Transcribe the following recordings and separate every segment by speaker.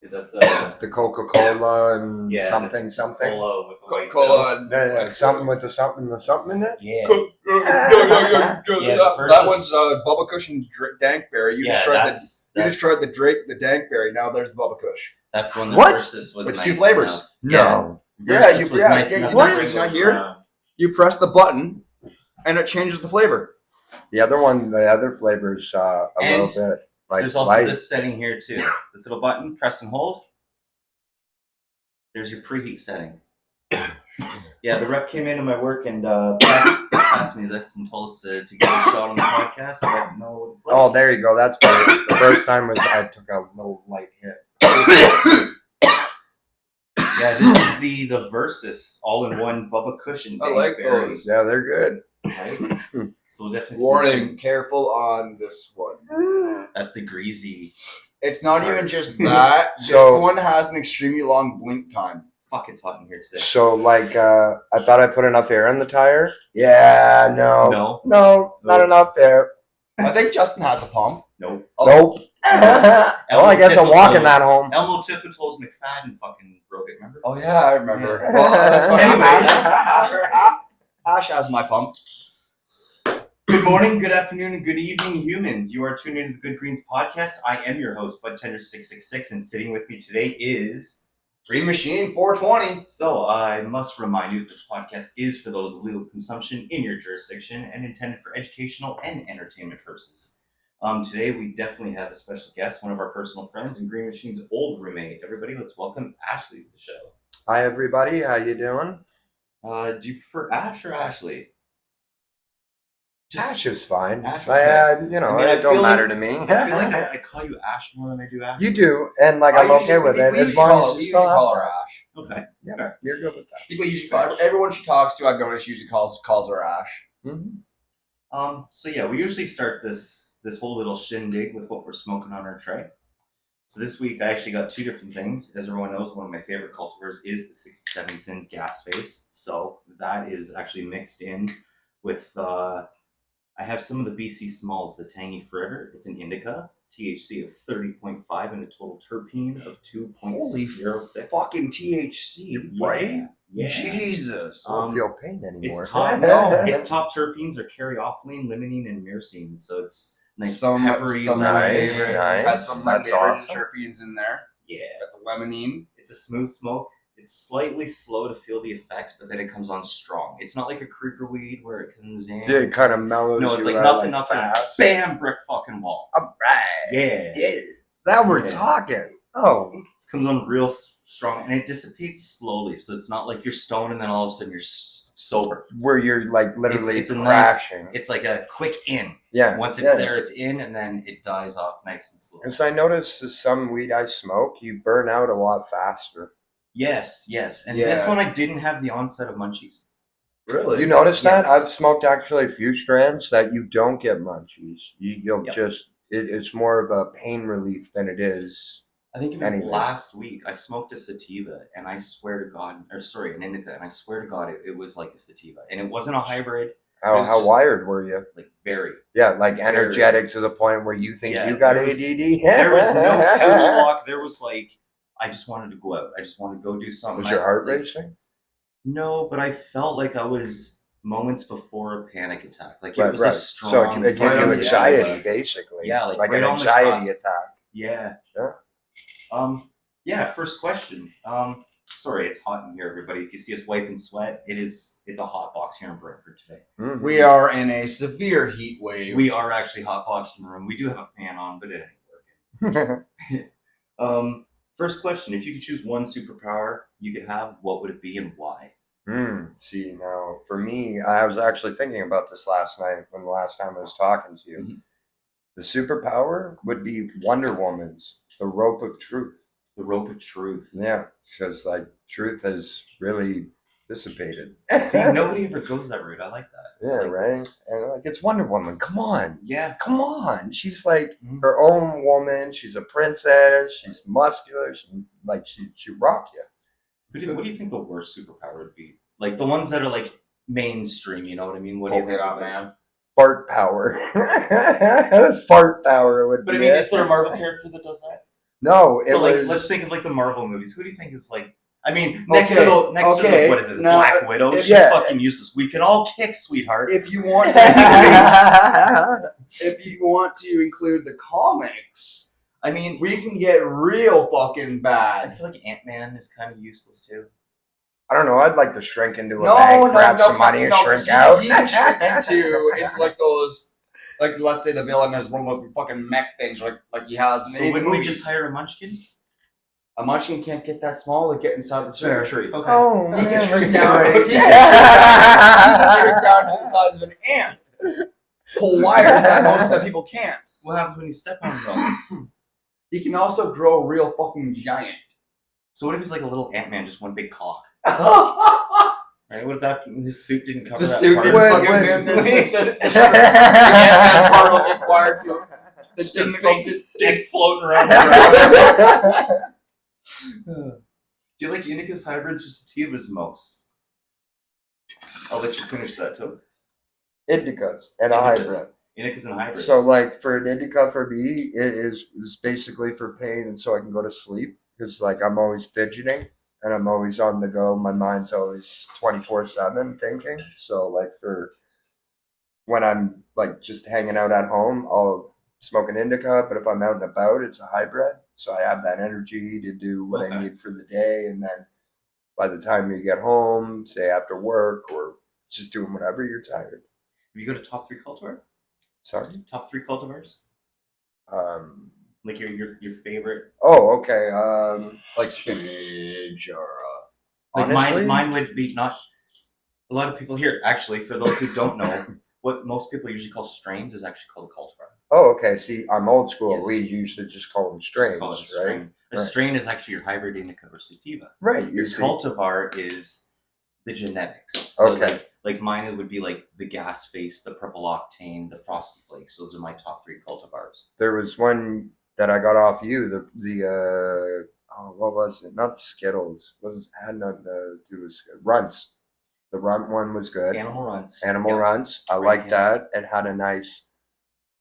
Speaker 1: Is that the
Speaker 2: Coca-Cola and something?
Speaker 1: Cola with the white
Speaker 2: Cola, something with the something in it?
Speaker 3: Yeah.
Speaker 4: That one's Bubba Kush and Dankberry. You just tried the Dankberry. Now there's the Bubba Kush.
Speaker 1: That's the one that Versus was
Speaker 4: It's
Speaker 1: nice
Speaker 4: 2 flavors.
Speaker 1: enough.
Speaker 2: No.
Speaker 1: Versus was nice enough.
Speaker 4: It's not here. You press the button, and it changes the flavor.
Speaker 2: The other flavors a little bit like
Speaker 1: there's also
Speaker 2: light.
Speaker 1: this setting here too. This little button, press and hold. There's your preheat setting. Yeah, the rep came into my work and passed me this and told us to give it a shot on the podcast so I know what it's like.
Speaker 2: Oh, there you go. That's better. The first time was I took a little light hit.
Speaker 1: Yeah, this is the Versus all-in-one Bubba Kush and
Speaker 4: I like
Speaker 1: Dankberry.
Speaker 4: those.
Speaker 2: Yeah, they're good.
Speaker 1: Right? So we'll definitely
Speaker 4: Warning, careful on this one.
Speaker 1: That's the greasy.
Speaker 4: It's not even just that. This one has an extremely long blink time.
Speaker 1: Fuck, it's hot in here today.
Speaker 2: So, like, I thought I put enough air in the tire. Yeah, no, not enough air.
Speaker 4: I think Justin has a pump.
Speaker 1: Nope.
Speaker 2: Nope. Well, I guess I'm walking that home.
Speaker 1: Elmo Tickle-Toes McFadden fucking broke it, remember?
Speaker 4: Oh, yeah, I remember. Well, that's what Ash has my pump.
Speaker 1: Good morning, good afternoon, and good evening, humans. You are tuned into the Good Greens podcast. I am your host, BudTender666, and sitting with me today is
Speaker 4: Green Machine 420.
Speaker 1: So I must remind you that this podcast is for those of legal consumption in your jurisdiction and intended for educational and entertainment purposes. Today we definitely have a special guest, one of our personal friends and Green Machine's old roommate. Everybody, let's welcome Ashley to the show.
Speaker 2: Hi, everybody. How you doing?
Speaker 1: Do you prefer Ash or Ashley?
Speaker 2: Ash is fine.
Speaker 1: Ash,
Speaker 2: it don't matter to me.
Speaker 1: I feel like I call you Ash more than I do Ash.
Speaker 2: You do, and like I'm okay with it as long as you still
Speaker 4: call her Ash.
Speaker 1: Okay.
Speaker 2: Yeah, you're good with that.
Speaker 4: People usually everyone she talks to, I've noticed, usually calls her Ash.
Speaker 2: Mm-hmm.
Speaker 1: So yeah, we usually start this whole little shindig with what we're smoking on our tray. So this week I actually got 2 different things. As everyone knows, one of my favorite cultivars is the 67 Sins Gas Face. So that is actually mixed in with I have some of the BC Smalls, the Tangy Forever. It's an indica, THC of 30.5 and a total terpene of 2.06.
Speaker 4: Fucking THC, right?
Speaker 1: Yeah.
Speaker 4: Jesus.
Speaker 2: I don't feel pain anymore.
Speaker 1: Its top terpenes are caryophyllene, limonene, and myrcene. So it's nice,
Speaker 4: some
Speaker 1: peppery,
Speaker 4: of my favorite.
Speaker 2: Nice.
Speaker 4: Has some of my
Speaker 2: That's
Speaker 4: favorite
Speaker 2: awesome.
Speaker 4: terpenes in there.
Speaker 1: Yeah.
Speaker 4: Got the lemonine.
Speaker 1: It's a smooth smoke. It's slightly slow to feel the effects, but then it comes on strong. It's not like a creeper weed where it comes in.
Speaker 2: Yeah, it kind of mellows.
Speaker 1: No, it's
Speaker 2: you
Speaker 1: like
Speaker 2: out
Speaker 1: nothing.
Speaker 2: fast.
Speaker 1: Bam, brick fucking wall.
Speaker 2: All right.
Speaker 1: Yeah.
Speaker 2: Now we're talking. Oh.
Speaker 1: It comes on real strong, and it dissipates slowly, so it's not like you're stoned and then all of a sudden you're sober.
Speaker 2: Where you're like literally
Speaker 1: it's
Speaker 2: crashing.
Speaker 1: It's like a quick in.
Speaker 2: Yeah.
Speaker 1: Once it's there, it's in, and then it dies off nice and slow.
Speaker 2: Because I noticed that some weed I smoke, you burn out a lot faster.
Speaker 1: Yes. And this one I didn't have the onset of munchies.
Speaker 4: Really?
Speaker 2: You notice that?
Speaker 1: Yes.
Speaker 2: I've smoked actually a few strands that you don't get munchies. You'll just, it's more of a pain relief than it is.
Speaker 1: I think it was
Speaker 2: anything.
Speaker 1: last week. I smoked a sativa, and I swear to God, an indica, and I swear to God, it was like a sativa, and it wasn't a hybrid.
Speaker 2: How wired were you?
Speaker 1: Like very.
Speaker 2: Yeah, like energetic to the point where you think you got ADD.
Speaker 1: There was no push lock. There was like, I just wanted to go out. I just wanted to go do something.
Speaker 2: Was your heart racing?
Speaker 1: No, but I felt like I was moments before a panic attack. Like
Speaker 2: it
Speaker 1: was a strong.
Speaker 2: So it gave you anxiety, basically.
Speaker 1: Yeah, like
Speaker 2: an anxiety attack.
Speaker 1: Yeah. First question. Sorry, it's hot in here, everybody. If you see us wiping sweat, it's a hot box here in Brantford today.
Speaker 2: Mm-hmm.
Speaker 4: We are in a severe heat wave.
Speaker 1: We are actually hot boxed in the room. We do have a fan on, but it ain't working. First question: if you could choose one superpower you could have, what would it be and why?
Speaker 2: See, now for me, I was actually thinking about this last night when the last time I was talking to you. Mm-hmm. The superpower would be Wonder Woman's The Rope of Truth.
Speaker 1: The Rope of Truth.
Speaker 2: Yeah, because like truth has really dissipated.
Speaker 1: See, nobody ever goes that route. I like that.
Speaker 2: Yeah,
Speaker 1: like,
Speaker 2: right? And like it's Wonder Woman. Come on.
Speaker 1: Yeah.
Speaker 2: Come on. She's like her own woman. She's a princess. She's muscular. She rock you.
Speaker 1: What do you think the worst superpower would be? Like the ones that are like mainstream, you know what I mean? What do you think
Speaker 4: about, man?
Speaker 2: Fart power. Fart power would be.
Speaker 1: But I mean, is there a Marvel character that does that?
Speaker 2: No, it
Speaker 1: So like,
Speaker 2: was.
Speaker 1: let's think of like the Marvel movies. Who do you think is like? I mean, next to the what is it?
Speaker 4: Now,
Speaker 1: Black Widow. She's
Speaker 2: yeah.
Speaker 1: fucking useless. We can all kick, sweetheart.
Speaker 4: If you want to, if you want to include the comics,
Speaker 1: I mean,
Speaker 4: we can get real fucking
Speaker 1: I
Speaker 4: bad.
Speaker 1: feel like Ant-Man is kind of useless too.
Speaker 2: I don't know. I'd like to shrink into a bank, grab some money, and shrink out.
Speaker 4: He can shrink into like those, like let's say the villain has one of those fucking mech things, like he has.
Speaker 1: So wouldn't we just hire a Munchkin?
Speaker 4: A Munchkin can't get that small to get inside the tree.
Speaker 1: Okay.
Speaker 2: Oh,
Speaker 4: He
Speaker 2: man.
Speaker 4: can shrink
Speaker 2: that's
Speaker 4: down.
Speaker 2: great.
Speaker 4: He can shrink down to the size of an ant. Pull wires that people can't.
Speaker 1: What happens when you step on him?
Speaker 4: He can also grow real fucking giant.
Speaker 1: So what if he's like a little Ant-Man, just one big cock? Right? What if that his suit didn't cover
Speaker 4: The
Speaker 1: that
Speaker 4: suit
Speaker 1: part?
Speaker 4: didn't fucking Ant-Man part required to. The
Speaker 1: Just a
Speaker 4: big
Speaker 1: big dick floating around the ground. Do you like Indica's hybrids or sativas most? I'll let you finish that too.
Speaker 2: Indicas and a hybrid.
Speaker 1: Indicas and hybrids.
Speaker 2: So, like, for an indica for me, it is basically for pain and so I can go to sleep. Because, like, I'm always fidgeting and I'm always on the go. My mind's always 24/7 thinking. So, like, for when I'm, like, just hanging out at home, I'll smoke an indica. But if I'm out and about, it's a hybrid. So I have that energy to do what I need for the day. And then by the time you get home, say after work or just doing whatever, you're tired.
Speaker 1: Have you got a top 3 cultivar?
Speaker 2: Sorry?
Speaker 1: Top 3 cultivars? Like your favorite?
Speaker 2: Oh, okay.
Speaker 4: like spinach or.
Speaker 1: Like
Speaker 2: Honestly?
Speaker 1: mine would be not. A lot of people here, actually, for those who don't know, what most people usually call strains is actually called a cultivar.
Speaker 2: Oh, okay. See, I'm old school.
Speaker 1: Yes.
Speaker 2: We used to just call them strains,
Speaker 1: Call it a
Speaker 2: right?
Speaker 1: strain. A
Speaker 2: Right.
Speaker 1: strain is actually your hybrid indica or sativa.
Speaker 2: Right.
Speaker 1: Your
Speaker 2: You see.
Speaker 1: cultivar is the genetics. So
Speaker 2: Okay.
Speaker 1: like mine, it would be like the gas face, the purple octane, the frosty flakes. Those are my top 3 cultivars.
Speaker 2: There was one that I got off you. What was it? Not the Skittles. Had nothing to do with Runts. The Runt one was good.
Speaker 1: Animal Runts.
Speaker 2: Animal
Speaker 1: Yep.
Speaker 2: Runts. I
Speaker 1: Great
Speaker 2: like that. It had a nice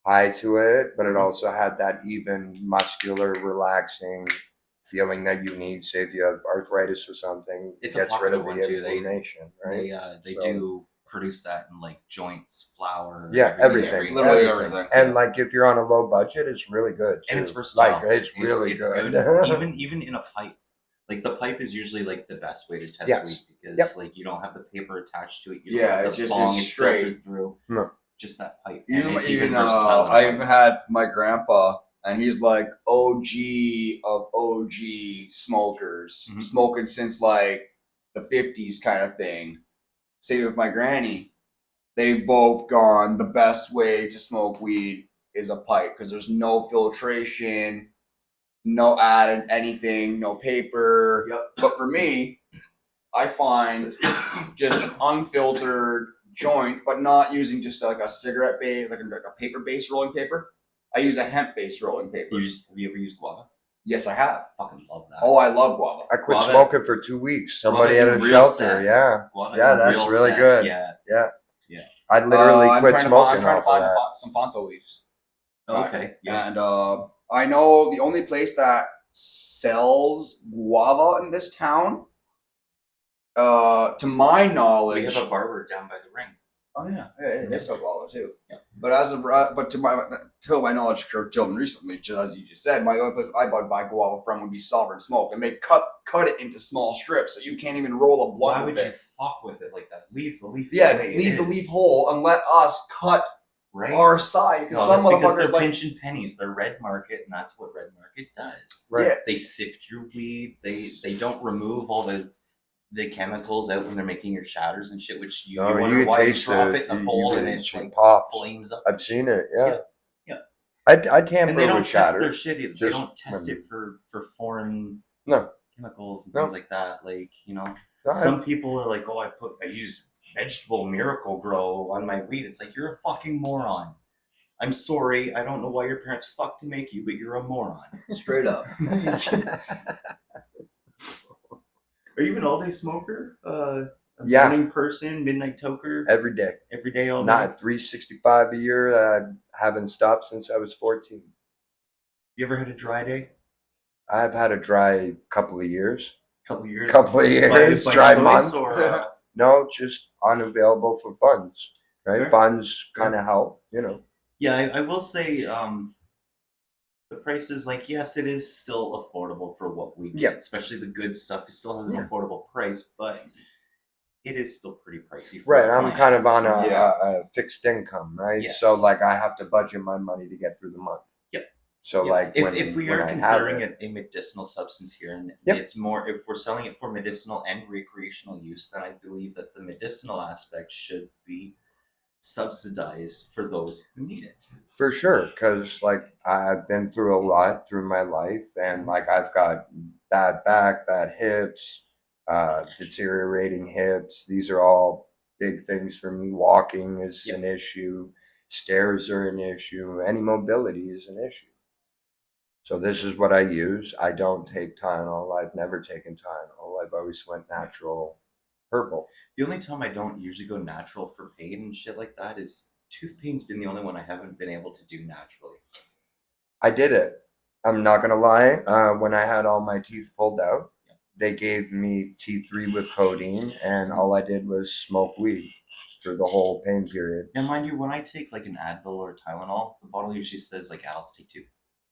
Speaker 2: high to it, but it also had that even muscular, relaxing feeling that you need. Say if you have arthritis or something,
Speaker 1: It's
Speaker 2: it
Speaker 1: a
Speaker 2: gets rid of
Speaker 1: popular
Speaker 2: the
Speaker 1: one, too.
Speaker 2: inflammation, right?
Speaker 1: They
Speaker 2: So-
Speaker 1: do produce that in like joints, flour.
Speaker 2: Yeah, everything.
Speaker 4: Literally everything.
Speaker 2: And like if you're on a low budget, it's really good too.
Speaker 1: And it's versatile.
Speaker 2: Like it's really good.
Speaker 1: even in a pipe. Like the pipe is usually like the best way to test
Speaker 2: Yes.
Speaker 1: weed because
Speaker 2: Yep.
Speaker 1: like you don't have the paper attached to it. You
Speaker 4: Yeah,
Speaker 1: don't have
Speaker 4: it's
Speaker 1: the
Speaker 4: just-
Speaker 1: bong,
Speaker 4: it's
Speaker 1: it's
Speaker 4: straight.
Speaker 1: filtered through.
Speaker 2: No.
Speaker 1: Just that pipe. And
Speaker 4: Even,
Speaker 1: it's
Speaker 4: even
Speaker 1: versatile.
Speaker 4: I even had my grandpa, and he's like OG of OG smokers,
Speaker 1: Mhm.
Speaker 4: smoking since like the 50s kind of thing. Same with my granny. They've both gone, the best way to smoke weed is a pipe because there's no filtration, no added anything, no paper.
Speaker 1: Yep.
Speaker 4: But for me, I find just an unfiltered joint, but not using just like a cigarette base, like a paper based rolling paper. I use a hemp based rolling paper.
Speaker 1: Have you ever used guava?
Speaker 4: Yes, I have.
Speaker 1: Fucking love that.
Speaker 4: Oh, I love guava.
Speaker 2: I quit
Speaker 1: Guava-
Speaker 2: smoking for 2 weeks. Somebody
Speaker 1: Guava
Speaker 2: at a
Speaker 1: in real
Speaker 2: shelter.
Speaker 1: cess.
Speaker 2: Yeah.
Speaker 1: Guava
Speaker 2: Yeah,
Speaker 1: in
Speaker 2: that's
Speaker 1: real
Speaker 2: really
Speaker 1: cess.
Speaker 2: good.
Speaker 1: Yeah.
Speaker 2: I literally
Speaker 4: I'm
Speaker 2: quit
Speaker 4: trying
Speaker 2: smoking
Speaker 4: I'm trying
Speaker 2: off
Speaker 4: to find
Speaker 2: of that.
Speaker 4: some Fanto leaves.
Speaker 1: Okay. Yeah.
Speaker 4: And I know the only place that sells guava in this town, to my knowledge,
Speaker 1: We have a barber down by the ring.
Speaker 4: oh yeah, they sell guava too.
Speaker 1: Yeah.
Speaker 4: But to my knowledge, until recently, just as you just said, my only place I would buy guava from would be Sovereign Smoke, and they cut it into small strips, so you can't even roll a blunt
Speaker 1: Why
Speaker 4: with
Speaker 1: would you
Speaker 4: it.
Speaker 1: fuck with it like that? Leave the leaf.
Speaker 4: Yeah,
Speaker 1: the way it
Speaker 4: leave the
Speaker 1: is.
Speaker 4: leaf whole and let us cut
Speaker 1: Right.
Speaker 4: our side because
Speaker 1: No,
Speaker 4: some
Speaker 1: that's because
Speaker 4: motherfuckers
Speaker 1: they're
Speaker 4: like
Speaker 1: pinching pennies. They're red market, and that's what red market does.
Speaker 2: Right.
Speaker 4: yeah.
Speaker 1: They sift your weed. They don't remove all the chemicals out when they're making your shatters and shit. Which you
Speaker 2: No,
Speaker 1: wonder
Speaker 2: you
Speaker 1: why you
Speaker 2: taste
Speaker 1: drop
Speaker 2: it.
Speaker 1: it in a
Speaker 2: You
Speaker 1: bowl and
Speaker 2: taste
Speaker 1: it
Speaker 2: it
Speaker 1: like
Speaker 2: pops.
Speaker 1: flames up.
Speaker 2: I've seen it. Yeah.
Speaker 1: Yeah.
Speaker 2: I
Speaker 1: And
Speaker 2: tamper
Speaker 1: they don't
Speaker 2: with
Speaker 1: test
Speaker 2: shatter.
Speaker 1: their shit either. They
Speaker 2: Just
Speaker 1: don't test it for foreign
Speaker 2: No.
Speaker 1: chemicals and
Speaker 2: No.
Speaker 1: things like that. Like
Speaker 2: No,
Speaker 1: some people are like, oh, I used vegetable Miracle Grow on my weed. It's like you're a fucking moron. I'm sorry. I don't know why your parents fucked to make you, but you're a moron.
Speaker 4: Straight up.
Speaker 1: Are you an all-day smoker? A
Speaker 2: Yeah.
Speaker 1: morning person, midnight toker?
Speaker 2: Every day.
Speaker 1: Every day, all day?
Speaker 2: Not 365 a year. I haven't stopped since I was 14.
Speaker 1: You ever had a dry day?
Speaker 2: I've had a dry couple of years.
Speaker 1: Couple years. By
Speaker 2: Dry
Speaker 1: choice
Speaker 2: month.
Speaker 1: or
Speaker 2: No, just unavailable for funds. Right,
Speaker 1: Fair.
Speaker 2: funds
Speaker 1: Fair.
Speaker 2: kind of help.
Speaker 1: yeah, I will say the price is like, yes, it is still affordable for what we get.
Speaker 2: Yeah.
Speaker 1: Especially the good stuff. It still has an
Speaker 2: Yeah.
Speaker 1: affordable price, but it is still pretty pricey. For
Speaker 2: Right,
Speaker 1: a
Speaker 2: I'm
Speaker 1: client.
Speaker 2: kind of on
Speaker 4: Yeah.
Speaker 2: a fixed income, right?
Speaker 1: Yes.
Speaker 2: So like I have to budget my money to get through the month.
Speaker 1: Yep.
Speaker 2: So
Speaker 1: Yeah,
Speaker 2: like
Speaker 1: if we
Speaker 2: when
Speaker 1: are
Speaker 2: I have
Speaker 1: considering
Speaker 2: it,
Speaker 1: it a medicinal substance here, and
Speaker 2: Yep.
Speaker 1: it's more if we're selling it for medicinal and recreational use, then I believe that the medicinal aspect should be subsidized for those who need it.
Speaker 2: for sure, because like I've been through a lot through my life, and like I've got bad back, bad hips, deteriorating hips. These are all big things for me. Walking is
Speaker 1: Yep.
Speaker 2: an issue. Stairs are an issue. Any mobility is an issue. So this is what I use. I don't take Tylenol. I've never taken Tylenol. I've always went natural, herbal.
Speaker 1: The only time I don't usually go natural for pain and shit like that is tooth pain's been the only one I haven't been able to do naturally.
Speaker 2: I did it. I'm not gonna lie. When I had all my teeth pulled out, they gave me T3 with codeine, and all I did was smoke weed through the whole pain period.
Speaker 1: Now, mind you, when I take like an Advil or Tylenol, the bottle usually says like adults take 2.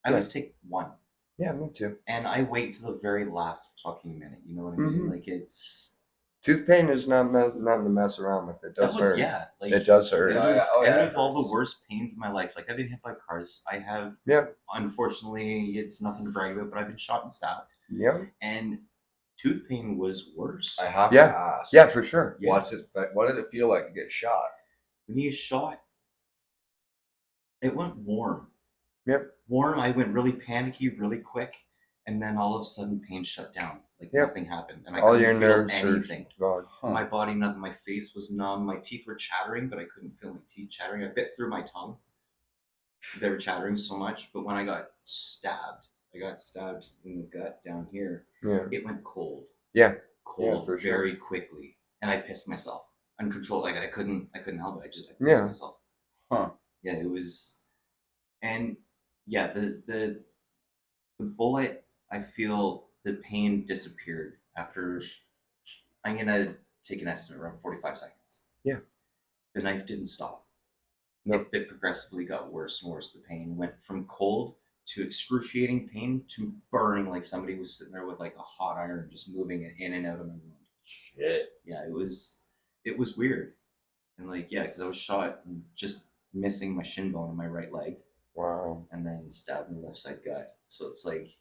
Speaker 1: I
Speaker 2: Yeah.
Speaker 1: always take 1.
Speaker 2: Yeah, me too.
Speaker 1: And I wait to the very last fucking minute. You know what I mean?
Speaker 2: Mhm.
Speaker 1: Like it's
Speaker 2: Tooth pain is nothing to mess around with. It does hurt.
Speaker 1: like
Speaker 2: It does hurt.
Speaker 1: out of,
Speaker 4: Oh, yeah,
Speaker 1: out
Speaker 4: it
Speaker 1: of all the
Speaker 4: hurts.
Speaker 1: worst pains in my life, like I've been hit by cars. I have,
Speaker 2: Yeah.
Speaker 1: unfortunately, it's nothing to brag about, but I've been shot and stabbed.
Speaker 2: Yeah.
Speaker 1: And tooth pain was worse.
Speaker 4: I have
Speaker 2: Yeah.
Speaker 4: to ask.
Speaker 2: Yeah, for sure.
Speaker 1: Yeah.
Speaker 4: What did it feel like to get shot?
Speaker 1: When you get shot, it went warm.
Speaker 2: Yep.
Speaker 1: Warm, I went really panicky really quick, and then all of a sudden pain shut down. Like
Speaker 2: Yep.
Speaker 1: nothing happened. And I
Speaker 2: All
Speaker 1: couldn't
Speaker 2: your
Speaker 1: feel
Speaker 2: nerves
Speaker 1: anything.
Speaker 2: are gone.
Speaker 1: My body, nothing. My face was numb. My teeth were chattering, but I couldn't feel my teeth chattering. I bit through my tongue. They were chattering so much. But when I got stabbed in the gut down here.
Speaker 2: Yeah.
Speaker 1: It went cold.
Speaker 2: Yeah.
Speaker 1: Cold
Speaker 2: Yeah, for sure.
Speaker 1: very quickly. And I pissed myself. Uncontrolled. Like I couldn't help it. I pissed
Speaker 2: Yeah.
Speaker 1: myself.
Speaker 4: Huh.
Speaker 1: Yeah, it was. And yeah, the bullet, I feel the pain disappeared after. I'm gonna take an estimate around 45 seconds.
Speaker 2: Yeah.
Speaker 1: The knife didn't stop.
Speaker 2: Nope.
Speaker 1: It progressively got worse and worse. The pain went from cold to excruciating pain to burning, like somebody was sitting there with like a hot iron just moving it in and out of my wound.
Speaker 4: Shit.
Speaker 1: Yeah, it was weird. And like, yeah, because I was shot and just missing my shin bone in my right leg.
Speaker 2: Wow.
Speaker 1: And then stabbed in the left side gut. So it's like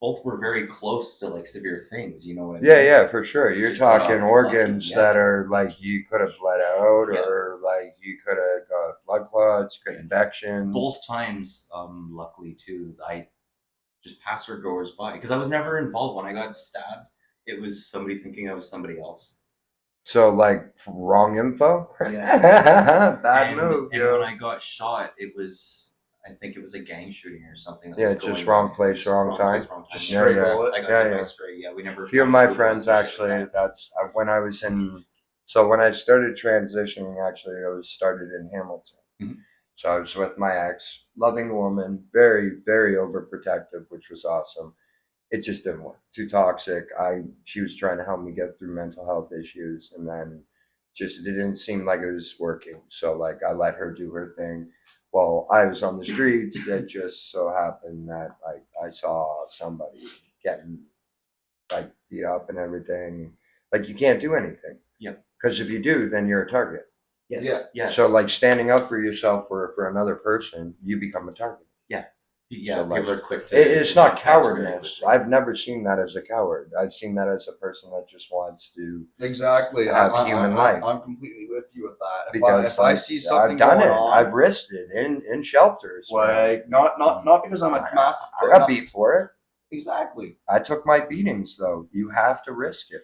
Speaker 1: both were very close to like severe things, you know what I mean?
Speaker 2: Yeah, for sure. You're
Speaker 1: Just cut
Speaker 2: talking
Speaker 1: off
Speaker 2: organs
Speaker 1: fucking-
Speaker 2: that are like you could have bled out,
Speaker 1: Yeah.
Speaker 2: or like you could have got blood clots, you could have infections.
Speaker 1: Both times, luckily too, I just passed her goers by because I was never involved when I got stabbed. It was somebody thinking I was somebody else.
Speaker 2: So like wrong info.
Speaker 1: Yeah.
Speaker 2: Bad move,
Speaker 1: And
Speaker 2: yo.
Speaker 1: when I got shot, I think it was a gang shooting or something.
Speaker 2: Yeah,
Speaker 1: was
Speaker 2: just
Speaker 1: going
Speaker 2: wrong
Speaker 1: on.
Speaker 2: place,
Speaker 1: It was
Speaker 2: wrong time.
Speaker 1: Wrong time.
Speaker 4: Just
Speaker 2: Yeah,
Speaker 4: straight
Speaker 2: yeah.
Speaker 4: bullet.
Speaker 1: I got
Speaker 2: Yeah,
Speaker 1: hit by
Speaker 2: yeah.
Speaker 1: stray. Yeah, we never.
Speaker 2: A few of
Speaker 1: found
Speaker 2: my
Speaker 1: who it
Speaker 2: friends
Speaker 1: was or shit like
Speaker 2: actually.
Speaker 1: that.
Speaker 2: That's when I was in. So when I started transitioning, actually, I was started in Hamilton.
Speaker 1: Mhm.
Speaker 2: So I was with my ex, loving woman, very, very overprotective, which was awesome. It just didn't work. Too toxic. She was trying to help me get through mental health issues, and then just it didn't seem like it was working. So like I let her do her thing. While I was on the streets, it just so happened that like I saw somebody getting like beat up and everything. Like you can't do anything.
Speaker 1: Yeah.
Speaker 2: Because if you do, then you're a target.
Speaker 1: Yes.
Speaker 4: Yeah.
Speaker 1: Yes.
Speaker 2: So like standing up for yourself for another person, you become a target.
Speaker 1: yeah,
Speaker 2: so, like,
Speaker 1: people are quick to.
Speaker 2: It's not
Speaker 1: jump fence very
Speaker 2: cowardness.
Speaker 1: quickly.
Speaker 2: I've never seen that as a coward. I've seen that as a person that just wants to
Speaker 4: Exactly.
Speaker 2: have human life.
Speaker 4: I'm completely with you with that.
Speaker 2: because
Speaker 4: if I see something
Speaker 2: I've done
Speaker 4: going
Speaker 2: it.
Speaker 4: on,
Speaker 2: I've risked it in shelters.
Speaker 4: like not because I'm a master.
Speaker 2: I got beat for it.
Speaker 4: Exactly.
Speaker 2: I took my beatings though. You have to risk it.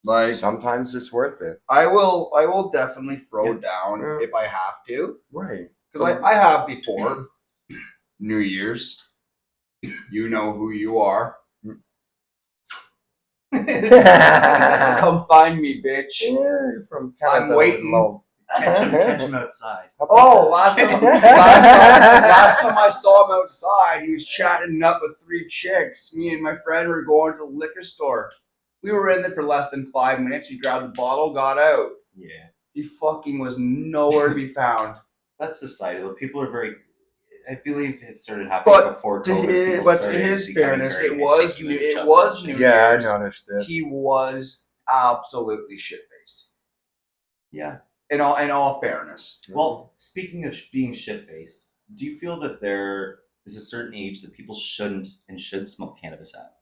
Speaker 4: Like
Speaker 2: Sometimes it's worth it.
Speaker 4: I will definitely throw
Speaker 1: Yeah.
Speaker 4: down
Speaker 2: Yeah.
Speaker 4: if I have to,
Speaker 2: Right.
Speaker 4: because I have before. New Year's, you know who you are. Come find me, bitch.
Speaker 2: Yeah, from
Speaker 4: I'm
Speaker 2: Canada,
Speaker 4: waiting.
Speaker 2: low.
Speaker 1: Catch him outside.
Speaker 4: Oh, last time I saw him outside, he was chatting up with 3 chicks. Me and my friend were going to the liquor store. We were in there for less than 5 minutes. We grabbed a bottle, got out.
Speaker 1: Yeah.
Speaker 4: He fucking was nowhere to be found.
Speaker 1: That's society, though. People are very. I believe it started happening before COVID.
Speaker 4: To his fairness, it was New Year's.
Speaker 2: Yeah, I noticed it.
Speaker 4: He was absolutely shit-faced.
Speaker 1: Yeah.
Speaker 4: In all fairness.
Speaker 1: Well, speaking of being shit-faced, do you feel that there is a certain age that people shouldn't and should smoke cannabis at?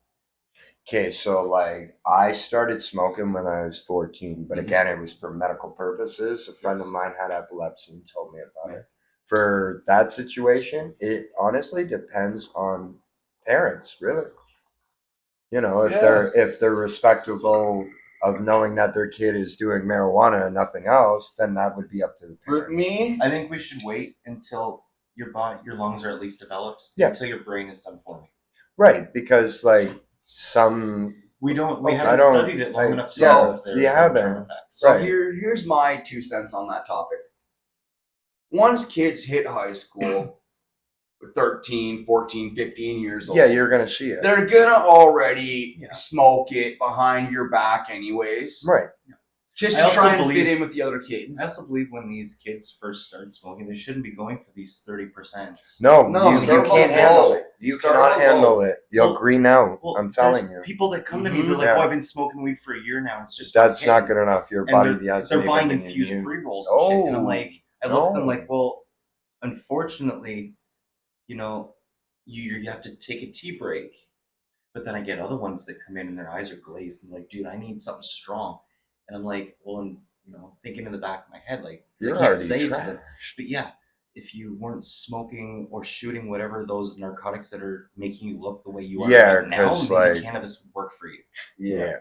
Speaker 2: Okay, so like I started smoking when I was 14, but again, it was for medical purposes. A friend of mine had epilepsy and told me about it. For that situation, it honestly depends on parents, really. You know, if they're respectable of knowing that their kid is doing marijuana and nothing else, then that would be up to the parents.
Speaker 4: Me,
Speaker 1: I think we should wait until your lungs are at least developed.
Speaker 2: Yeah.
Speaker 1: Until your brain is done forming.
Speaker 2: Right, because like
Speaker 1: we haven't
Speaker 2: I don't-
Speaker 1: studied it long enough to
Speaker 2: yeah,
Speaker 1: know if there's
Speaker 2: we haven't.
Speaker 1: long-term effects.
Speaker 4: So
Speaker 2: Right.
Speaker 4: here's my 2 cents on that topic. Once kids hit high school, 13, 14, 15 years old.
Speaker 2: Yeah, you're gonna see it.
Speaker 4: They're gonna already smoke it behind your back anyways.
Speaker 2: Right.
Speaker 4: Just
Speaker 1: I
Speaker 4: to
Speaker 1: also
Speaker 4: try and
Speaker 1: believe-
Speaker 4: fit in with the other kids.
Speaker 1: I also believe when these kids first start smoking, they shouldn't be going for these 30%.
Speaker 2: No,
Speaker 4: No,
Speaker 2: you
Speaker 4: start
Speaker 2: can't
Speaker 4: low.
Speaker 2: handle it. You
Speaker 4: Start
Speaker 2: cannot
Speaker 4: low.
Speaker 2: handle it. You'll
Speaker 1: Well-
Speaker 2: green out.
Speaker 1: Well,
Speaker 2: I'm telling
Speaker 1: there's
Speaker 2: you.
Speaker 1: people that come to me, they're like,
Speaker 2: Yeah.
Speaker 1: "Oh, I've been smoking weed for a year now. It's just
Speaker 2: That's not
Speaker 1: okay."
Speaker 2: good enough. Your
Speaker 1: And
Speaker 2: body
Speaker 1: they're
Speaker 2: hasn't
Speaker 1: buying
Speaker 2: even been
Speaker 1: infused
Speaker 2: immune.
Speaker 1: pre-rolls and shit. And I'm
Speaker 2: No,
Speaker 1: like, I look at them
Speaker 2: no.
Speaker 1: like, well, unfortunately, you know, you have to take a tea break. But then I get other ones that come in and their eyes are glazed and like, dude, I need something strong. And I'm like, well, and thinking in the back of my head, like, 'cause
Speaker 2: You're
Speaker 1: I can't
Speaker 2: already
Speaker 1: say it to them.
Speaker 2: trash.
Speaker 1: But yeah, if you weren't smoking or shooting whatever those narcotics that are making you look the way you are
Speaker 2: Yeah,
Speaker 1: right now,
Speaker 2: 'cause,
Speaker 1: maybe
Speaker 2: like-
Speaker 1: cannabis would work for you.
Speaker 2: Yeah.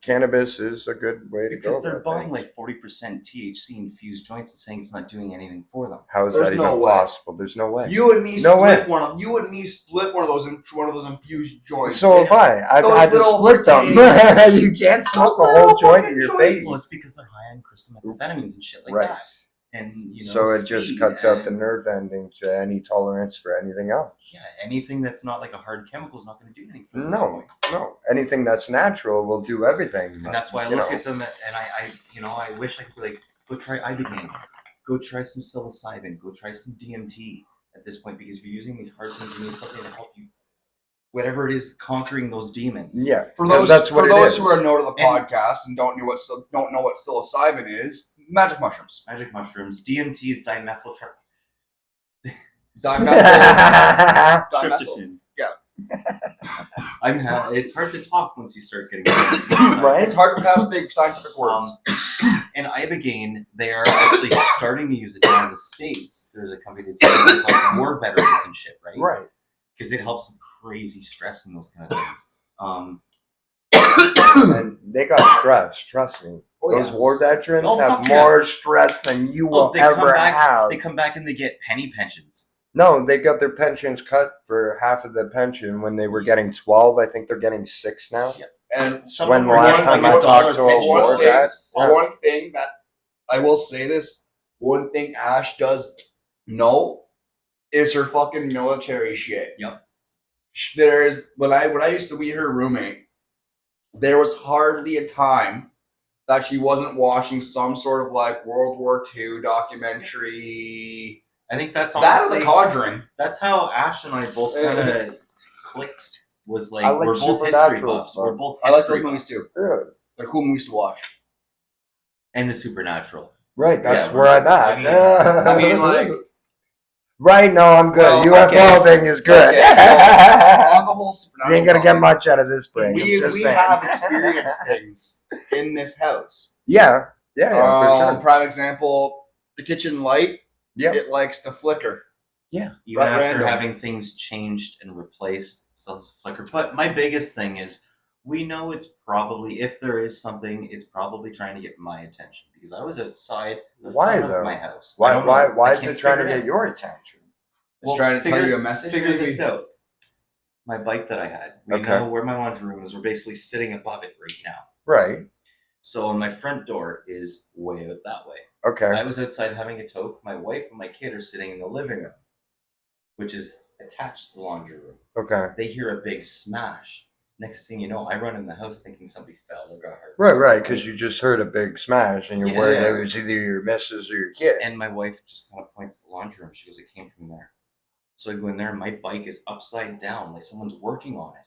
Speaker 2: Cannabis is a good way to
Speaker 1: Because
Speaker 2: go.
Speaker 1: they're
Speaker 2: about
Speaker 1: buying
Speaker 2: things.
Speaker 1: like 40% THC infused joints and saying it's not doing anything for them.
Speaker 2: How is
Speaker 4: There's
Speaker 2: that
Speaker 4: no
Speaker 2: even
Speaker 4: way.
Speaker 2: possible? There's no way.
Speaker 4: You and me
Speaker 2: No way.
Speaker 4: split one of those infused joints.
Speaker 2: So have I. I've
Speaker 4: Those
Speaker 2: had to
Speaker 4: little
Speaker 2: split them.
Speaker 4: freaking-
Speaker 2: You can't smoke a
Speaker 4: Those
Speaker 2: whole
Speaker 4: little
Speaker 2: joint in
Speaker 4: fucking
Speaker 2: your
Speaker 4: joints.
Speaker 2: face.
Speaker 1: Well, it's because they're high on crystal methamphetamines and shit like
Speaker 2: Right.
Speaker 1: that. And
Speaker 2: So it just
Speaker 1: speed
Speaker 2: cuts out the
Speaker 1: and-
Speaker 2: nerve ending to any tolerance for anything else.
Speaker 1: Yeah, anything that's not like a hard chemical is not going to do anything for them.
Speaker 2: No. Anything that's natural will do everything.
Speaker 1: And that's why I
Speaker 2: you
Speaker 1: look
Speaker 2: know.
Speaker 1: at them and I wish I could be like, go try ibogaine, go try some psilocybin, go try some DMT at this point, because if you're using these hard things, you need something to help you, whatever it is, conquering those demons.
Speaker 2: Yeah,
Speaker 4: For
Speaker 2: 'cause
Speaker 4: those
Speaker 2: that's what
Speaker 4: for
Speaker 2: it
Speaker 4: those
Speaker 2: is.
Speaker 4: who are new to the podcast and don't know what psilocybin is, magic mushrooms.
Speaker 1: Magic mushrooms. DMT is dimethyltryptamine.
Speaker 4: Dimethyl. Yeah.
Speaker 1: It's hard to talk once you start getting
Speaker 2: Right?
Speaker 4: It's hard to pronounce big scientific words.
Speaker 1: And ibogaine, they are actually starting to use it down in the States. There's a company that's using it like war veterans and shit, right?
Speaker 2: Right.
Speaker 1: Because it helps with crazy stress and those kind of things.
Speaker 2: And they got stress, trust me.
Speaker 4: Oh,
Speaker 2: Those
Speaker 4: yeah.
Speaker 2: war veterans
Speaker 1: Oh,
Speaker 2: have
Speaker 1: fuck yeah.
Speaker 2: more stress than you will
Speaker 1: they come
Speaker 2: ever
Speaker 1: back-
Speaker 2: have.
Speaker 1: They come back and they get penny pensions.
Speaker 2: No, they got their pensions cut for half of the pension when they were getting 12. I think they're getting 6 now.
Speaker 1: Yeah.
Speaker 4: And
Speaker 1: Some
Speaker 2: When
Speaker 1: of
Speaker 2: the
Speaker 1: them are
Speaker 2: last
Speaker 1: getting
Speaker 2: time
Speaker 1: like
Speaker 2: I talked
Speaker 1: $1
Speaker 2: to a
Speaker 1: pension.
Speaker 2: war vet, yeah.
Speaker 4: one thing that I will say this, one thing Ash does know is her fucking military shit.
Speaker 1: Yep.
Speaker 4: There's when I used to be her roommate, there was hardly a time that she wasn't watching some sort of like World War II documentary.
Speaker 1: I think that's
Speaker 4: That or
Speaker 1: honestly
Speaker 4: The Conjuring.
Speaker 1: that's how Ash and I both kind of clicked. Was like,
Speaker 2: I like
Speaker 1: we're both history
Speaker 2: Supernatural
Speaker 1: buffs.
Speaker 2: stuff.
Speaker 1: We're both
Speaker 4: I like
Speaker 1: history
Speaker 4: those movies
Speaker 1: buffs.
Speaker 4: too.
Speaker 2: Yeah.
Speaker 4: They're cool movies to watch.
Speaker 1: And the supernatural.
Speaker 2: Right, that's
Speaker 1: Yeah,
Speaker 2: where I'm at.
Speaker 4: I mean, like,
Speaker 2: right, no, I'm good.
Speaker 4: Well,
Speaker 2: UFO
Speaker 4: okay.
Speaker 2: thing is good.
Speaker 4: Okay, so on the whole
Speaker 2: You
Speaker 4: supernatural
Speaker 2: ain't gonna get
Speaker 4: topic,
Speaker 2: much out of this break. I'm
Speaker 4: We
Speaker 2: just saying.
Speaker 4: have experienced things in this house.
Speaker 2: Yeah, for sure.
Speaker 4: Prime example, the kitchen light.
Speaker 2: Yeah.
Speaker 4: It likes to flicker.
Speaker 1: Even
Speaker 4: Right,
Speaker 1: after
Speaker 4: random.
Speaker 1: having things changed and replaced, it still has a flicker. But my biggest thing is, we know it's probably, if there is something, it's probably trying to get my attention, because I was outside the
Speaker 2: Why,
Speaker 1: front
Speaker 2: though?
Speaker 1: of my house. I don't know.
Speaker 2: Why
Speaker 1: I
Speaker 2: is
Speaker 1: can't
Speaker 2: it trying to
Speaker 1: figure
Speaker 2: get your attention?
Speaker 4: It's trying to tell
Speaker 1: figure-
Speaker 4: you a message.
Speaker 1: Figure
Speaker 4: maybe?
Speaker 1: this out. My bike that I had. We
Speaker 2: Okay.
Speaker 1: know where my laundry room is. We're basically sitting above it right now.
Speaker 2: Right.
Speaker 1: So my front door is way out that way.
Speaker 2: Okay.
Speaker 1: I was outside having a toke. My wife and my kid are sitting in the living room, which is attached to the laundry room.
Speaker 2: Okay.
Speaker 1: They hear a big smash. Next thing you know, I run in the house thinking somebody fell or got hurt.
Speaker 2: Right, because you just heard a big smash and you're
Speaker 1: Yeah.
Speaker 2: worried it was either your missus or your kid.
Speaker 1: And my wife just kind of points to the laundry room. She goes, "It came from there." So I go in there, and my bike is upside down, like someone's working on it,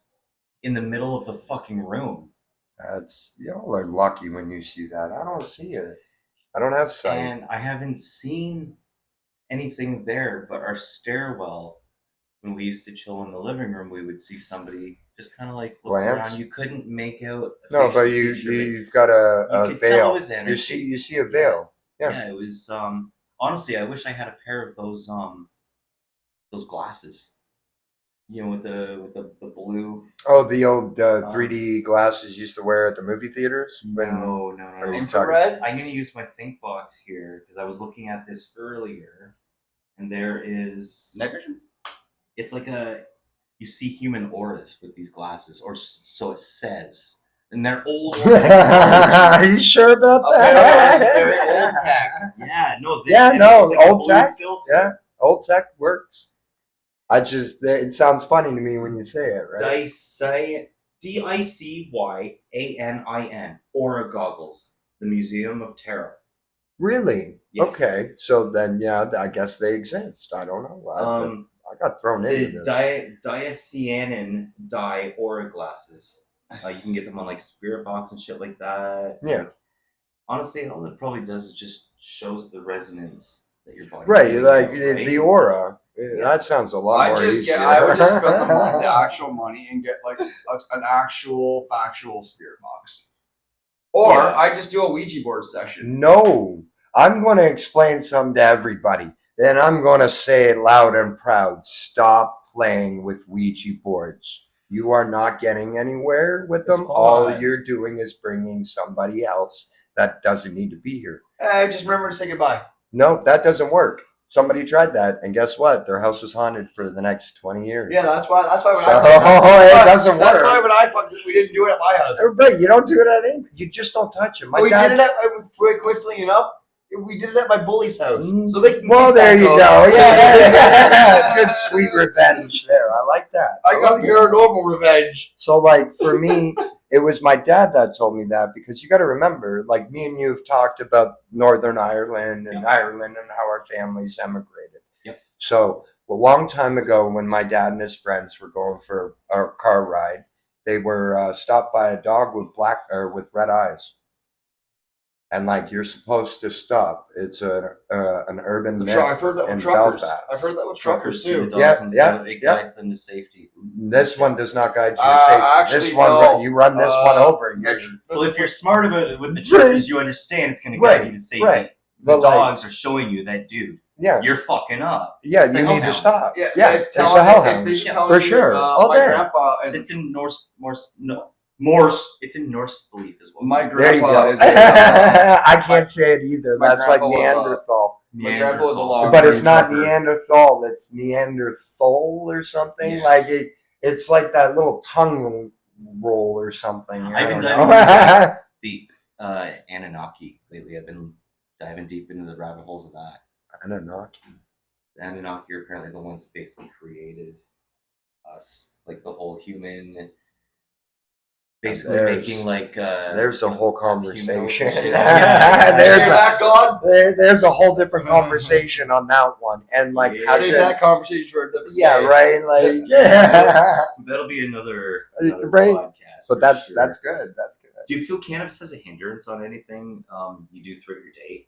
Speaker 1: in the middle of the fucking room.
Speaker 2: That's y'all are lucky when you see that. I don't see it. I don't have sight.
Speaker 1: And I haven't seen anything there, but our stairwell, when we used to chill in the living room, we would see somebody just kind of like look
Speaker 2: Glance?
Speaker 1: around. You couldn't make out. A
Speaker 2: No,
Speaker 1: facial
Speaker 2: but
Speaker 1: feature,
Speaker 2: you've got a
Speaker 1: you could
Speaker 2: veil.
Speaker 1: tell it was energy.
Speaker 2: You see a veil. Yeah.
Speaker 1: It was honestly, I wish I had a pair of those glasses. You know, with the blue.
Speaker 2: Oh, the old 3D glasses you used to wear at the movie theaters.
Speaker 1: No.
Speaker 2: Are you
Speaker 4: Infrared?
Speaker 1: I'm gonna use my think box here because I was looking at this earlier, and there is
Speaker 4: Night vision?
Speaker 1: it's like you see human auras with these glasses, or so it says, and they're old.
Speaker 2: Are you sure about
Speaker 4: Okay,
Speaker 2: that?
Speaker 4: that's very old tech.
Speaker 1: Yeah, no.
Speaker 2: Yeah,
Speaker 1: and
Speaker 2: no,
Speaker 1: it's like a
Speaker 2: old
Speaker 1: blue
Speaker 2: tech,
Speaker 1: filter.
Speaker 2: yeah. Old tech works. It sounds funny to me when you say it, right?
Speaker 1: DICYANIN Aura goggles. The Museum of Tarot.
Speaker 2: Really?
Speaker 1: Yes.
Speaker 2: Okay. So then, yeah, I guess they exist. I don't know. I got thrown into
Speaker 1: The
Speaker 2: this.
Speaker 1: diacyanin dye aura glasses. You can get them on like Spirit Box and shit like that.
Speaker 2: Yeah.
Speaker 1: Like, honestly, all it probably does is just shows the resonance that your body.
Speaker 2: Right, like the aura.
Speaker 1: Yeah.
Speaker 2: That sounds a lot more easier.
Speaker 4: I would just spend the actual money and get like an actual factual spirit box. Or
Speaker 1: Yeah.
Speaker 4: I just do a Ouija board session.
Speaker 2: No, I'm going to explain something to everybody. And I'm going to say it loud and proud. Stop playing with Ouija boards. You are not getting anywhere with them. All you're doing is bringing somebody else that doesn't need to be here.
Speaker 4: Just remember to say goodbye.
Speaker 2: No, that doesn't work. Somebody tried that, and guess what? Their house was haunted for the next 20 years.
Speaker 4: Yeah, that's why. That's why when
Speaker 2: So,
Speaker 4: it
Speaker 2: doesn't work.
Speaker 4: That's why when I fucked it, we didn't do it at my house.
Speaker 2: Right, you don't do it at any. You just don't touch it.
Speaker 4: We did it at, coincidentally enough, we did it at my bully's house. So they can
Speaker 2: well,
Speaker 4: keep
Speaker 2: there
Speaker 4: that
Speaker 2: you
Speaker 4: ghost.
Speaker 2: go. Yeah. Good sweet revenge there. I like that.
Speaker 4: I got paranormal revenge.
Speaker 2: So, like, for me, it was my dad that told me that, because you got to remember, like, me and you have talked about Northern Ireland and Ireland and how our families emigrated.
Speaker 1: Yep.
Speaker 2: So, a long time ago, when my dad and his friends were going for a car ride, they were stopped by a dog with red eyes. And like, you're supposed to stop. It's an urban myth
Speaker 4: I've heard that
Speaker 2: in
Speaker 4: with truckers.
Speaker 2: Belfast.
Speaker 4: I've heard that with truckers
Speaker 1: see the
Speaker 4: too.
Speaker 1: dogs and stuff. It
Speaker 2: Yeah.
Speaker 1: guides them to safety.
Speaker 2: This one does not guide you to safety.
Speaker 4: Actually,
Speaker 2: This one,
Speaker 4: no.
Speaker 2: you run this one over. And you're,
Speaker 1: Well, if you're smart about it with the truckers, you understand it's going to guide you to safety.
Speaker 2: right.
Speaker 1: The
Speaker 2: But, like,
Speaker 1: dogs are showing you that, dude,
Speaker 2: yeah,
Speaker 1: you're fucking up.
Speaker 2: yeah,
Speaker 1: It's the
Speaker 2: you need to
Speaker 1: hellhounds.
Speaker 2: stop.
Speaker 4: Yeah,
Speaker 2: it's
Speaker 4: telling
Speaker 2: the
Speaker 4: it's
Speaker 2: hellhounds.
Speaker 4: basically
Speaker 1: Yeah,
Speaker 4: telling
Speaker 2: for
Speaker 4: you,
Speaker 2: sure. All
Speaker 4: my
Speaker 2: day.
Speaker 4: grandpa is
Speaker 1: It's in Morse. It's in Norse belief as well.
Speaker 4: my
Speaker 2: There you
Speaker 4: grandpa
Speaker 2: go.
Speaker 4: is
Speaker 2: I can't say it either.
Speaker 4: my
Speaker 2: That's like
Speaker 4: grandpa was,
Speaker 2: Neanderthal.
Speaker 4: my grandpa was a long
Speaker 2: But it's not
Speaker 4: trucker.
Speaker 2: Neanderthal. It's Neanderthal or something.
Speaker 1: Yes.
Speaker 2: Like it's like that little tongue roll or something.
Speaker 1: I've been
Speaker 2: I
Speaker 1: diving
Speaker 2: don't know.
Speaker 1: the Anunnaki lately. I've been diving deep into the rabbit holes of that.
Speaker 2: Anunnaki.
Speaker 1: The Anunnaki are apparently the ones that basically created us, like the whole human. Basically, making like
Speaker 2: there's a whole conversation.
Speaker 1: Yeah.
Speaker 2: There's a whole different conversation on that one, and like how
Speaker 4: Save
Speaker 2: should
Speaker 4: that conversation for a different day.
Speaker 2: right, like yeah.
Speaker 1: that'll be another
Speaker 2: Right.
Speaker 1: podcast.
Speaker 2: But
Speaker 1: for
Speaker 2: that's
Speaker 1: sure.
Speaker 2: good. That's good.
Speaker 1: Do you feel cannabis has a hindrance on anything you do throughout your day?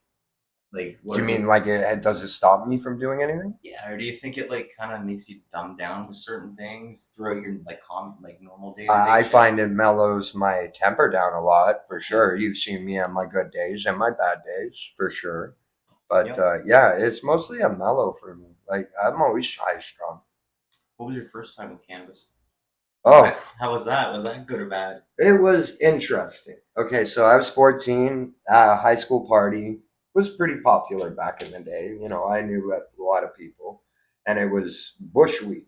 Speaker 1: Like,
Speaker 2: Do you mean like does it stop me from doing anything?
Speaker 1: Yeah, or do you think it like kind of makes you dumb down with certain things throughout your like normal day?
Speaker 2: I find it mellows my temper down a lot, for sure. You've seen me on my good days and my bad days, for sure. But yeah, it's mostly a mellow for me. Like, I'm always high strung.
Speaker 1: What was your first time with cannabis?
Speaker 2: Oh,
Speaker 1: how was that? Was that good or bad?
Speaker 2: it was interesting. Okay, so I was 14, high school party. Was pretty popular back in the day. You know, I knew a lot of people, and it was bushweed.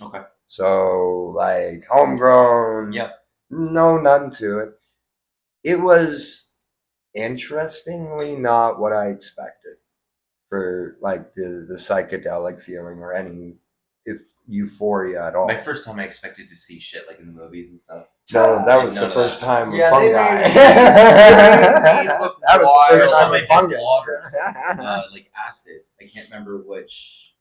Speaker 1: Okay.
Speaker 2: So like homegrown.
Speaker 1: Yep.
Speaker 2: No, nothing to it. It was interestingly not what I expected for like the psychedelic feeling or any euphoria at all.
Speaker 1: My first time I expected to see shit like in the movies and stuff.
Speaker 2: No, that was
Speaker 1: None
Speaker 2: the
Speaker 1: of
Speaker 2: first
Speaker 1: that.
Speaker 2: time with
Speaker 4: Yeah, they
Speaker 2: fungi.
Speaker 4: made- they made look
Speaker 2: That was the
Speaker 4: wild.
Speaker 2: first
Speaker 1: First
Speaker 2: time
Speaker 1: time I
Speaker 2: with
Speaker 1: did
Speaker 2: fungus.
Speaker 1: blotters, like acid. I can't remember which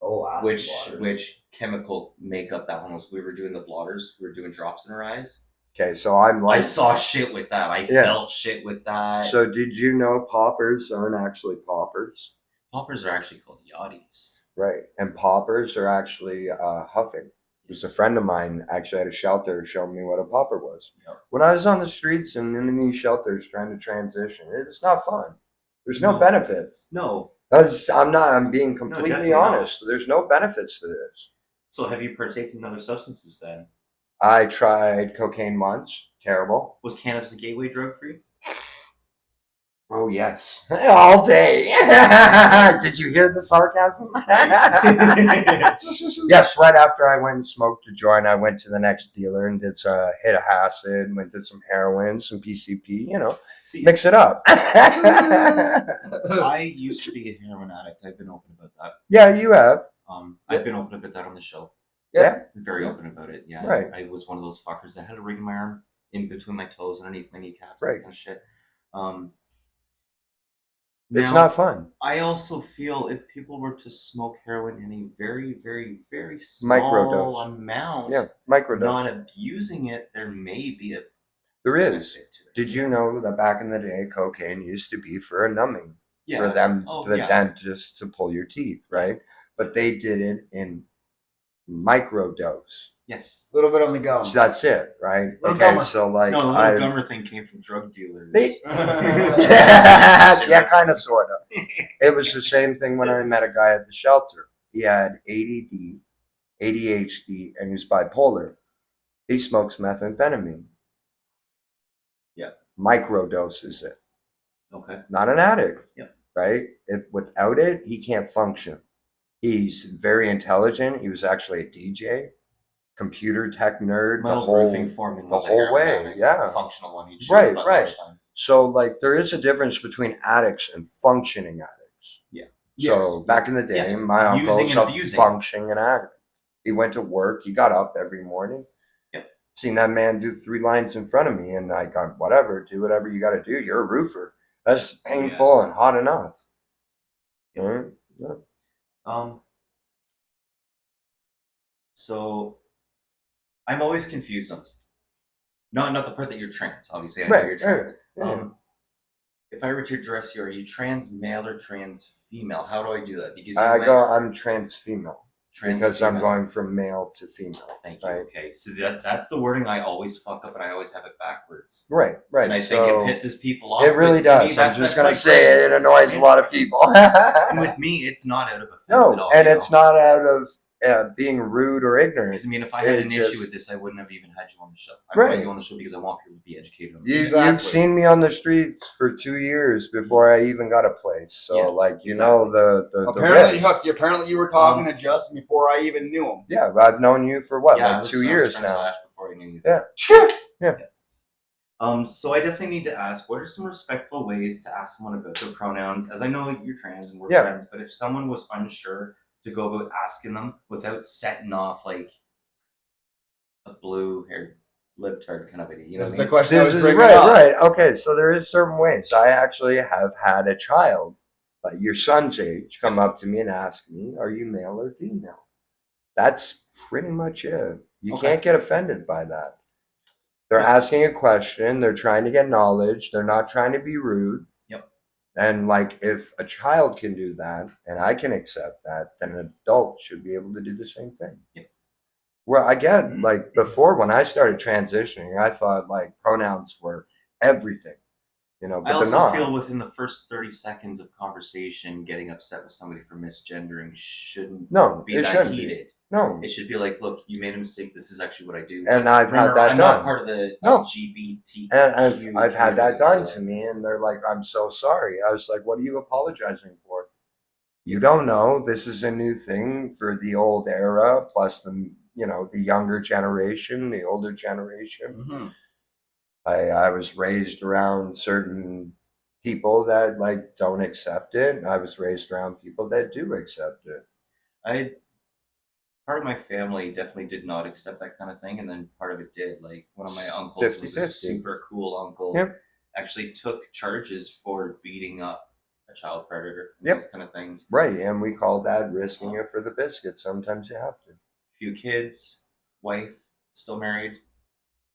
Speaker 4: Acid waters.
Speaker 1: which chemical makeup that one was. We were doing the blotters. We were doing drops in our eyes.
Speaker 2: Okay, so I'm like,
Speaker 1: I saw shit with that. I
Speaker 2: Yeah.
Speaker 1: felt shit with that.
Speaker 2: so did you know poppers aren't actually poppers?
Speaker 1: Poppers are actually called yachties.
Speaker 2: Right, and poppers are actually huffing. There's a friend of mine actually at a shelter showing me what a popper was.
Speaker 1: Yep.
Speaker 2: When I was on the streets and in these shelters trying to transition, it's not fun. There's no
Speaker 1: No.
Speaker 2: benefits.
Speaker 1: No.
Speaker 2: I'm being completely
Speaker 1: definitely
Speaker 2: honest. There's no benefits to this.
Speaker 1: So have you partaken in other substances then?
Speaker 2: I tried cocaine once. Terrible.
Speaker 1: Was cannabis a gateway drug for you?
Speaker 2: Oh, yes. All day. Did you hear the sarcasm? Yes, right after I went and smoked a joint, I went to the next dealer and did a hit of acid, went to some heroin, some PCP,
Speaker 1: See,
Speaker 2: mix it up.
Speaker 1: I used to be a heroin addict. I've been open about that.
Speaker 2: Yeah, you have.
Speaker 1: I've been open about that on the show.
Speaker 2: Yeah.
Speaker 1: Very open about it. Yeah.
Speaker 2: Right.
Speaker 1: I was one of those fuckers that had a ring in my arm, in between my toes, underneath my kneecaps,
Speaker 2: Right.
Speaker 1: that kind of shit.
Speaker 2: It's
Speaker 1: Now,
Speaker 2: not fun.
Speaker 1: I also feel if people were to smoke heroin in a very, very, very small
Speaker 2: Microdose.
Speaker 1: amount,
Speaker 2: Yeah, microdose.
Speaker 1: not abusing it, there may be a
Speaker 2: There is.
Speaker 1: benefit to it.
Speaker 2: Did you know that back in the day, cocaine used to be for a numbing?
Speaker 1: Yeah.
Speaker 2: For them,
Speaker 1: Oh,
Speaker 2: the
Speaker 1: yeah.
Speaker 2: dentist to pull your teeth, right? But they did it in microdose.
Speaker 1: Yes.
Speaker 4: A little bit on the gums.
Speaker 2: So that's it, right?
Speaker 4: Little
Speaker 2: Okay,
Speaker 4: gummer.
Speaker 2: so like
Speaker 1: No, the little
Speaker 2: I've
Speaker 1: gummer thing came from drug dealers.
Speaker 2: yeah, kind of, sort of. It was the same thing when I met a guy at the shelter. He had ADD, ADHD, and he was bipolar. He smokes methamphetamine.
Speaker 1: Yeah.
Speaker 2: Microdoses it.
Speaker 1: Okay.
Speaker 2: Not an addict.
Speaker 1: Yep.
Speaker 2: Right? If without it, he can't function. He's very intelligent. He was actually a DJ, computer tech nerd,
Speaker 1: My
Speaker 2: the
Speaker 1: old
Speaker 2: whole
Speaker 1: roofing foreman
Speaker 2: the
Speaker 1: was a
Speaker 2: whole
Speaker 1: heroin
Speaker 2: way.
Speaker 1: addict,
Speaker 2: Yeah.
Speaker 1: a functional one. He'd shoot
Speaker 2: Right,
Speaker 1: up at
Speaker 2: right.
Speaker 1: lunchtime.
Speaker 2: So like there is a difference between addicts and functioning addicts.
Speaker 1: Yeah.
Speaker 2: So
Speaker 4: Yes.
Speaker 2: back in the day,
Speaker 1: Yeah.
Speaker 2: my
Speaker 1: Using
Speaker 2: uncle's
Speaker 1: and
Speaker 2: a
Speaker 1: abusing.
Speaker 2: functioning addict. He went to work. He got up every morning.
Speaker 1: Yep.
Speaker 2: Seen that man do 3 lines in front of me, and I got whatever. Do whatever you got to do. You're a roofer. That's painful and hot enough.
Speaker 1: Yep.
Speaker 2: Right? Yeah.
Speaker 1: So I'm always confused on this. Not the part that you're trans. Obviously, I know
Speaker 2: Right,
Speaker 1: you're trans.
Speaker 2: yeah.
Speaker 1: If I were to address you, are you trans male or trans female? How do I do that? Because
Speaker 2: I'm trans female
Speaker 1: trans
Speaker 2: because I'm
Speaker 1: female.
Speaker 2: going from male to female.
Speaker 1: Thank you.
Speaker 2: Right.
Speaker 1: Okay, so that's the wording I always fuck up, and I always have it backwards.
Speaker 2: Right.
Speaker 1: And I
Speaker 2: so
Speaker 1: think it pisses people off.
Speaker 2: it really
Speaker 1: but to me,
Speaker 2: does. I'm
Speaker 1: that's
Speaker 2: just gonna
Speaker 1: like
Speaker 2: say it annoys a lot of people.
Speaker 1: And with me, it's not out of offense at
Speaker 2: No,
Speaker 1: all.
Speaker 2: and
Speaker 1: you
Speaker 2: it's
Speaker 1: know?
Speaker 2: not out of being rude or ignorant.
Speaker 1: Because I mean, if I had
Speaker 2: It
Speaker 1: an
Speaker 2: just-
Speaker 1: issue with this, I wouldn't have even had you on the show. I
Speaker 2: Right.
Speaker 1: brought you on the show because I want people to be educated on the show.
Speaker 4: Exactly.
Speaker 2: You've seen me on the streets for 2 years before I even got a place. So
Speaker 1: Yeah,
Speaker 2: like you know the
Speaker 4: Apparently,
Speaker 2: risk.
Speaker 4: Huck, apparently you were talking to Justin before I even knew him.
Speaker 2: Yeah, I've known you for what,
Speaker 1: Yeah, I
Speaker 2: like
Speaker 1: was
Speaker 2: 2
Speaker 1: friends
Speaker 2: years
Speaker 1: with
Speaker 2: now.
Speaker 1: Ash before I knew you.
Speaker 2: Yeah.
Speaker 1: So I definitely need to ask, what are some respectful ways to ask someone about their pronouns? As I know you're trans and we're
Speaker 2: Yeah.
Speaker 1: friends, but if someone was unsure to go about asking them without setting off like a blue-haired libtard kind of idiot, you know
Speaker 4: That's
Speaker 1: what I
Speaker 4: the
Speaker 1: mean?
Speaker 4: question I
Speaker 2: This
Speaker 4: was
Speaker 2: is
Speaker 4: bringing
Speaker 2: right,
Speaker 4: up.
Speaker 2: right. Okay, so there is certain ways. I actually have had a child, your son's age, come up to me and ask me, "Are you male or female?" That's pretty much it. You
Speaker 1: Okay.
Speaker 2: can't get offended by that. They're asking a question. They're trying to get knowledge. They're not trying to be rude.
Speaker 1: Yep.
Speaker 2: And like, if a child can do that, and I can accept that, then an adult should be able to do the same thing.
Speaker 1: Yep.
Speaker 2: Well, again, like before, when I started transitioning, I thought like pronouns were everything, but
Speaker 1: I
Speaker 2: they're
Speaker 1: also
Speaker 2: not.
Speaker 1: feel within the first 30 seconds of conversation, getting upset with somebody for misgendering shouldn't
Speaker 2: No,
Speaker 1: be
Speaker 2: it
Speaker 1: that
Speaker 2: shouldn't be.
Speaker 1: heated.
Speaker 2: No,
Speaker 1: It should be like, look, you made a mistake. This is actually what I do.
Speaker 2: and I've had
Speaker 1: Remember,
Speaker 2: that
Speaker 1: I'm
Speaker 2: done.
Speaker 1: not part of the
Speaker 2: No.
Speaker 1: LGBT.
Speaker 2: And I've had that done
Speaker 1: so-
Speaker 2: to me, and they're like, "I'm so sorry." I was like, "What are you apologizing for? You don't know. This is a new thing for the old era, plus the younger generation, the older generation.
Speaker 4: Mhm.
Speaker 2: I was raised around certain people that like don't accept it. And I was raised around people that do accept it.
Speaker 1: I Part of my family definitely did not accept that kind of thing, and then part of it did. Like one of my uncles was a
Speaker 2: 50-50.
Speaker 1: super cool uncle.
Speaker 2: Yep.
Speaker 1: Actually took charges for beating up a child predator and
Speaker 2: Yep.
Speaker 1: those kind of things.
Speaker 2: Right, and we call that risking it for the biscuit. Sometimes you have to.
Speaker 1: Few kids, wife, still married,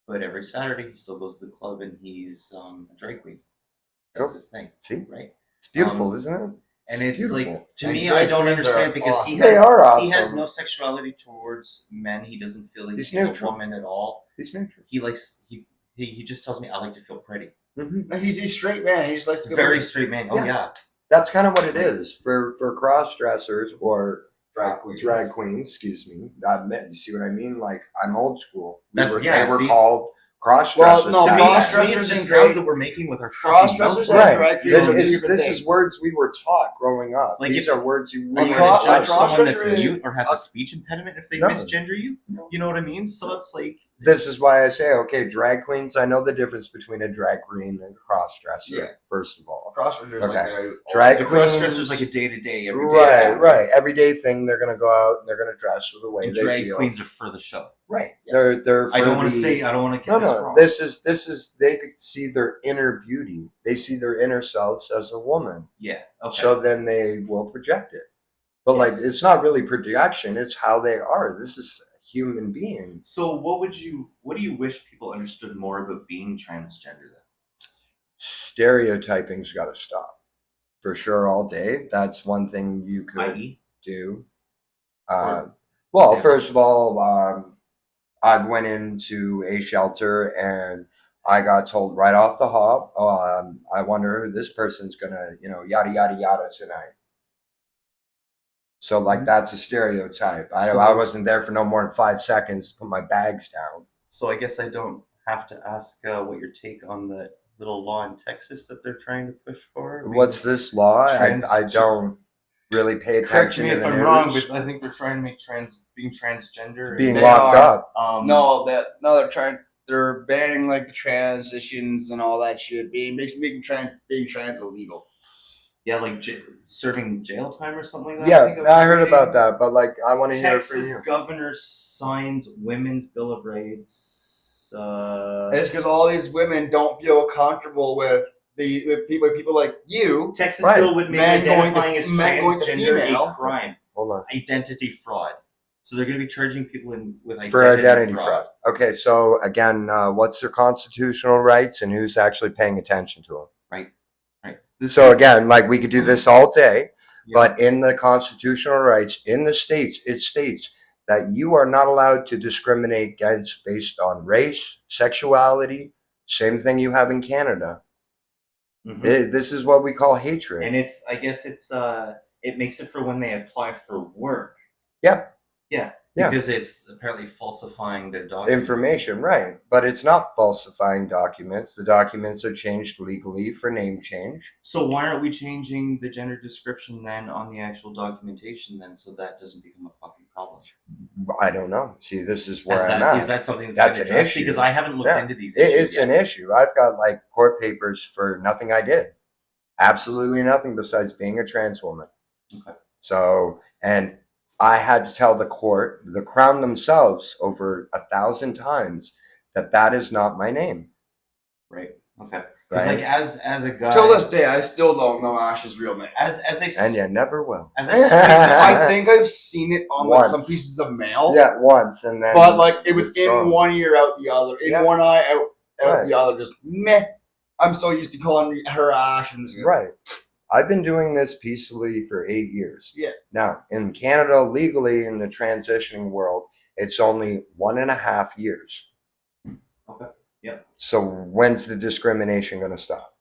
Speaker 1: but every Saturday he still goes to the club and he's a drag queen. That's
Speaker 2: Cool.
Speaker 1: his thing.
Speaker 2: See?
Speaker 1: Right?
Speaker 2: It's beautiful, isn't it?
Speaker 1: And it's
Speaker 2: beautiful.
Speaker 1: like to
Speaker 4: And
Speaker 1: me,
Speaker 4: drag
Speaker 1: I don't
Speaker 4: queens
Speaker 1: understand
Speaker 4: are
Speaker 1: because
Speaker 4: awesome.
Speaker 2: They are
Speaker 1: he has
Speaker 2: awesome.
Speaker 1: no sexuality towards men. He doesn't feel like
Speaker 2: He's
Speaker 1: he's
Speaker 2: neutral.
Speaker 1: a woman at all.
Speaker 2: He's neutral.
Speaker 1: He likes he just tells me I like to feel pretty.
Speaker 2: Mm-hmm.
Speaker 4: No, he's a straight man. He just likes to go
Speaker 1: Very straight man. Oh
Speaker 2: Yeah.
Speaker 1: yeah.
Speaker 2: That's kind of what it is for cross dressers or
Speaker 4: drag queens.
Speaker 2: Drag queens, excuse me. You see what I mean? Like I'm old school. They
Speaker 1: That's-
Speaker 2: were,
Speaker 1: yeah,
Speaker 2: they were
Speaker 1: see?
Speaker 2: called cross dressers.
Speaker 4: Well, no,
Speaker 1: To me,
Speaker 4: cross-dressers
Speaker 1: it's just
Speaker 4: and drag-
Speaker 1: sounds that we're making with our
Speaker 4: Cross-dressers
Speaker 1: fucking
Speaker 4: and
Speaker 1: mouth.
Speaker 2: Right.
Speaker 4: drag queens are two
Speaker 2: This
Speaker 4: different
Speaker 2: is
Speaker 4: things.
Speaker 2: words we were taught growing up.
Speaker 1: Like
Speaker 2: These
Speaker 1: if-
Speaker 2: are words you
Speaker 1: Are
Speaker 2: we
Speaker 1: you
Speaker 2: were
Speaker 1: gonna
Speaker 4: cro-
Speaker 1: judge
Speaker 4: a
Speaker 1: someone that's
Speaker 4: cross-dresser is-
Speaker 1: mute or has a speech impediment if they
Speaker 2: No.
Speaker 1: misgender you?
Speaker 2: No.
Speaker 1: You know what I mean? So it's like
Speaker 2: This is why I say, okay, drag queens. I know the difference between a drag queen and a cross dresser.
Speaker 4: Yeah.
Speaker 2: First of all,
Speaker 4: Cross-dressers
Speaker 2: Okay.
Speaker 4: like a
Speaker 2: Drag
Speaker 1: the
Speaker 2: queens-
Speaker 1: cross dresser's like a day to day, every day.
Speaker 2: right, right. Everyday thing. They're gonna go out and they're gonna dress the way
Speaker 1: And
Speaker 2: they
Speaker 1: drag
Speaker 2: feel.
Speaker 1: queens are for the show.
Speaker 2: Right.
Speaker 4: Yes.
Speaker 2: They're.
Speaker 1: I
Speaker 2: for
Speaker 1: don't want to
Speaker 2: the-
Speaker 1: say. I don't want to get
Speaker 2: No,
Speaker 1: this
Speaker 2: no.
Speaker 1: wrong.
Speaker 2: This is. They could see their inner beauty. They see their inner selves as a woman.
Speaker 1: Yeah. Okay.
Speaker 2: So then they will project it. But like,
Speaker 1: Yes.
Speaker 2: it's not really projection. It's how they are. This is human beings.
Speaker 1: So what do you wish people understood more about being transgender then?
Speaker 2: Stereotyping's got to stop for sure all day. That's one thing you could
Speaker 1: I.e.
Speaker 2: do.
Speaker 1: For
Speaker 2: Well,
Speaker 1: example?
Speaker 2: first of all, I went into a shelter and I got told right off the hop, I wonder who this person's gonna, yada yada yada tonight. So like that's a stereotype. I
Speaker 1: So-
Speaker 2: wasn't there for no more than 5 seconds to put my bags down.
Speaker 1: So I guess I don't have to ask what your take on the little law in Texas that they're trying to push for.
Speaker 2: What's this law? I don't really pay
Speaker 1: Correct
Speaker 2: attention
Speaker 1: me
Speaker 2: to
Speaker 1: if
Speaker 2: the
Speaker 1: I'm
Speaker 2: news.
Speaker 1: wrong, but I think they're trying to make being transgender
Speaker 2: Being
Speaker 4: They
Speaker 2: locked
Speaker 4: are.
Speaker 2: up.
Speaker 4: they're banning like the transitions and all that shit. Being trans illegal.
Speaker 1: Yeah, like serving jail time or something like that.
Speaker 2: Yeah,
Speaker 1: think
Speaker 2: I heard
Speaker 1: reading.
Speaker 2: about that, but like I want to hear it from
Speaker 1: Texas
Speaker 2: you.
Speaker 1: governor signs Women's Bill of Rights.
Speaker 4: It's because all these women don't feel comfortable with people like you.
Speaker 1: Texas
Speaker 2: Right.
Speaker 1: bill would make
Speaker 4: Men going to-
Speaker 1: identifying as
Speaker 4: men going to
Speaker 1: transgender
Speaker 4: female.
Speaker 1: a crime,
Speaker 2: Hold on.
Speaker 1: identity fraud. So they're going to be charging people with
Speaker 2: For identity fraud. Okay, so again, what's their constitutional rights and who's actually paying attention to them?
Speaker 1: Right.
Speaker 2: So again, like we could do this all day,
Speaker 1: Yeah.
Speaker 2: but in the constitutional rights in the states, it states that you are not allowed to discriminate against based on race, sexuality. Same thing you have in Canada.
Speaker 1: Mhm.
Speaker 2: This is what we call hatred.
Speaker 1: And I guess it makes it for when they apply for work.
Speaker 2: Yep.
Speaker 1: Yeah.
Speaker 2: Yeah.
Speaker 1: Because it's apparently falsifying their documents.
Speaker 2: Information, right? But it's not falsifying documents. The documents are changed legally for name change.
Speaker 1: So why aren't we changing the gender description then on the actual documentation then, so that doesn't become a fucking problem?
Speaker 2: I don't know. See, this is where I'm at.
Speaker 1: Is that something
Speaker 2: That's
Speaker 1: that's
Speaker 2: an
Speaker 1: addressed?
Speaker 2: issue.
Speaker 1: Because I haven't looked
Speaker 2: Yeah.
Speaker 1: into these issues
Speaker 2: It's
Speaker 1: yet.
Speaker 2: an issue. I've got like court papers for nothing I did. Absolutely nothing besides being a trans woman.
Speaker 1: Okay.
Speaker 2: So, and I had to tell the court, the Crown themselves, over 1,000 times that is not my name.
Speaker 1: Right. Okay. Because
Speaker 2: Right?
Speaker 1: like as a guy,
Speaker 4: Till this day, I still don't know Ash's real name.
Speaker 1: as a
Speaker 2: And you never will.
Speaker 1: as a straight guy,
Speaker 4: I think I've seen it on like some
Speaker 2: Once.
Speaker 4: pieces of mail.
Speaker 2: Yeah, once, and then.
Speaker 4: But like it was
Speaker 2: it's
Speaker 4: in
Speaker 2: gone.
Speaker 4: one ear, out the other. In
Speaker 2: Yeah.
Speaker 4: one eye, out
Speaker 2: Right.
Speaker 4: the other. Just meh. I'm so used to calling her Ash. And just,
Speaker 2: Right. I've been doing this peacefully for 8 years.
Speaker 4: Yeah.
Speaker 2: Now, in Canada, legally, in the transitioning world, it's only 1.5 years.
Speaker 1: Okay. Yep.
Speaker 2: So when's the discrimination going to stop?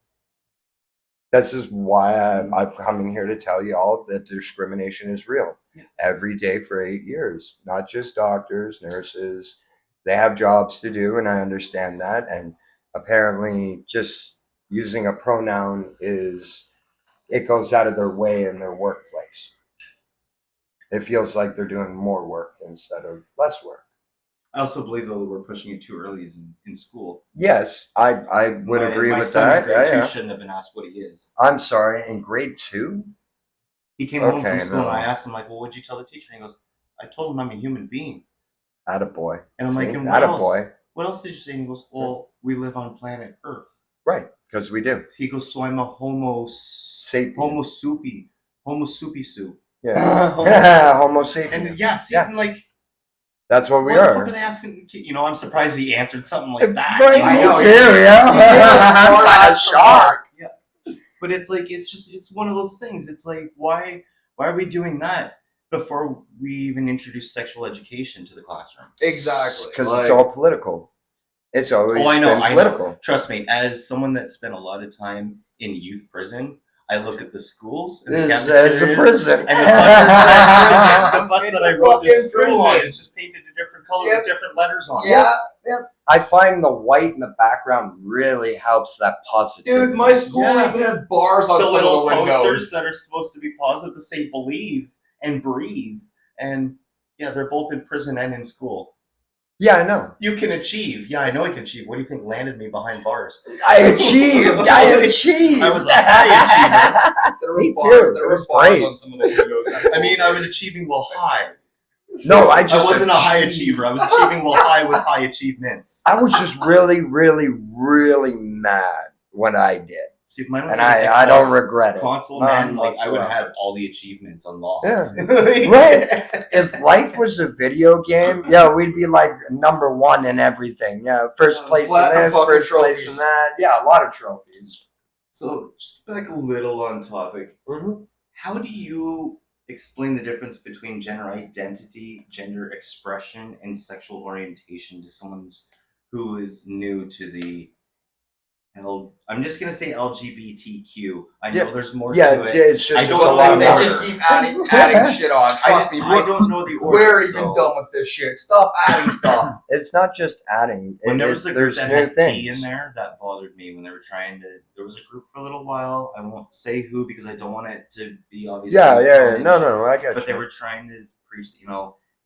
Speaker 2: This is why I'm coming here to tell you all that discrimination is real.
Speaker 1: Yeah.
Speaker 2: Every day for 8 years. Not just doctors, nurses. They have jobs to do, and I understand that. And apparently just using a pronoun it goes out of their way in their workplace. It feels like they're doing more work instead of less work.
Speaker 1: I also believe though that we're pushing it too early in school.
Speaker 2: Yes, I would agree
Speaker 1: my
Speaker 2: with
Speaker 1: son
Speaker 2: that.
Speaker 1: in grade 2
Speaker 2: Yeah.
Speaker 1: shouldn't have been asked what he is.
Speaker 2: I'm sorry, in grade 2?
Speaker 1: He came home
Speaker 2: Okay,
Speaker 1: from school
Speaker 2: no.
Speaker 1: and I asked him like, "Well, what'd you tell the teacher?" And he goes, "I told him I'm a human being."
Speaker 2: Attaboy.
Speaker 1: And I'm like,
Speaker 2: See?
Speaker 1: "And what else?
Speaker 2: Attaboy.
Speaker 1: What else did you say?" And he goes, "Well, we live on planet Earth."
Speaker 2: Right, because we do.
Speaker 1: He goes, "So I'm a
Speaker 2: Sapien.
Speaker 1: homo soupy soup."
Speaker 2: Yeah, Homo sapien.
Speaker 1: And yeah, see,
Speaker 2: Yeah.
Speaker 1: I'm like,
Speaker 2: that's what we
Speaker 1: what the
Speaker 2: are.
Speaker 1: fuck are they asking? You know, I'm surprised he answered something like that.
Speaker 2: Right,
Speaker 1: You
Speaker 2: me
Speaker 1: know?
Speaker 2: too, yeah.
Speaker 4: You get a smart
Speaker 2: I'm
Speaker 4: ass
Speaker 2: shocked.
Speaker 1: Yeah. But it's like it's one of those things. It's like why are we doing that before we even introduce sexual education to the classroom?
Speaker 4: Exactly.
Speaker 2: Because it's all political. It's always
Speaker 1: Oh, I know,
Speaker 2: been
Speaker 1: I
Speaker 2: political.
Speaker 1: know. Trust me, as someone that spent a lot of time in youth prison, I look at the schools and the
Speaker 2: It's a
Speaker 1: cafeterias,
Speaker 2: prison.
Speaker 1: and the bus
Speaker 4: It's
Speaker 1: that I
Speaker 4: a
Speaker 1: rode to
Speaker 4: fucking
Speaker 1: school on
Speaker 4: prison.
Speaker 1: is just painted a different color
Speaker 4: Yep.
Speaker 1: with different letters on it.
Speaker 4: Yeah.
Speaker 2: I find the white in the background really helps that positivity.
Speaker 4: Dude, my school
Speaker 1: Yeah.
Speaker 4: even had bars on
Speaker 1: The
Speaker 4: some
Speaker 1: little
Speaker 4: of the
Speaker 1: posters
Speaker 4: windows.
Speaker 1: that are supposed to be positive that say believe and breathe. And yeah, they're both in prison and in school.
Speaker 2: Yeah, I know.
Speaker 1: You can achieve. Yeah, I know I can achieve. What do you think landed me behind bars?
Speaker 2: I achieved. I achieved.
Speaker 1: I was a high achiever.
Speaker 4: There were
Speaker 2: Me
Speaker 4: bars-
Speaker 2: too.
Speaker 4: There
Speaker 2: It
Speaker 4: were
Speaker 2: was
Speaker 4: bars
Speaker 2: great.
Speaker 4: on some of the windows.
Speaker 1: I mean, I was achieving while high.
Speaker 2: No, I
Speaker 1: I
Speaker 2: just
Speaker 1: wasn't a high
Speaker 2: achieved.
Speaker 1: achiever. I was achieving while high with high achievements.
Speaker 2: I was just really, really, really mad when I did.
Speaker 1: See, if mine was
Speaker 2: And
Speaker 1: like an
Speaker 2: I don't
Speaker 1: Xbox
Speaker 2: regret it.
Speaker 1: console,
Speaker 2: None
Speaker 1: man, like I would
Speaker 2: whatsoever.
Speaker 1: have all the achievements unlocked.
Speaker 2: Yeah. Right. If life was a video game, yeah, we'd be like number 1 in everything. Yeah, first place in
Speaker 4: Platinum
Speaker 2: this,
Speaker 4: fucking
Speaker 2: first place in
Speaker 4: trophies.
Speaker 2: that. Yeah, a lot of trophies.
Speaker 1: So, just back a little on topic.
Speaker 2: Mm-hmm.
Speaker 1: How do you explain the difference between gender identity, gender expression, and sexual orientation to someone who is new to the I'm just gonna say LGBTQ. I know
Speaker 2: Yeah.
Speaker 1: there's more
Speaker 2: Yeah,
Speaker 1: to it.
Speaker 2: it's just
Speaker 1: I don't
Speaker 2: it's a
Speaker 1: know
Speaker 2: lot of
Speaker 1: the
Speaker 4: They
Speaker 1: order.
Speaker 4: just keep adding shit on. Trust me,
Speaker 1: I don't know the order.
Speaker 4: we're
Speaker 1: so
Speaker 4: even done with this shit. Stop adding stuff.
Speaker 2: It's not just adding.
Speaker 1: When there
Speaker 2: It-
Speaker 1: was the group
Speaker 2: there's
Speaker 1: that
Speaker 2: new
Speaker 1: had
Speaker 2: things.
Speaker 1: T in there, that bothered me when they were trying to. There was a group for a little while. I won't say who because I don't want it to be obvious.
Speaker 2: Yeah. No, I got
Speaker 1: But
Speaker 2: you.
Speaker 1: they were trying to preach,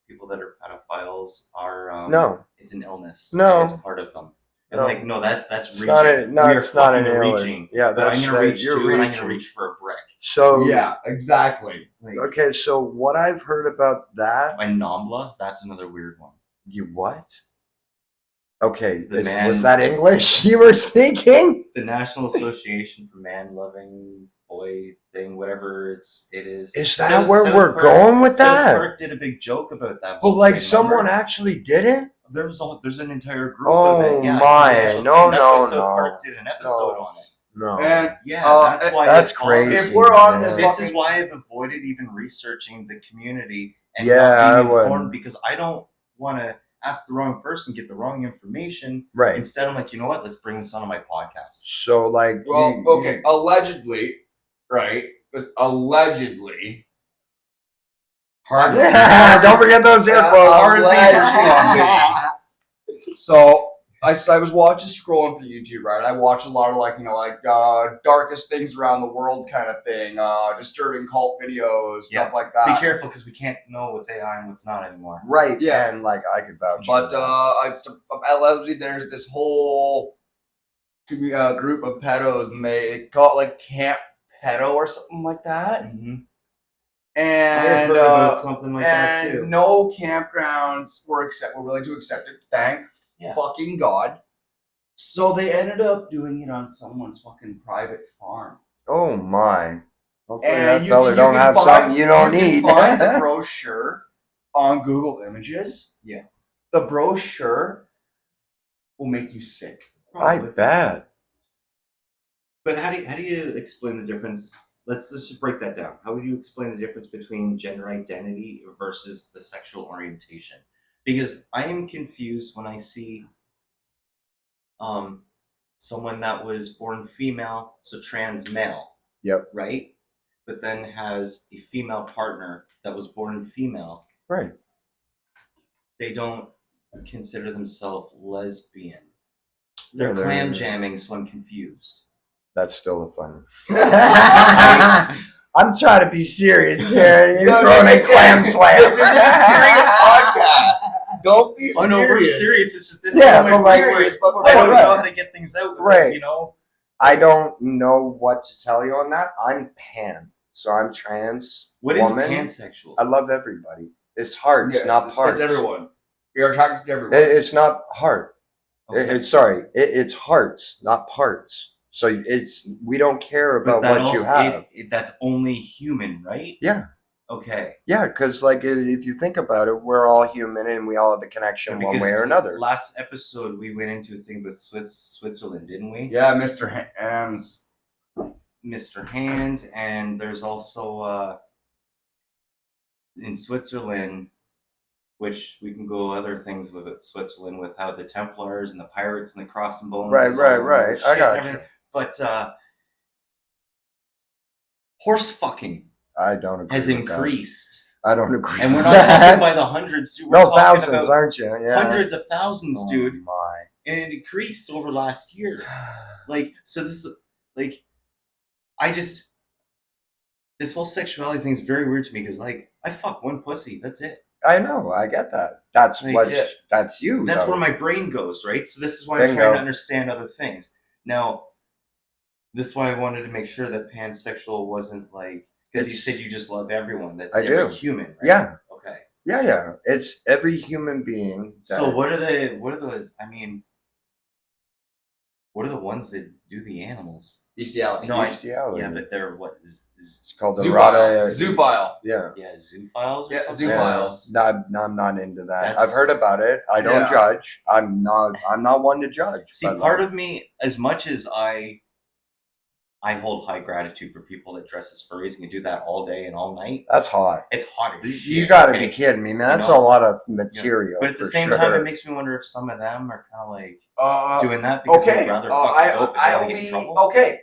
Speaker 1: people that are pedophiles are.
Speaker 2: No.
Speaker 1: It's an illness.
Speaker 2: No.
Speaker 1: It's part of them. And
Speaker 2: No.
Speaker 1: like, no, that's
Speaker 2: It's
Speaker 1: reaching.
Speaker 2: not
Speaker 1: We are
Speaker 2: it's not an
Speaker 1: fucking
Speaker 2: illness.
Speaker 1: reaching.
Speaker 2: Yeah,
Speaker 1: But I'm
Speaker 2: that's
Speaker 1: gonna reach
Speaker 2: you're
Speaker 1: too, and I'm
Speaker 2: reaching.
Speaker 1: gonna reach for a brick.
Speaker 2: So
Speaker 4: Yeah, exactly.
Speaker 1: Like,
Speaker 2: okay, so what I've heard about that,
Speaker 1: and Nambla, that's another weird one.
Speaker 2: you what? Okay,
Speaker 1: The man-
Speaker 2: was that English you were speaking?
Speaker 1: The National Association for Man Loving Boy thing, whatever it is.
Speaker 2: Is that where we're going with
Speaker 1: South
Speaker 2: that?
Speaker 1: Park did a big joke about that.
Speaker 2: But
Speaker 1: whole
Speaker 2: like
Speaker 1: thing,
Speaker 2: someone
Speaker 1: remember?
Speaker 2: actually did it?
Speaker 1: There's an entire group
Speaker 2: Oh
Speaker 1: of it. Yeah, it's
Speaker 2: my,
Speaker 1: an official
Speaker 2: no,
Speaker 1: thing. That's why
Speaker 2: no,
Speaker 1: South
Speaker 2: no.
Speaker 1: Park did an episode on it.
Speaker 2: No.
Speaker 4: And
Speaker 1: Yeah, that's
Speaker 4: Uh,
Speaker 1: why.
Speaker 2: That's
Speaker 1: it bothers
Speaker 2: crazy.
Speaker 1: me.
Speaker 4: if we're on
Speaker 2: man.
Speaker 4: this
Speaker 1: This
Speaker 4: fucking-
Speaker 1: is why I've avoided even researching the community and
Speaker 2: Yeah,
Speaker 1: not
Speaker 2: I
Speaker 1: being
Speaker 2: would.
Speaker 1: informed because I don't want to ask the wrong person, get the wrong information.
Speaker 2: Right.
Speaker 1: Instead, I'm like, you know what? Let's bring this onto my podcast.
Speaker 2: So like
Speaker 4: Well, okay, allegedly, right? Because allegedly, hard.
Speaker 2: Don't forget those earphones.
Speaker 4: Allegedly. So I was watching scrolling for YouTube, right? I watch a lot of darkest things around the world kind of thing, disturbing cult videos, stuff like that.
Speaker 1: Be careful because we can't know what's AI and what's not anymore.
Speaker 2: Right,
Speaker 4: Yeah.
Speaker 2: and like I could vouch
Speaker 4: But
Speaker 2: for that.
Speaker 4: allegedly, there's this whole group of pedos, and they call it like Camp Pedo or something like that.
Speaker 1: Mm-hmm.
Speaker 4: And
Speaker 1: I've heard about something like that
Speaker 4: and
Speaker 1: too.
Speaker 4: no campgrounds were willing to accept it. Thank
Speaker 1: Yeah.
Speaker 4: fucking God. So they ended up doing it on someone's fucking private farm.
Speaker 2: Oh my. Hopefully
Speaker 4: And
Speaker 2: that
Speaker 4: you
Speaker 2: fella
Speaker 4: can
Speaker 2: don't have
Speaker 4: find-
Speaker 2: something you don't
Speaker 4: can
Speaker 2: need.
Speaker 4: find the brochure on Google Images.
Speaker 1: Yeah.
Speaker 4: The brochure will make you sick.
Speaker 2: I
Speaker 1: Probably.
Speaker 2: bet.
Speaker 1: But how do you explain the difference? Let's just break that down. How would you explain the difference between gender identity versus the sexual orientation? Because I am confused when I see someone that was born female, so trans male.
Speaker 2: Yep.
Speaker 1: Right? But then has a female partner that was born female.
Speaker 2: Right.
Speaker 1: They don't consider themselves lesbian. They're
Speaker 2: Yeah, they're-
Speaker 1: clam jamming, so I'm confused.
Speaker 2: That's still a fun. I'm trying to be serious here. You're
Speaker 4: No,
Speaker 2: throwing a
Speaker 4: this is-
Speaker 2: clam slam.
Speaker 4: This is a serious podcast. Don't be
Speaker 1: Oh
Speaker 4: serious.
Speaker 1: no, we're serious. It's just this.
Speaker 2: Yeah,
Speaker 1: is
Speaker 2: but
Speaker 1: my
Speaker 2: like-
Speaker 1: serious,
Speaker 4: but
Speaker 1: I don't
Speaker 2: right.
Speaker 1: know how to get things out. With
Speaker 2: Right.
Speaker 1: It, you know.
Speaker 2: I don't know what to tell you on that. I'm pan, so I'm trans.
Speaker 1: What is
Speaker 2: woman.
Speaker 1: pansexual?
Speaker 2: I love everybody. It's hearts,
Speaker 4: Yeah,
Speaker 2: not parts.
Speaker 4: It's everyone. You're attracted to everyone.
Speaker 2: It's not heart.
Speaker 1: Okay.
Speaker 2: It's hearts, not parts. So we don't care
Speaker 1: But
Speaker 2: about
Speaker 1: that
Speaker 2: what
Speaker 1: also,
Speaker 2: you have.
Speaker 1: that's only human, right?
Speaker 2: Yeah.
Speaker 1: Okay.
Speaker 2: Yeah, because like if you think about it, we're all human and we all have a connection one
Speaker 1: Because
Speaker 2: way or another.
Speaker 1: Last episode we went into a thing about Switzerland, didn't we?
Speaker 4: Yeah, Mr. Hands.
Speaker 1: Mr. Hands, and there's also in Switzerland, which we can go other things with Switzerland with how the Templars and the pirates and the cross and bones.
Speaker 2: Right.
Speaker 1: is all over
Speaker 2: I
Speaker 1: shit and
Speaker 2: got
Speaker 1: everything.
Speaker 2: you.
Speaker 1: But horse fucking
Speaker 2: I don't agree.
Speaker 1: has
Speaker 2: with
Speaker 1: increased.
Speaker 2: that. I don't agree.
Speaker 1: And we're
Speaker 2: with
Speaker 1: not
Speaker 2: that.
Speaker 1: talking by the hundreds, dude. We're
Speaker 2: No,
Speaker 1: talking
Speaker 2: thousands,
Speaker 1: about
Speaker 2: aren't you? Yeah.
Speaker 1: hundreds of thousands,
Speaker 2: Oh,
Speaker 1: dude.
Speaker 2: my.
Speaker 1: And it increased over last year. Like, so this is like, this whole sexuality thing is very weird to me because, like, I fuck one pussy. That's it.
Speaker 2: I know. I get that. That's
Speaker 1: Like,
Speaker 2: what.
Speaker 1: yeah.
Speaker 2: That's you.
Speaker 1: That's
Speaker 2: though.
Speaker 1: where my brain goes, right? So this is why I'm
Speaker 2: Bingo.
Speaker 1: trying to understand other things. Now, this is why I wanted to make sure that pansexual wasn't like, because you
Speaker 2: It's-
Speaker 1: said you just love everyone. That's
Speaker 2: I
Speaker 1: every
Speaker 2: do.
Speaker 1: human, right?
Speaker 2: Yeah.
Speaker 1: Okay.
Speaker 2: Yeah. It's every human being.
Speaker 1: So what are the? I mean, what are the ones that do the animals?
Speaker 4: Bestiality.
Speaker 1: No,
Speaker 2: bestiality.
Speaker 1: Yeah, but they're what is
Speaker 2: It's called the
Speaker 4: Zoophile.
Speaker 2: rata.
Speaker 4: Zoophile.
Speaker 2: Yeah.
Speaker 1: yeah, zoophiles or
Speaker 4: Yeah,
Speaker 1: something?
Speaker 4: zoophiles.
Speaker 2: No, I'm not into that.
Speaker 1: That's-
Speaker 2: I've heard about it. I don't
Speaker 4: Yeah.
Speaker 2: judge. I'm not one to judge.
Speaker 1: See,
Speaker 2: but,
Speaker 1: part
Speaker 2: like,
Speaker 1: of me, as much as I hold high gratitude for people that dress as furries and can do that all day and all night.
Speaker 2: that's hot.
Speaker 1: It's hot as shit.
Speaker 2: You gotta
Speaker 1: okay?
Speaker 2: be kidding me, man. That's
Speaker 1: You know?
Speaker 2: a lot of material.
Speaker 1: But at the
Speaker 2: for
Speaker 1: same
Speaker 2: sure.
Speaker 1: time, it makes me wonder if some of them are kind of like doing that because
Speaker 4: Okay.
Speaker 1: they'd rather fuck dope and not get in trouble.
Speaker 4: Okay.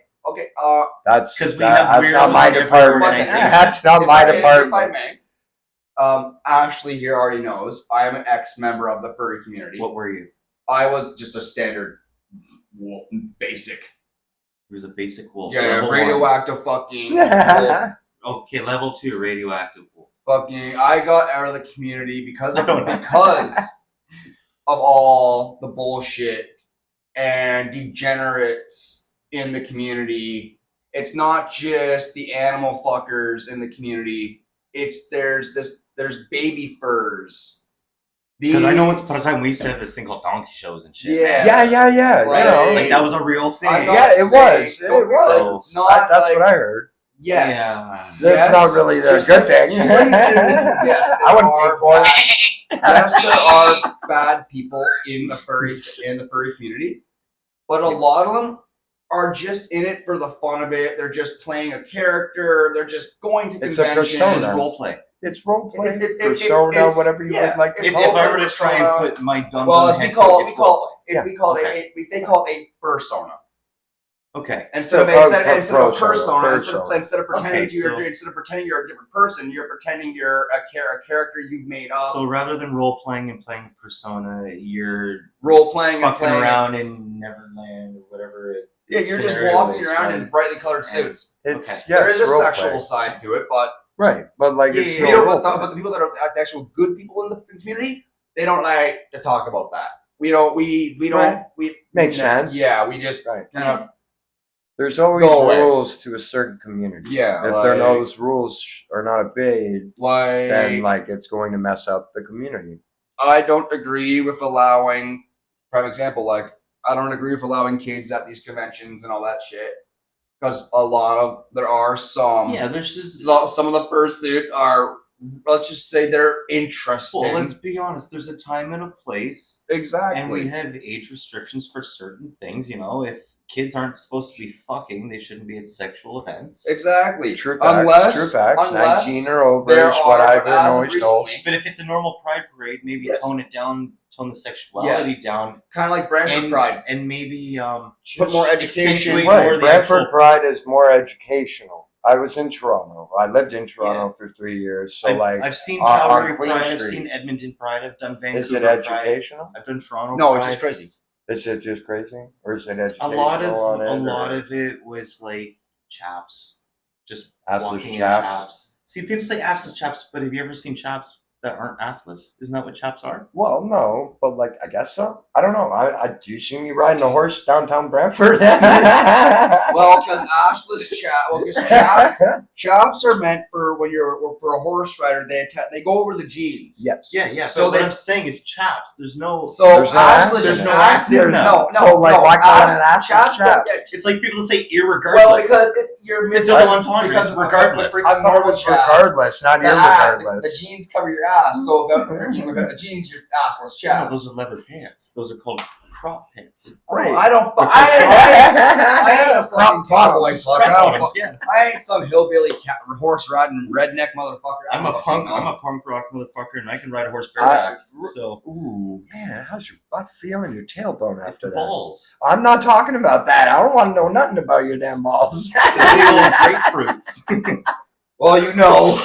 Speaker 2: That's
Speaker 1: 'Cause we
Speaker 2: that-
Speaker 1: have
Speaker 2: that's not
Speaker 1: weirdos
Speaker 2: my
Speaker 1: in every
Speaker 2: department.
Speaker 1: organization.
Speaker 2: That's not
Speaker 4: If
Speaker 2: my
Speaker 4: I may,
Speaker 2: department.
Speaker 4: If I may. Ashley here already knows I am an ex-member of the furry community.
Speaker 1: What were you?
Speaker 4: I was just a standard wolf, basic.
Speaker 1: He was a basic wolf.
Speaker 4: Yeah,
Speaker 1: Level
Speaker 4: radioactive fucking wolf.
Speaker 1: 1. Okay, level 2, radioactive wolf.
Speaker 4: Fucking, I got out of the community because
Speaker 1: I
Speaker 4: of
Speaker 1: don't know.
Speaker 4: all the bullshit and degenerates in the community. It's not just the animal fuckers in the community. There's baby furs.
Speaker 1: Because I know once upon a time we used to have this thing called donkey shows and shit.
Speaker 4: Yeah.
Speaker 1: man.
Speaker 2: Yeah.
Speaker 4: Like-
Speaker 2: you know,
Speaker 1: Like that was a real thing.
Speaker 4: I'm not
Speaker 2: Yeah, it
Speaker 4: saying-
Speaker 2: was. It was.
Speaker 4: Not
Speaker 2: that's
Speaker 4: like,
Speaker 2: what I heard.
Speaker 4: yes.
Speaker 1: Yeah.
Speaker 2: That's
Speaker 4: Yes.
Speaker 2: not really the
Speaker 4: Just
Speaker 2: good
Speaker 4: like-
Speaker 2: thing.
Speaker 4: just like- yes, there
Speaker 2: I wouldn't
Speaker 4: are
Speaker 2: pay for it.
Speaker 4: Yes, there are bad people in the furry community, but a lot of them are just in it for the fun of it. They're just playing a character. They're just going to
Speaker 2: It's a
Speaker 4: conventions.
Speaker 1: So
Speaker 2: persona.
Speaker 1: it's role play.
Speaker 2: It's role play,
Speaker 4: It-
Speaker 2: persona,
Speaker 4: it's-
Speaker 2: whatever you
Speaker 4: yeah,
Speaker 2: would like to
Speaker 4: it's
Speaker 1: If
Speaker 2: call
Speaker 1: I
Speaker 2: it.
Speaker 1: were to try and
Speaker 4: persona.
Speaker 1: put my dumb
Speaker 4: Well,
Speaker 1: dumb
Speaker 4: as we
Speaker 1: head
Speaker 4: call
Speaker 1: to
Speaker 4: it,
Speaker 1: it's role
Speaker 4: we call it
Speaker 1: Okay.
Speaker 4: they call it a fursona.
Speaker 1: play. Okay.
Speaker 4: Instead of
Speaker 2: persona,
Speaker 4: persona,
Speaker 2: persona.
Speaker 4: instead of pretending
Speaker 1: Okay,
Speaker 4: instead of pretending you're a different person, you're pretending you're a character you've made up.
Speaker 1: So rather than role playing and playing persona, you're
Speaker 4: Role playing and
Speaker 1: fucking
Speaker 4: playing
Speaker 1: around in Neverland or whatever.
Speaker 4: Yeah, you're just
Speaker 1: scenario
Speaker 4: walking
Speaker 1: is,
Speaker 4: around
Speaker 1: right?
Speaker 4: in brightly colored suits.
Speaker 2: It's
Speaker 1: Okay.
Speaker 2: yeah,
Speaker 4: There
Speaker 2: it's
Speaker 4: is a
Speaker 2: role
Speaker 4: sexual
Speaker 2: play.
Speaker 4: side to it, but
Speaker 2: Right, but like
Speaker 1: Yeah,
Speaker 2: it's
Speaker 1: yeah,
Speaker 2: still
Speaker 1: yeah.
Speaker 4: you know,
Speaker 2: role
Speaker 4: but
Speaker 2: play.
Speaker 4: the people that are the actual good people in the community, they don't like to talk about that. We don't. We don't.
Speaker 2: Right.
Speaker 4: We
Speaker 2: Makes sense.
Speaker 4: Yeah, we just
Speaker 2: Right.
Speaker 4: kind of
Speaker 2: There's always
Speaker 4: Go away.
Speaker 2: rules to a certain community.
Speaker 4: yeah.
Speaker 2: If
Speaker 4: like,
Speaker 2: those rules are not obeyed,
Speaker 4: like
Speaker 2: then like it's going to mess up the community.
Speaker 4: I don't agree with allowing, for example, like I don't agree with allowing kids at these conventions and all that shit. Because there are some,
Speaker 1: Yeah, there's just
Speaker 4: some of the fursuits are, let's just say they're interesting.
Speaker 1: well, let's be honest, there's a time and a place.
Speaker 4: exactly.
Speaker 1: And we have age restrictions for certain things, you know. If kids aren't supposed to be fucking, they shouldn't be at sexual events.
Speaker 4: exactly.
Speaker 2: True facts.
Speaker 4: Unless,
Speaker 2: true facts.
Speaker 4: unless
Speaker 2: 19 or over
Speaker 4: there
Speaker 2: is what
Speaker 4: are,
Speaker 2: I've been
Speaker 4: as of
Speaker 2: always told.
Speaker 4: recently,
Speaker 1: But if it's a normal pride parade, maybe
Speaker 4: Yes.
Speaker 1: tone it down, tone the sexuality down,
Speaker 4: kind of like Brantford
Speaker 1: and
Speaker 4: Pride.
Speaker 1: and maybe
Speaker 4: Put more education.
Speaker 1: accentuate
Speaker 2: Right,
Speaker 1: more the
Speaker 2: Brantford
Speaker 1: actual-
Speaker 2: Pride is more educational. I was in Toronto. I lived in Toronto for 3 years. So
Speaker 1: I've seen
Speaker 2: on
Speaker 1: Calgary
Speaker 2: Queen
Speaker 1: Pride, I've
Speaker 2: Street.
Speaker 1: seen Edmonton Pride, I've done Vancouver
Speaker 2: is it
Speaker 1: Pride,
Speaker 2: educational?
Speaker 1: I've done Toronto
Speaker 4: No,
Speaker 1: Pride.
Speaker 4: it's just crazy.
Speaker 2: Is it just crazy, or is it
Speaker 1: a
Speaker 2: educational
Speaker 1: lot
Speaker 2: on it?
Speaker 1: of
Speaker 2: or
Speaker 1: it was like chaps, just
Speaker 2: Assless
Speaker 1: walking in
Speaker 2: chaps?
Speaker 1: chaps. See, people say assless chaps, but have you ever seen chaps that aren't assless? Isn't that what chaps are?
Speaker 2: Well, no, but like I guess so. I don't know. I do you see me riding a horse downtown Brantford?
Speaker 4: Well, because ashless chaps are meant for when you're for a horse rider. They go over the jeans.
Speaker 2: Yes.
Speaker 1: Yeah.
Speaker 4: So
Speaker 1: So what
Speaker 4: they-
Speaker 1: I'm saying is chaps. There's no.
Speaker 4: So
Speaker 2: There's no ass-
Speaker 4: ashless
Speaker 1: there's
Speaker 4: is
Speaker 1: no ass in them.
Speaker 4: No.
Speaker 2: So, like, why call it an assless
Speaker 4: chaps?
Speaker 2: chap?
Speaker 1: It's like people that say irregardless.
Speaker 4: Well, because you're
Speaker 1: It's double entendre.
Speaker 4: because
Speaker 1: It's regardless.
Speaker 2: I thought it was regardless, not
Speaker 4: The
Speaker 2: irregardless.
Speaker 4: jeans cover your ass, so without the jeans, you're assless
Speaker 1: No,
Speaker 4: chaps.
Speaker 1: those are leather pants. Those are called crop pants.
Speaker 2: Right.
Speaker 4: I don't. I ain't a fucking cowboy fucker.
Speaker 1: Bottoms, yeah.
Speaker 4: I ain't some hillbilly horse riding redneck motherfucker.
Speaker 1: I'm a punk rock motherfucker, and I can ride a horse bareback. So
Speaker 2: Ooh, man, how's your butt feeling? Your tailbone
Speaker 1: it's
Speaker 2: after
Speaker 1: the
Speaker 2: that?
Speaker 1: balls.
Speaker 2: I'm not talking about that. I don't want to know nothing about your damn balls.
Speaker 1: The big old grapefruits.
Speaker 4: Well, you know.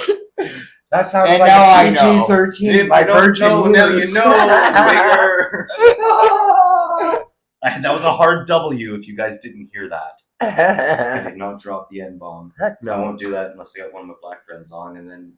Speaker 2: That sounds
Speaker 4: And
Speaker 2: like
Speaker 4: now I
Speaker 2: a
Speaker 4: know.
Speaker 2: PG-13 by Virgin
Speaker 1: Now you
Speaker 2: News.
Speaker 1: know. Wigger. That was a hard W if you guys didn't hear that. I did not drop the N-bomb.
Speaker 2: Heck
Speaker 1: I
Speaker 2: no.
Speaker 1: won't do that unless I got one of my black friends on, and then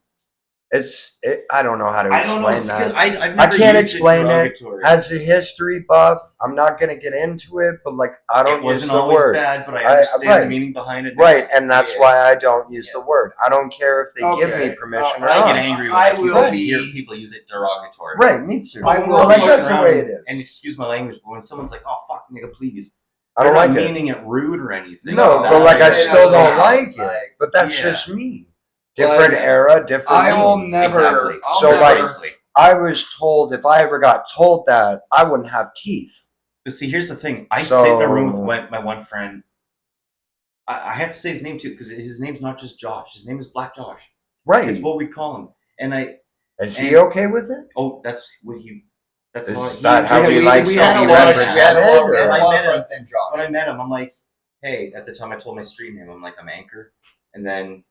Speaker 2: I don't know how to
Speaker 1: I don't know.
Speaker 2: explain that.
Speaker 1: I've never
Speaker 2: can't
Speaker 1: used
Speaker 2: explain it.
Speaker 1: derogatory.
Speaker 2: As a history buff, I'm not going to get into it, but like I don't
Speaker 1: It
Speaker 2: use
Speaker 1: wasn't
Speaker 2: the
Speaker 1: always
Speaker 2: word.
Speaker 1: bad, but I understand
Speaker 2: right.
Speaker 1: the meaning behind it.
Speaker 2: Right, and that's
Speaker 1: Yeah.
Speaker 2: why I don't use
Speaker 1: Yeah.
Speaker 2: the word. I don't care if they give
Speaker 4: Okay.
Speaker 2: me permission or
Speaker 1: I
Speaker 2: not.
Speaker 1: get angry when
Speaker 4: I
Speaker 1: I
Speaker 4: will
Speaker 1: hear
Speaker 4: be-
Speaker 1: people use it derogatory.
Speaker 2: Right, me too.
Speaker 4: I will
Speaker 2: Well, like
Speaker 4: be
Speaker 2: that's the
Speaker 1: around
Speaker 2: way it is.
Speaker 1: And excuse my language, but when someone's like, "Oh fuck, nigga, please,"
Speaker 2: I don't
Speaker 1: they're
Speaker 2: like
Speaker 1: not
Speaker 2: it.
Speaker 1: meaning it rude or anything.
Speaker 2: No,
Speaker 1: That
Speaker 2: but like I
Speaker 1: is-
Speaker 2: still don't
Speaker 4: yeah.
Speaker 2: like it. But that's
Speaker 1: Yeah.
Speaker 2: just me. Different
Speaker 4: Like,
Speaker 2: era, different.
Speaker 4: I will
Speaker 2: me.
Speaker 4: never.
Speaker 1: Exactly.
Speaker 4: I'll
Speaker 2: So,
Speaker 4: never-
Speaker 2: like-
Speaker 1: Precisely.
Speaker 2: I was told if I ever got told that, I wouldn't have teeth.
Speaker 1: But see, here's the thing. I sit in a room
Speaker 2: So-
Speaker 1: with my one friend. I have to say his name too, because his name's not just Josh. His name is Black Josh.
Speaker 2: Right.
Speaker 1: It's what we call him. And
Speaker 2: Is he okay with it?
Speaker 1: that's what he. That's
Speaker 2: Is
Speaker 1: how
Speaker 2: that how he likes
Speaker 4: we
Speaker 2: to
Speaker 4: had
Speaker 2: be
Speaker 4: a lot of
Speaker 2: represented,
Speaker 4: we had
Speaker 2: or-
Speaker 4: a
Speaker 1: I
Speaker 4: lot
Speaker 1: met
Speaker 4: of
Speaker 1: him.
Speaker 4: friends named Josh.
Speaker 1: When I met him, I'm like, hey. At the time, I told my street name. I'm like, I'm Anchor, and then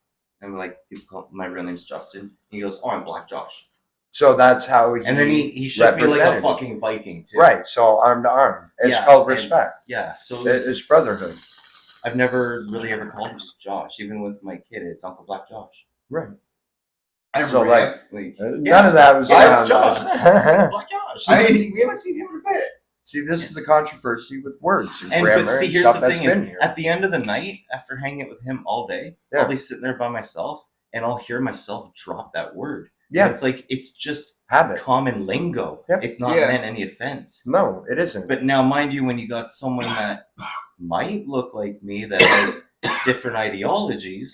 Speaker 1: I'm like, people call my real name's Justin. He goes, oh, I'm Black Josh.
Speaker 2: So that's how he.
Speaker 1: And then he shook me like a
Speaker 2: represented it.
Speaker 1: fucking Viking too.
Speaker 2: Right. So arm to arm. It's
Speaker 1: Yeah,
Speaker 2: called
Speaker 1: and-
Speaker 2: respect.
Speaker 1: Yeah. So it was-
Speaker 2: It's brotherhood.
Speaker 1: I've never really ever called him just Josh. Even with my kid, it's Uncle Black Josh.
Speaker 2: Right.
Speaker 4: I
Speaker 2: So,
Speaker 4: remember
Speaker 2: like,
Speaker 1: Like,
Speaker 2: None of that was
Speaker 1: Yeah,
Speaker 2: around
Speaker 1: it's Josh.
Speaker 2: us.
Speaker 1: Black Josh.
Speaker 4: we haven't seen him in a bit.
Speaker 2: See, this is the controversy with words and
Speaker 1: And
Speaker 2: grammar
Speaker 1: but see,
Speaker 2: and
Speaker 1: here's
Speaker 2: stuff
Speaker 1: the
Speaker 2: that's
Speaker 1: thing:
Speaker 2: been
Speaker 1: is
Speaker 2: here.
Speaker 1: at the end of the night, after hanging out with him all day,
Speaker 2: Yeah.
Speaker 1: I'll be sitting there by myself, and I'll hear myself drop that word.
Speaker 2: Yeah,
Speaker 1: And it's like it's just
Speaker 2: habit.
Speaker 1: common lingo.
Speaker 2: Yep.
Speaker 1: It's not
Speaker 4: Yeah.
Speaker 1: meant any offense.
Speaker 2: No, it isn't.
Speaker 1: But now, mind you, when you got someone that might look like me that has different ideologies,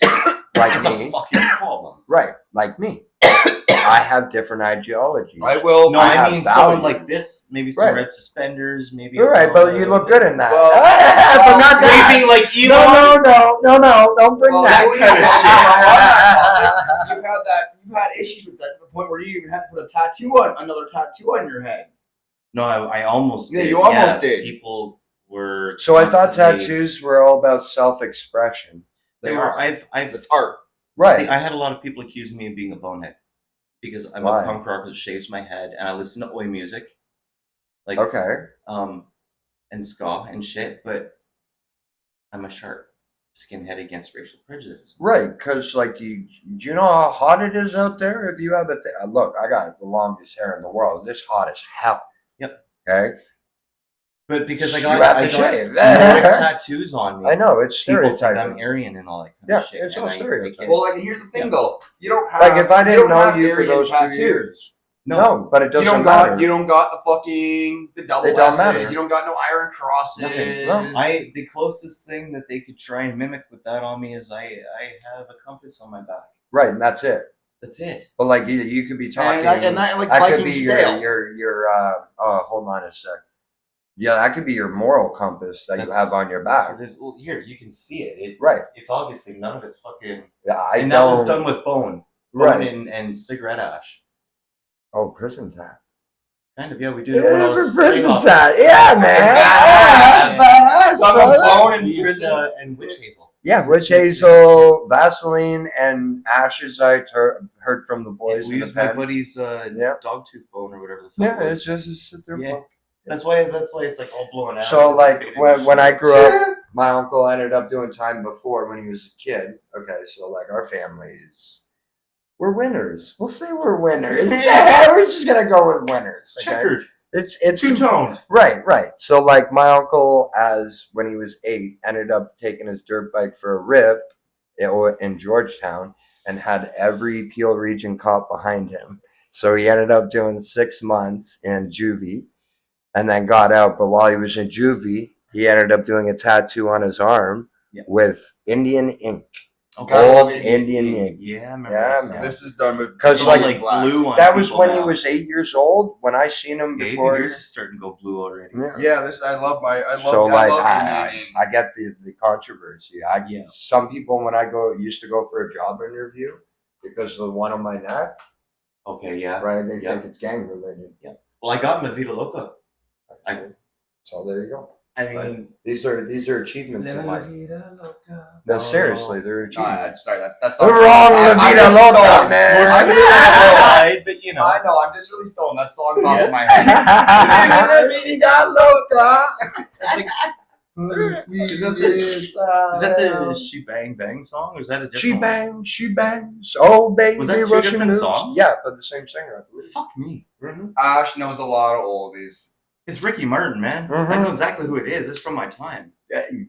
Speaker 2: Like
Speaker 1: it's a
Speaker 2: me.
Speaker 1: fucking problem.
Speaker 2: Right, like me. I have different ideologies.
Speaker 4: I will.
Speaker 1: No,
Speaker 2: I
Speaker 1: I
Speaker 2: have
Speaker 1: mean someone
Speaker 2: values.
Speaker 1: like this, maybe some
Speaker 2: Right.
Speaker 1: red suspenders, maybe.
Speaker 2: You're right, but you look good in that.
Speaker 4: Well,
Speaker 2: but not that.
Speaker 1: Waving like Elon.
Speaker 2: No, don't bring
Speaker 4: Well,
Speaker 2: that
Speaker 4: that
Speaker 2: kind of shit.
Speaker 4: You've had issues with that to the point where you even had to put another tattoo on your head.
Speaker 1: No, I almost
Speaker 4: Yeah,
Speaker 1: did.
Speaker 4: you almost did.
Speaker 1: People were.
Speaker 2: So I thought
Speaker 1: constantly-
Speaker 2: tattoos were all about self-expression.
Speaker 1: They were. I've.
Speaker 4: It's art.
Speaker 2: Right.
Speaker 1: See, I had a lot of people accusing me of being a bonehead because I'm
Speaker 2: Why?
Speaker 1: a punk rocker that shaves my head and I listen to oi music, like
Speaker 2: Okay.
Speaker 1: and ska and shit. But I'm a sharp skinhead against racial prejudice.
Speaker 2: Right, because like do you know how hot it is out there? If you have a look, I got the longest hair in the world. It's hot as hell.
Speaker 1: Yep.
Speaker 2: Okay.
Speaker 1: But because I
Speaker 2: You
Speaker 1: got,
Speaker 2: have to
Speaker 1: I got
Speaker 2: shave.
Speaker 1: more tattoos on me,
Speaker 2: I know it's
Speaker 1: people think I'm
Speaker 2: stereotyping.
Speaker 1: Aryan and all that kind
Speaker 2: Yeah,
Speaker 1: of shit.
Speaker 2: it's all
Speaker 1: and
Speaker 2: stereotyping.
Speaker 4: Well, like, and here's the thing,
Speaker 1: Yeah.
Speaker 4: though. You don't have
Speaker 2: Like, if I didn't
Speaker 4: don't
Speaker 2: know
Speaker 4: have
Speaker 2: you for
Speaker 4: Aryan
Speaker 2: those 2
Speaker 4: tattoos.
Speaker 2: years. No, but it
Speaker 4: You
Speaker 2: doesn't
Speaker 4: don't
Speaker 2: matter.
Speaker 4: got. You don't got the fucking the double
Speaker 2: It don't
Speaker 4: S's.
Speaker 2: matter.
Speaker 4: You don't got no iron crosses.
Speaker 1: Nothing.
Speaker 2: No.
Speaker 1: The closest thing that they could try and mimic with that on me is I have a compass on my back.
Speaker 2: Right, and that's it.
Speaker 1: That's it.
Speaker 2: But like you could be talking.
Speaker 4: and that like
Speaker 2: that could
Speaker 4: Viking
Speaker 2: be
Speaker 4: sail.
Speaker 2: your hold on a sec. Yeah, that could be your moral compass that you
Speaker 1: That's-
Speaker 2: have on your
Speaker 1: That's
Speaker 2: back.
Speaker 1: what it is. Well, here you can see it.
Speaker 2: Right.
Speaker 1: It's obviously none of it's fucking.
Speaker 2: Yeah, I
Speaker 1: and
Speaker 2: don't.
Speaker 1: that was done with bone
Speaker 2: Right.
Speaker 1: and cigarette ash.
Speaker 2: Oh, prison time.
Speaker 1: Kind of, yeah. We did it when I
Speaker 2: Yeah,
Speaker 1: was
Speaker 2: for prison
Speaker 1: off.
Speaker 2: time. Yeah, man.
Speaker 1: badass.
Speaker 2: Yeah,
Speaker 4: Done
Speaker 2: badass,
Speaker 4: with
Speaker 2: brother.
Speaker 4: bone and
Speaker 1: We used,
Speaker 4: prison.
Speaker 1: and witch hazel.
Speaker 2: Yeah, witch hazel, Vaseline, and ashes. I heard from the boys
Speaker 1: We
Speaker 2: in the
Speaker 1: used my
Speaker 2: pen.
Speaker 1: buddy's
Speaker 2: Yeah.
Speaker 1: dog tooth bone or whatever the fuck.
Speaker 2: Yeah,
Speaker 1: it
Speaker 2: it's
Speaker 1: was.
Speaker 2: just sit there.
Speaker 1: Yeah.
Speaker 2: poke.
Speaker 1: That's why it's like all blown out.
Speaker 2: So
Speaker 1: and
Speaker 2: like
Speaker 1: faded
Speaker 2: when
Speaker 1: and
Speaker 2: I
Speaker 1: shit.
Speaker 2: grew up, my uncle ended up doing time before when he was a kid. Okay, so like our family is We're winners. We'll say we're winners. We're just gonna go with winners. Okay?
Speaker 1: Checkered.
Speaker 2: It's
Speaker 1: Two-toned.
Speaker 2: Right. So like my uncle, as when he was 8, ended up taking his dirt bike for a rip in Georgetown and had every Peel Region cop behind him. So he ended up doing 6 months in juvie and then got out. But while he was in juvie, he ended up doing a tattoo on his arm with Indian ink.
Speaker 1: Okay.
Speaker 2: Old Indian ink.
Speaker 1: Yeah, I remember
Speaker 2: Yeah,
Speaker 1: this.
Speaker 2: man.
Speaker 4: This is done with
Speaker 2: 'Cause,
Speaker 1: like
Speaker 4: black.
Speaker 1: blue on
Speaker 2: That was
Speaker 1: people
Speaker 2: when he
Speaker 1: now.
Speaker 2: was 8 years old. When I seen him
Speaker 1: Yeah,
Speaker 2: before.
Speaker 1: even yours is starting to go blue already.
Speaker 4: Yeah, this I love
Speaker 2: So like
Speaker 4: Indian ink.
Speaker 2: I get the controversy. Some people when I used to go for a job interview because of the one on my neck,
Speaker 1: Okay, yeah.
Speaker 2: right? They think it's gang related.
Speaker 1: Yeah. Well, I got Vida Loca.
Speaker 2: So there you go.
Speaker 1: I mean,
Speaker 2: These are achievements in life.
Speaker 1: Loca.
Speaker 2: No, seriously, they're
Speaker 4: No,
Speaker 2: achievements.
Speaker 4: sorry, that's
Speaker 2: The wrong La Vida Loca, man.
Speaker 1: Side, but you know.
Speaker 4: I know, I'm just really stoned. That song popped
Speaker 1: Yeah.
Speaker 4: in my head.
Speaker 2: La Vida Loca.
Speaker 1: Is that the She Bang Bang song, or is that a different one?
Speaker 2: She bangs. Oh, baby.
Speaker 1: Was that two
Speaker 2: Russian
Speaker 1: different
Speaker 2: moves.
Speaker 1: songs?
Speaker 2: Yeah, but the same singer, I believe.
Speaker 1: Fuck me.
Speaker 4: Ash knows a lot of oldies.
Speaker 1: It's Ricky Martin, man.
Speaker 2: Mhm.
Speaker 1: I know exactly who it is. It's from my time.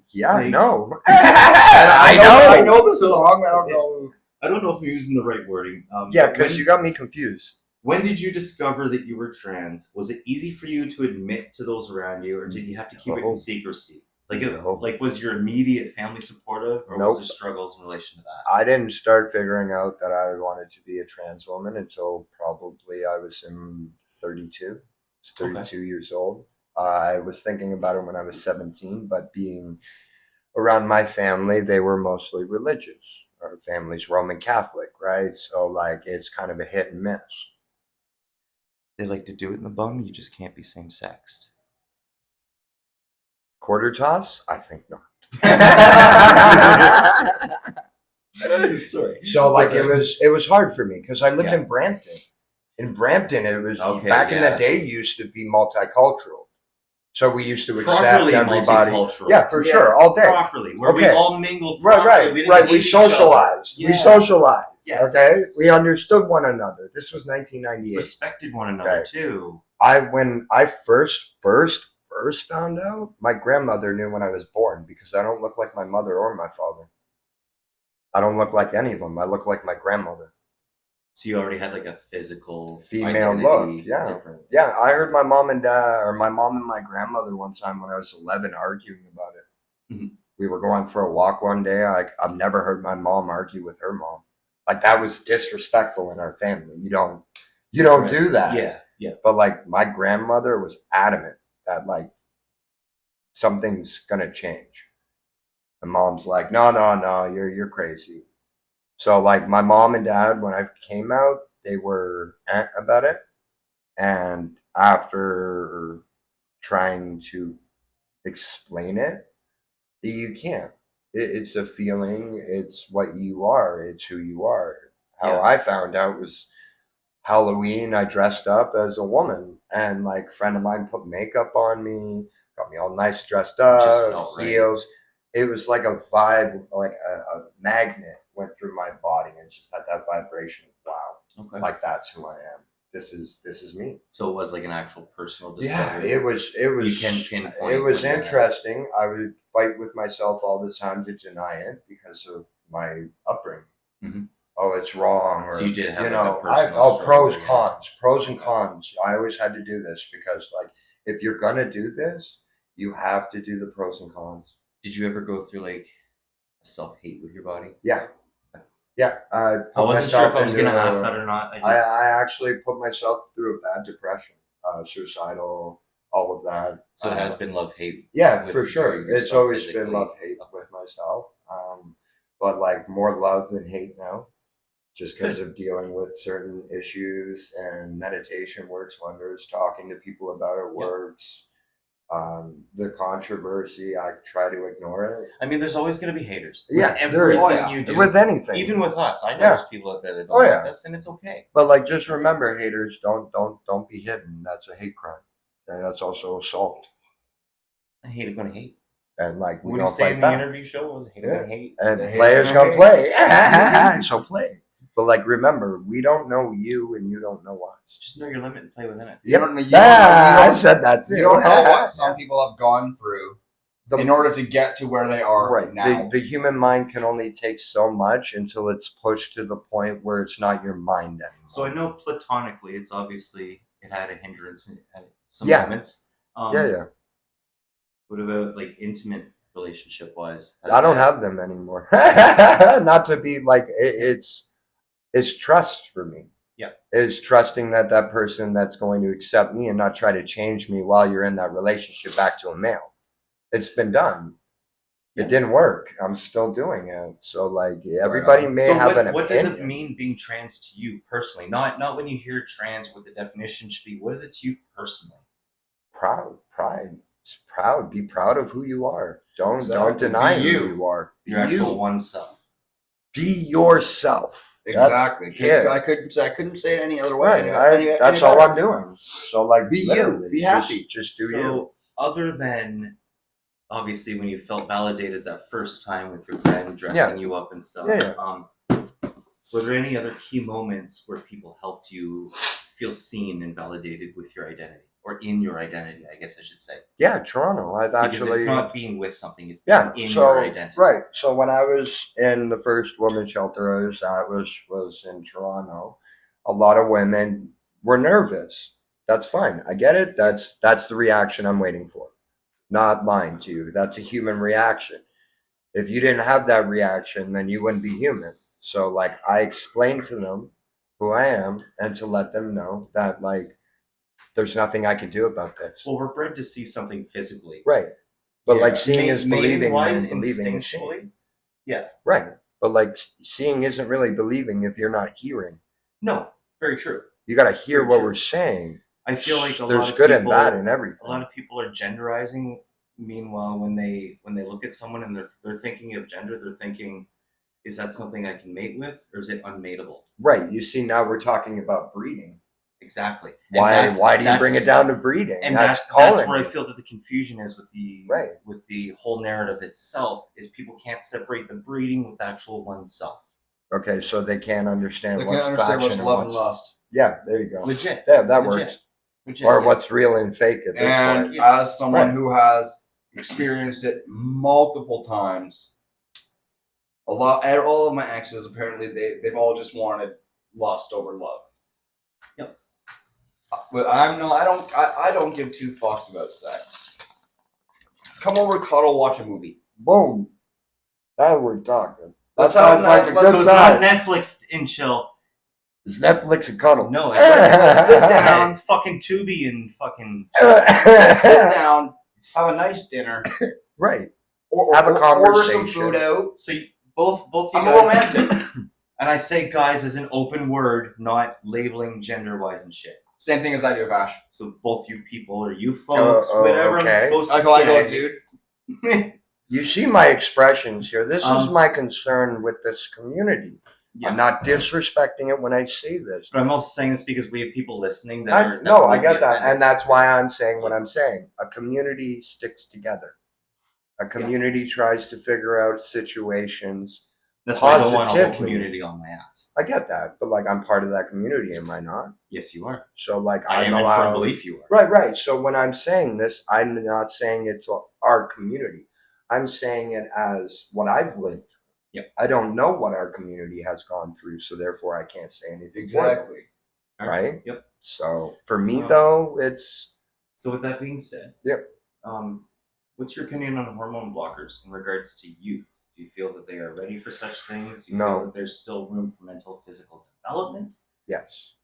Speaker 2: Yeah, I know.
Speaker 4: I know the song. I don't know.
Speaker 1: I don't know if I'm using the right wording.
Speaker 2: Yeah,
Speaker 1: but
Speaker 2: because
Speaker 1: when-
Speaker 2: you got me confused.
Speaker 1: When did you discover that you were trans? Was it easy for you to admit to those around you, or did you have to keep it
Speaker 2: No.
Speaker 1: in secrecy? Like,
Speaker 2: No.
Speaker 1: was your immediate family supportive, or
Speaker 2: Nope.
Speaker 1: was there struggles in relation to that?
Speaker 2: I didn't start figuring out that I wanted to be a trans woman until probably I was in 32. I was 32 years old. I was thinking about it when I was 17, but being around my family, they were mostly religious. Our family's Roman Catholic, right? So, like, it's kind of a hit and miss.
Speaker 1: They like to do it in the bum. You just can't be same-sexed.
Speaker 2: Quarter toss? I think not.
Speaker 1: Sorry.
Speaker 2: So like it was hard for me because I lived
Speaker 1: Yeah.
Speaker 2: in Brampton. In Brampton, it was
Speaker 1: Okay,
Speaker 2: back in
Speaker 1: yeah.
Speaker 2: the day used to be multicultural. So we used to accept
Speaker 1: Properly
Speaker 2: everybody.
Speaker 1: multicultural.
Speaker 2: Yeah, for
Speaker 4: Yes.
Speaker 2: sure, all day.
Speaker 1: Properly, where we
Speaker 2: Okay.
Speaker 1: all mingled properly.
Speaker 2: Right.
Speaker 1: We didn't hate
Speaker 2: We
Speaker 1: each other.
Speaker 2: socialized. We
Speaker 1: Yeah.
Speaker 2: socialized.
Speaker 1: Yes.
Speaker 2: Okay. We understood one another. This was 1998.
Speaker 1: Respected one another
Speaker 2: Right.
Speaker 1: too.
Speaker 2: When I first found out, my grandmother knew when I was born because I don't look like my mother or my father. I don't look like any of them. I look like my grandmother.
Speaker 1: So you already had like a physical
Speaker 2: Female
Speaker 1: identity
Speaker 2: look, yeah.
Speaker 1: different.
Speaker 2: Yeah, I heard my mom and dad, or my mom and my grandmother one time when I was 11 arguing about it.
Speaker 1: Mhm.
Speaker 2: We were going for a walk one day. I've never heard my mom argue with her mom. Like that was disrespectful in our family. You don't
Speaker 1: Right.
Speaker 2: do that.
Speaker 1: Yeah.
Speaker 2: But like my grandmother was adamant that like something's gonna change. And mom's like, no, you're crazy. So like my mom and dad, when I came out, they were about it. And after trying to explain it, you can't. It's a feeling. It's what you are. It's who you are. How
Speaker 1: Yeah.
Speaker 2: I found out was Halloween. I dressed up as a woman, and like a friend of mine put makeup on me, got me all nice dressed
Speaker 1: Just
Speaker 2: up,
Speaker 1: felt right.
Speaker 2: heels. It was like a vibe, like a magnet went through my body and just had that vibration. Wow,
Speaker 1: Okay.
Speaker 2: like that's who I am. This is me.
Speaker 1: So it was like an actual personal
Speaker 2: Yeah,
Speaker 1: discovery.
Speaker 2: it was.
Speaker 1: You can pinpoint
Speaker 2: It was
Speaker 1: when that-
Speaker 2: interesting. I would fight with myself all the time to deny it because of my upbringing.
Speaker 1: Mhm.
Speaker 2: Oh, it's wrong, or
Speaker 1: So you did have, like, a
Speaker 2: know,
Speaker 1: personal
Speaker 2: pros,
Speaker 1: struggle,
Speaker 2: pros and cons. I always had to do this because, like, if you're gonna do this, you have to do the pros and cons.
Speaker 1: Did you ever go through like self-hate with your body?
Speaker 2: Yeah.
Speaker 1: I wasn't sure if I was gonna ask that or not.
Speaker 2: I actually put myself through a bad depression, suicidal, all of that.
Speaker 1: So it has been love-hate.
Speaker 2: Yeah,
Speaker 1: with
Speaker 2: for sure.
Speaker 1: yourself
Speaker 2: It's always
Speaker 1: physically.
Speaker 2: been love hate with myself, but like more love than hate now, just because of dealing with certain issues. And meditation works wonders. Talking to people about it
Speaker 1: Yeah.
Speaker 2: works. The controversy, I try to ignore it.
Speaker 1: I mean, there's always going to be haters. With
Speaker 2: Yeah, there is.
Speaker 1: everything you do.
Speaker 2: With anything,
Speaker 1: Even with us, I know
Speaker 2: Yeah.
Speaker 1: there's people out there that don't
Speaker 2: Oh,
Speaker 1: like
Speaker 2: yeah.
Speaker 1: us, and it's okay.
Speaker 2: but like just remember, haters don't be hidden. That's a hate crime. And that's also assault.
Speaker 1: I hate it, gonna hate.
Speaker 2: And like we
Speaker 1: What did
Speaker 2: don't
Speaker 1: you say
Speaker 2: fight
Speaker 1: in the
Speaker 2: back.
Speaker 1: interview show? Was hate it,
Speaker 2: Yeah.
Speaker 1: gonna hate.
Speaker 2: And
Speaker 4: The haters
Speaker 2: players
Speaker 4: gonna
Speaker 2: gonna play. So play. But like, remember, we don't know you and you don't know us.
Speaker 1: Just know your limit and play within it.
Speaker 4: You don't know.
Speaker 2: I've said that too.
Speaker 4: You don't know what some people have gone through
Speaker 2: The-
Speaker 4: in order to get to where they are
Speaker 2: right
Speaker 4: now.
Speaker 2: the human mind can only take so much until it's pushed to the point where it's not your mind anymore.
Speaker 1: So I know platonically, it's obviously it had a hindrance at some
Speaker 2: Yeah.
Speaker 1: moments.
Speaker 2: Yeah.
Speaker 1: What about like intimate relationship wise?
Speaker 2: I don't have them anymore. Not to be like it's trust for me.
Speaker 1: Yeah.
Speaker 2: It's trusting that person that's going to accept me and not try to change me while you're in that relationship back to a male. It's been done.
Speaker 1: Yeah.
Speaker 2: It didn't work. I'm still doing it. So like everybody may
Speaker 1: So
Speaker 2: have
Speaker 1: what does
Speaker 2: opinion.
Speaker 1: it mean being trans to you personally? Not when you hear trans, what the definition should be. What is it to you personally?
Speaker 2: Pride. It's proud. Be proud of who you are. Don't
Speaker 4: Exactly.
Speaker 2: deny
Speaker 4: Be
Speaker 2: who
Speaker 4: you.
Speaker 2: you are. Be
Speaker 1: Your actual
Speaker 2: you.
Speaker 1: oneself.
Speaker 2: Be yourself.
Speaker 4: Exactly.
Speaker 2: Yeah.
Speaker 4: I couldn't say it any other way.
Speaker 2: Right. That's all I'm doing. So like,
Speaker 4: Be you.
Speaker 2: literally,
Speaker 4: Be happy.
Speaker 2: Just do you.
Speaker 1: So other than obviously when you felt validated that first time with your friend dressing you up and stuff, were there any other key moments where people helped you feel seen and validated with your identity or in your identity? I guess I should say.
Speaker 2: Yeah, Toronto. I've
Speaker 1: Because
Speaker 2: actually.
Speaker 1: it's not being with something; it's being in your identity.
Speaker 2: Right. So when I was in the first women's shelter I was at was in Toronto, a lot of women were nervous. That's fine. I get it. That's the reaction I'm waiting for. Not lying to you. That's a human reaction. If you didn't have that reaction, then you wouldn't be human. So like I explained to them who I am and to let them know that like there's nothing I can do about this.
Speaker 1: Well, we're bred to see something physically.
Speaker 2: Right. But
Speaker 4: Yeah.
Speaker 2: like seeing is believing
Speaker 1: wise,
Speaker 2: and believing is seeing.
Speaker 1: instinctually. Yeah.
Speaker 2: Right. But like seeing isn't really believing if you're not hearing.
Speaker 1: No, very true.
Speaker 2: You got to hear
Speaker 1: Very
Speaker 2: what
Speaker 1: true.
Speaker 2: we're saying.
Speaker 1: I feel like
Speaker 2: there's good and bad in everything.
Speaker 1: A lot of people are genderizing. Meanwhile, when they look at someone and they're thinking of gender, they're thinking, is that something I can mate with, or is it unmateable?
Speaker 2: Right. You see, now we're talking about breeding.
Speaker 1: Exactly.
Speaker 2: Why do you bring it down to breeding?
Speaker 1: And that's where I feel that the confusion is with the whole narrative itself. Is people can't separate the breeding with actual oneself.
Speaker 2: Okay, so they can't understand
Speaker 4: They
Speaker 2: what's
Speaker 4: can't understand
Speaker 2: faction
Speaker 4: what's love and
Speaker 2: what's
Speaker 4: lust.
Speaker 2: Yeah, there you go.
Speaker 1: Legit.
Speaker 2: Yeah, that
Speaker 1: Legit.
Speaker 2: works.
Speaker 1: Legit,
Speaker 2: Or
Speaker 1: yeah.
Speaker 2: what's real and fake at this
Speaker 4: And
Speaker 2: point.
Speaker 4: as someone
Speaker 2: Right.
Speaker 4: who has experienced it multiple times, all of my exes apparently they've all just wanted lust over love.
Speaker 1: Yep.
Speaker 4: But I don't give two fucks about sex. Come over, cuddle, watch a movie.
Speaker 2: Boom. Now we're talking.
Speaker 4: Let's
Speaker 2: That sounds
Speaker 4: have
Speaker 2: like a
Speaker 4: let's-
Speaker 1: So
Speaker 2: good
Speaker 1: it's not
Speaker 2: time.
Speaker 1: Netflix and chill.
Speaker 2: It's Netflix and cuddle.
Speaker 1: No, it's
Speaker 4: sit down.
Speaker 1: It's fucking Tubi and fucking.
Speaker 4: Sit down, have a nice dinner,
Speaker 2: Right.
Speaker 4: or
Speaker 2: Have a
Speaker 4: order some
Speaker 2: conversation.
Speaker 4: food out.
Speaker 1: So both you
Speaker 4: I'm
Speaker 1: guys.
Speaker 4: a romantic.
Speaker 1: And I say guys as an open word, not labeling gender wise and shit.
Speaker 4: Same thing as I do with Ash.
Speaker 1: So both you people or you folks,
Speaker 2: Oh,
Speaker 1: whatever
Speaker 2: okay.
Speaker 1: I'm supposed to
Speaker 4: I go,
Speaker 1: say.
Speaker 4: dude.
Speaker 2: You see my expressions here. This is my concern with this community.
Speaker 1: Yeah.
Speaker 2: I'm not disrespecting it when I say this.
Speaker 1: But I'm also saying this because we have people listening that are.
Speaker 2: No, I
Speaker 1: would be
Speaker 2: get that.
Speaker 1: offended.
Speaker 2: And that's why I'm saying what I'm saying. A community sticks together. A community tries to figure out situations.
Speaker 1: That's why I don't want a whole
Speaker 2: positively.
Speaker 1: community on my ass.
Speaker 2: I get that. But like I'm part of that community, am I not?
Speaker 1: Yes, you are.
Speaker 2: So like
Speaker 1: I am in firm belief you are.
Speaker 2: Right. So when I'm saying this, I'm not saying it to our community. I'm saying it as what I've lived through.
Speaker 1: Yep.
Speaker 2: I don't know what our community has gone through, so therefore I can't say anything. for them, right?
Speaker 1: Yep.
Speaker 2: So for me though, it's.
Speaker 1: So with that being said,
Speaker 2: Yep.
Speaker 1: What's your opinion on hormone blockers in regards to youth? Do you feel that they are ready for such things? Do you
Speaker 2: No.
Speaker 1: feel that there's still room for mental physical development?
Speaker 2: Yes.